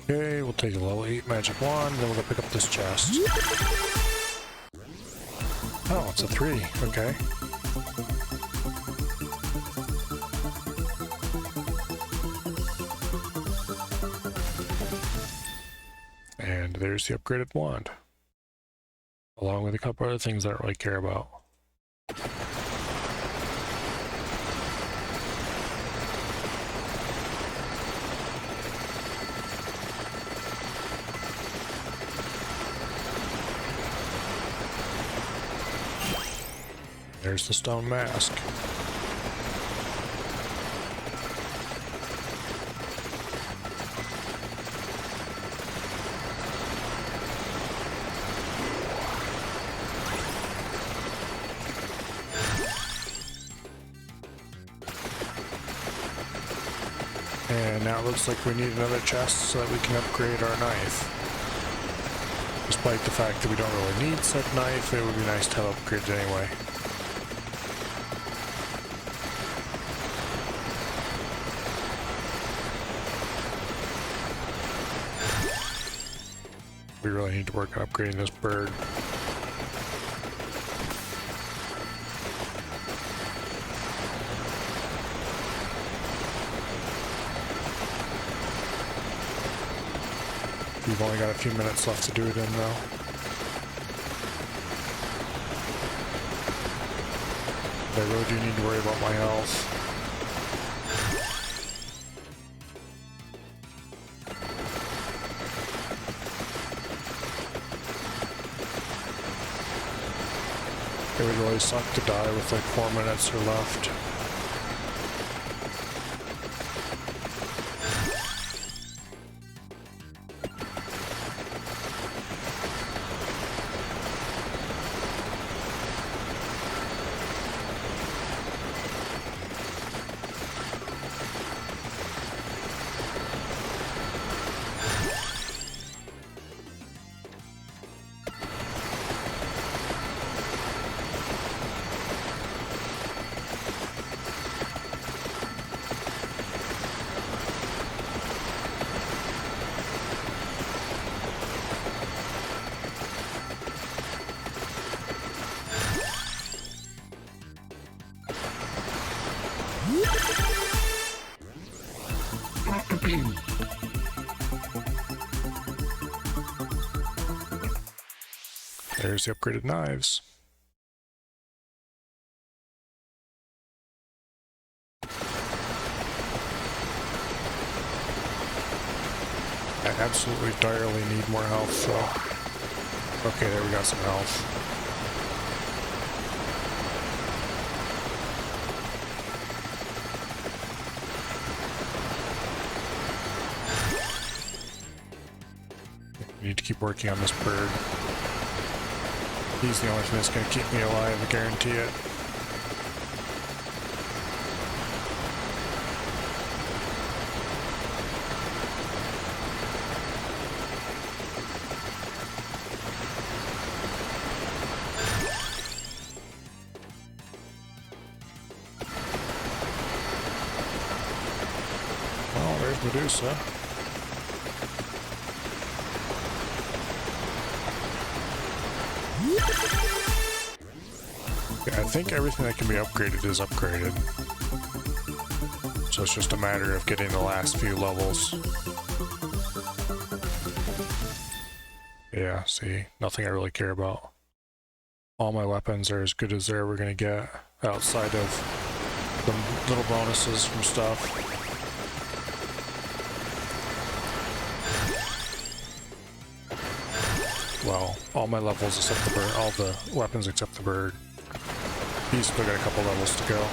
Okay, we'll take a level 8 magic wand, then we'll go pick up this chest. Oh, it's a 3, okay. And there's the upgraded wand. Along with a couple other things I don't really care about. There's the stone mask. And now it looks like we need another chest so that we can upgrade our knife. Despite the fact that we don't really need said knife, it would be nice to have upgrades anyway. We really need to work on upgrading this bird. We've only got a few minutes left to do it in though. But I really do need to worry about my health. It would really suck to die with like 4 minutes or left. There's the upgraded knives. I absolutely direly need more health, so... Okay, there we got some health. I need to keep working on this bird. He's the only thing that's going to keep me alive, I guarantee it. Oh, there's Medusa. Yeah, I think everything that can be upgraded is upgraded. So it's just a matter of getting the last few levels. Yeah, see, nothing I really care about. All my weapons are as good as they're ever going to get, outside of the little bonuses from stuff. Well, all my levels except the bird, all the weapons except the bird. He's still got a couple levels to go.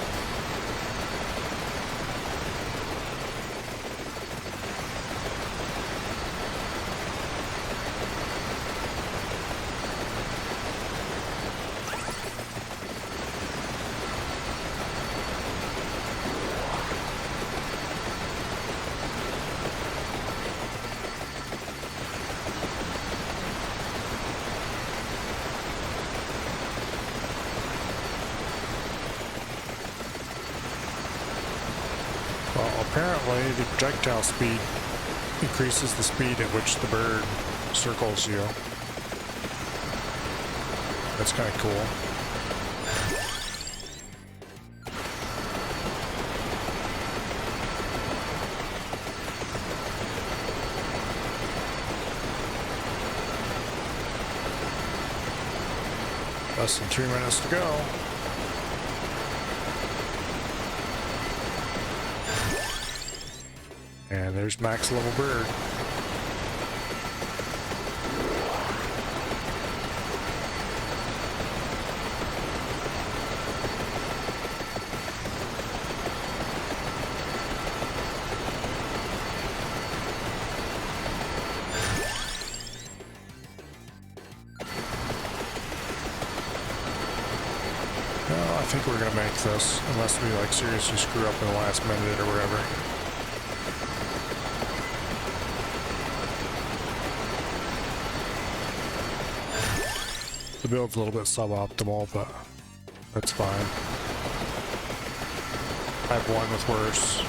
Well, apparently the projectile speed increases the speed at which the bird circles you. That's kind of cool. Less than 3 minutes to go. And there's max level bird. Well, I think we're gonna make this, unless we like seriously screw up in the last minute or whatever. The build's a little bit suboptimal, but that's fine. I've won with worse.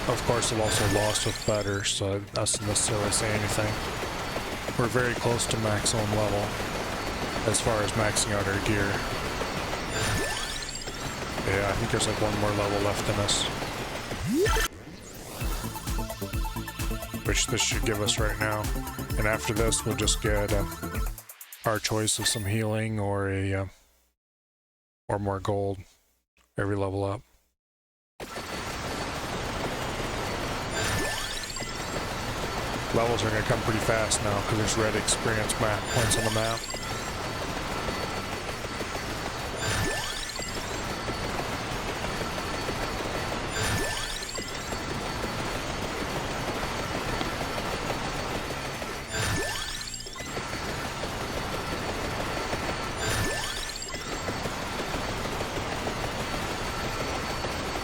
Of course, I've also lost with better, so that doesn't necessarily say anything. We're very close to maximum level as far as maxing out our gear. Yeah, I think there's like one more level left in us. Which this should give us right now. And after this, we'll just get our choice of some healing or or more gold every level up. Levels are going to come pretty fast now because there's red experience map points on the map.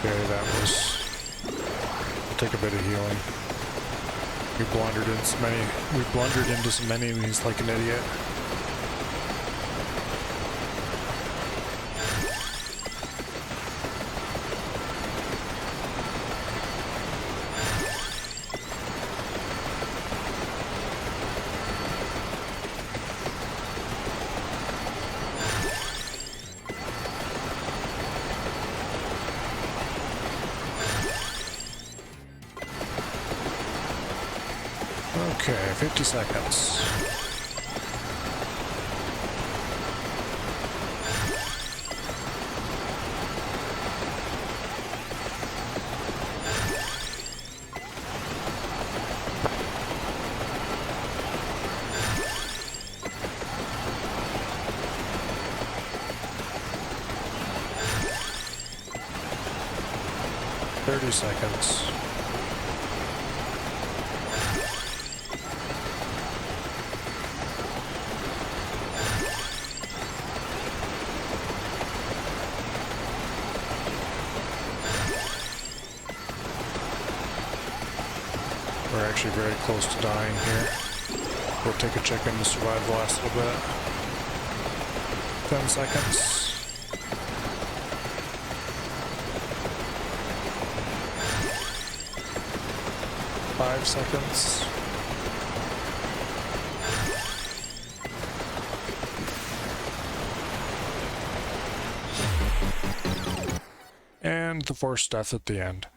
Okay, that was... take a bit of healing. We blundered into some enemies like an idiot. Okay, 50 seconds. Seconds. We're actually very close to dying here. We'll take a chicken to survive the last little bit. 10 seconds. 5 seconds. And the forced death at the end.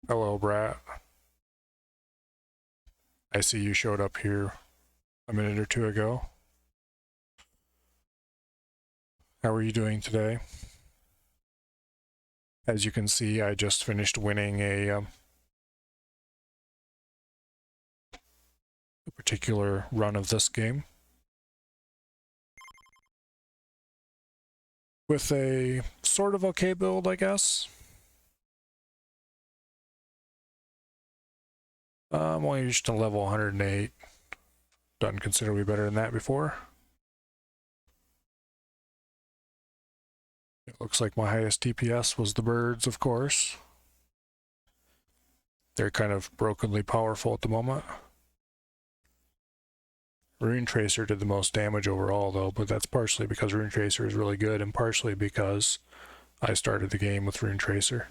Hello, Brat. I see you showed up here a minute or two ago. How are you doing today? As you can see, I just finished winning a particular run of this game with a sort of okay build, I guess. I'm only just a level 108. Done considerably better than that before. It looks like my highest DPS was the birds, of course. They're kind of brokenly powerful at the moment. Rune Tracer did the most damage overall, though, but that's partially because Rune Tracer is really good, and partially because I started the game with Rune Tracer.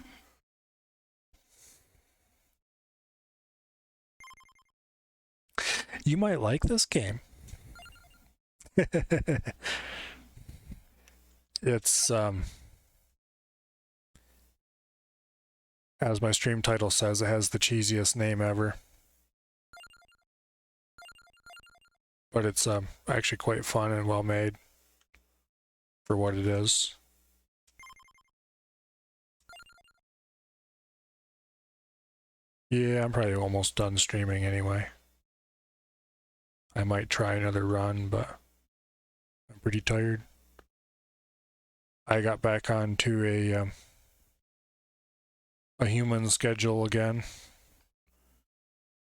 You might like this game. It's, as my stream title says, it has the cheesiest name ever. But it's actually quite fun and well made for what it is. Yeah, I'm probably almost done streaming anyway. I might try another run, but I'm pretty tired. I got back onto a human schedule again,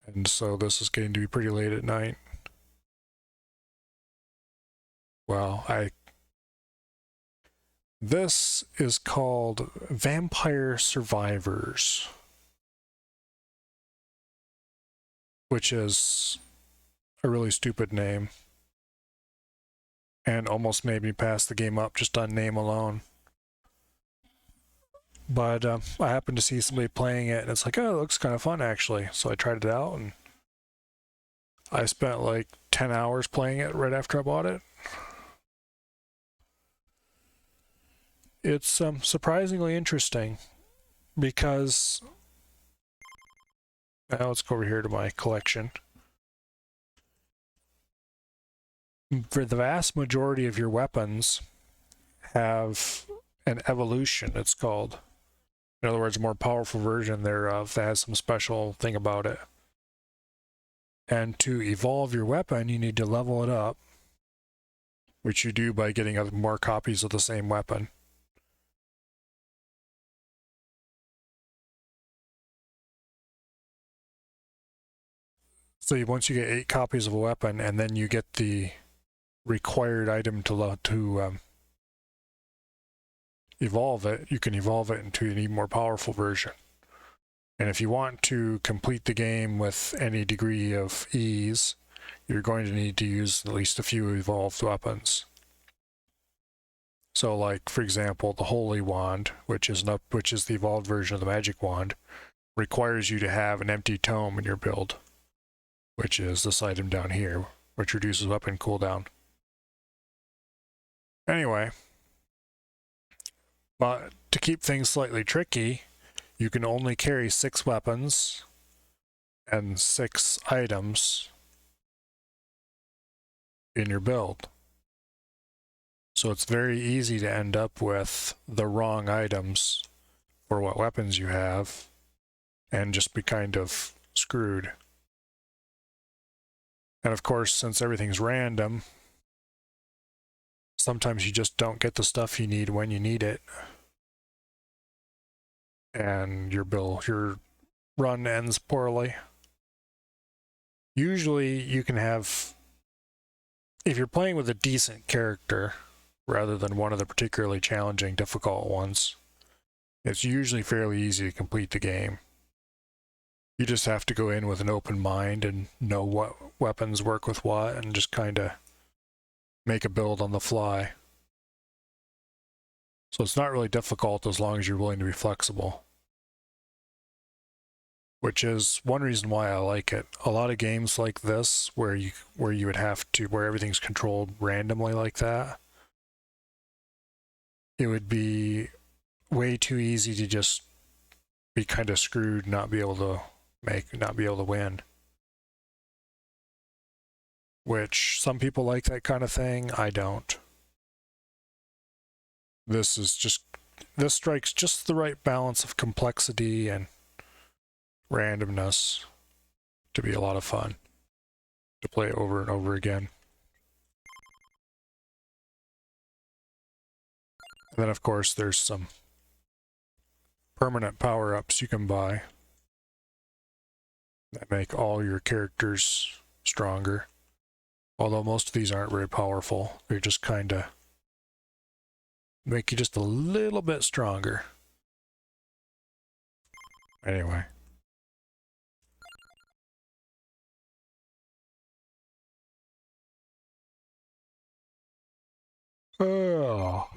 and so this is getting to be pretty late at night. Well, this is called Vampire Survivors, which is a really stupid name, and almost made me pass the game up just on name alone. But I happened to see somebody playing it, and it's like, oh, it looks kind of fun, actually. So I tried it out, and I spent like 10 hours playing it right after I bought it. It's surprisingly interesting, because... Now let's go over here to my collection. For the vast majority of your weapons have an evolution, it's called. In other words, a more powerful version thereof that has some special thing about it. And to evolve your weapon, you need to level it up, which you do by getting more copies of the same weapon. So once you get 8 copies of a weapon, and then you get the required item to evolve it, you can evolve it into an even more powerful version. And if you want to complete the game with any degree of ease, you're going to need to use at least a few evolved weapons. So like, for example, the Holy Wand, which is the evolved version of the Magic Wand, requires you to have an empty tome in your build, which is this item down here, which reduces weapon cooldown. Anyway, but to keep things slightly tricky, you can only carry 6 weapons and 6 items in your build. So it's very easy to end up with the wrong items for what weapons you have and just be kind of screwed. And of course, since everything's random, sometimes you just don't get the stuff you need when you need it. And your run ends poorly. Usually you can have, if you're playing with a decent character, rather than one of the particularly challenging, difficult ones, it's usually fairly easy to complete the game. You just have to go in with an open mind and know what weapons work with what, and just kind of make a build on the fly. So it's not really difficult as long as you're willing to be flexible. which is one reason why I like it. A lot of games like this, where you would have to, where everything's controlled randomly like that, it would be way too easy to just be kind of screwed, not be able to win. Which some people like that kind of thing. I don't. This strikes just the right balance of complexity and randomness to be a lot of fun to play over and over again. And then of course there's some permanent power-ups you can buy that make all your characters stronger. Although most of these aren't very powerful. They just kind of make you just a little bit stronger. Anyway. Oh.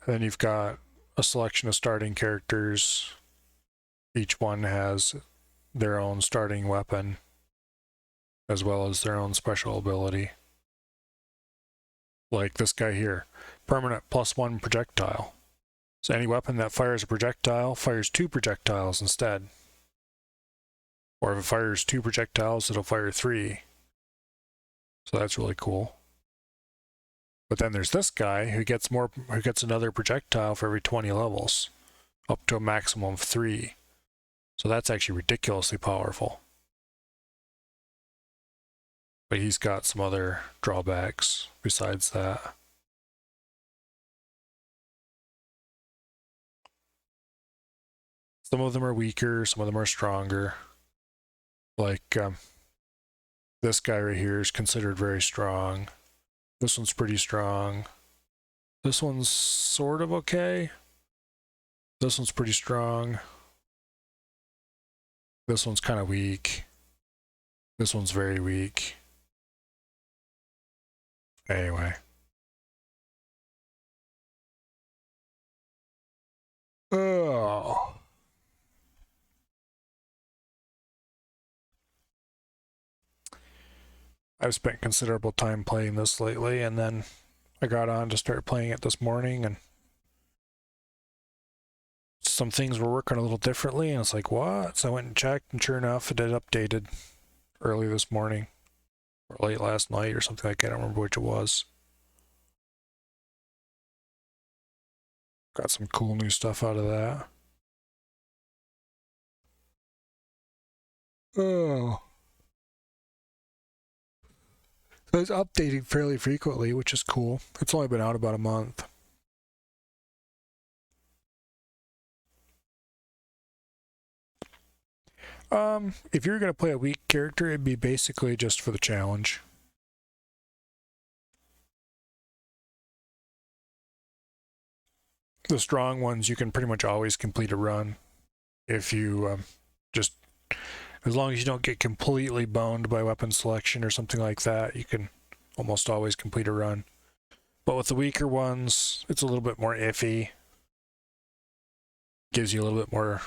Then you've got a selection of starting characters. Each one has their own starting weapon, as well as their own special ability. Like this guy here, permanent +1 projectile. So any weapon that fires a projectile fires 2 projectiles instead. Or if it fires 2 projectiles, it'll fire 3. So that's really cool. But then there's this guy who gets another projectile for every 20 levels, up to a maximum of 3. So that's actually ridiculously powerful. But he's got some other drawbacks besides that. Some of them are weaker, some of them are stronger. Like this guy right here is considered very strong. This one's pretty strong. This one's sort of okay. This one's pretty strong. This one's kind of weak. This one's very weak. Anyway. Oh. I've spent considerable time playing this lately, and then I got on to start playing it this morning, and some things were working a little differently, and it's like, what? So I went and checked, and sure enough, it had updated early this morning, or late last night, or something like that. I don't remember which it was. Got some cool new stuff out of that. Oh. So it's updating fairly frequently, which is cool. It's only been out about a month. If you're going to play a weak character, it'd be basically just for the challenge. The strong ones, you can pretty much always complete a run. If you just, as long as you don't get completely boned by weapon selection or something like that, you can almost always complete a run. But with the weaker ones, it's a little bit more iffy. Gives you a little bit more,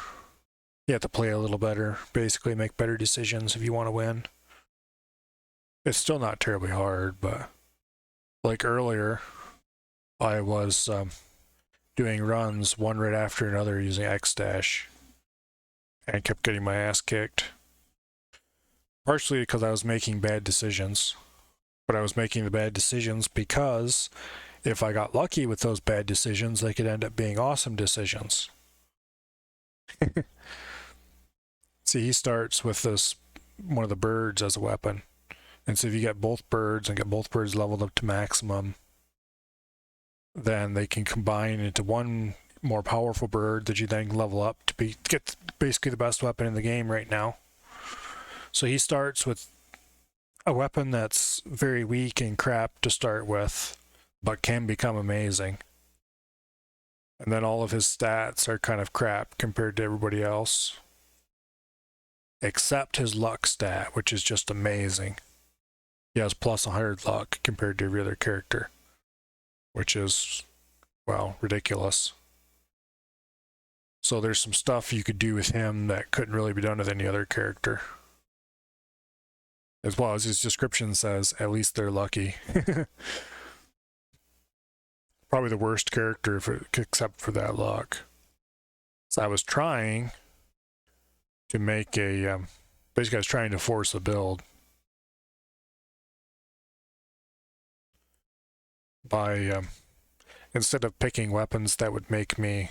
you have to play a little better, basically make better decisions if you want to win. It's still not terribly hard, but like earlier, I was doing runs one right after another using X-Dash and kept getting my ass kicked. Partially because I was making bad decisions, but I was making the bad decisions because if I got lucky with those bad decisions, they could end up being awesome decisions. See, he starts with one of the birds as a weapon. And so if you get both birds and get both birds leveled up to maximum, then they can combine into one more powerful bird that you then level up to get basically the best weapon in the game right now. So he starts with a weapon that's very weak and crap to start with, but can become amazing. And then all of his stats are kind of crap compared to everybody else. Except his luck stat, which is just amazing. He has plus 100 luck compared to every other character, which is, well, ridiculous. So there's some stuff you could do with him that couldn't really be done with any other character. As well as his description says, at least they're lucky. Probably the worst character except for that luck. So I was trying to make a, basically I was trying to force a build by, instead of picking weapons that would make me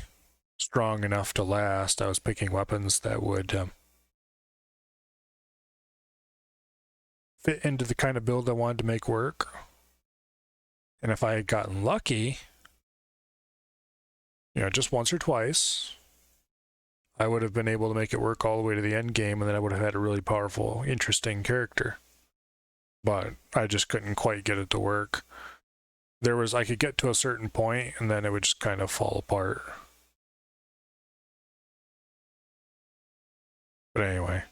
strong enough to last, I was picking weapons that would fit into the kind of build I wanted to make work. And if I had gotten lucky, you know, just once or twice, I would have been able to make it work all the way to the end game, and then I would have had a really powerful, interesting character. But I just couldn't quite get it to work. I could get to a certain point, and then it would just kind of fall apart. But anyway.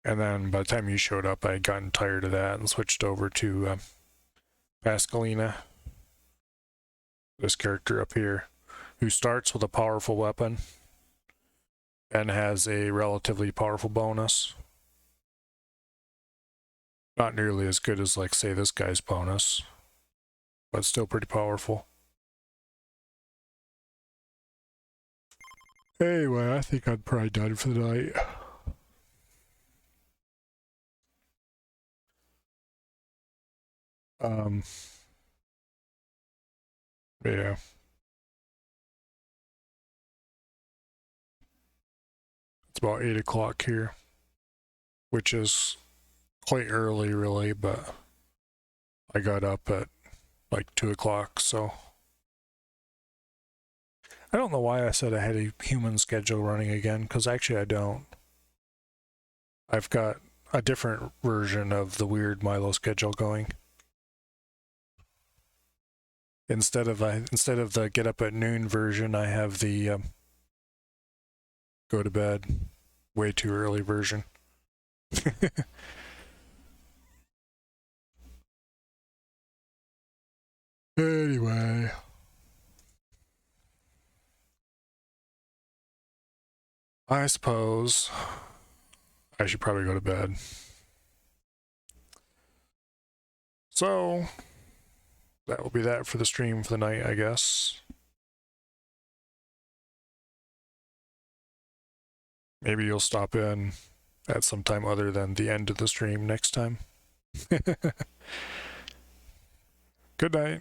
And then by the time you showed up, I had gotten tired of that and switched over to Pascalina. This character up here, who starts with a powerful weapon and has a relatively powerful bonus. Not nearly as good as, like, say, this guy's bonus, but still pretty powerful. Anyway, I think I'm probably done for the night. Yeah. It's about 8 o'clock here, which is quite early, really, but I got up at like 2 o'clock, so I don't know why I said I had a human schedule running again, because actually I don't. I've got a different version of the weird Milo schedule going. Instead of the get up at noon version, I have the go to bed way too early version. Anyway. I suppose I should probably go to bed. So that will be that for the stream for the night, I guess. Maybe you'll stop in at some time other than the end of the stream next time. Good night.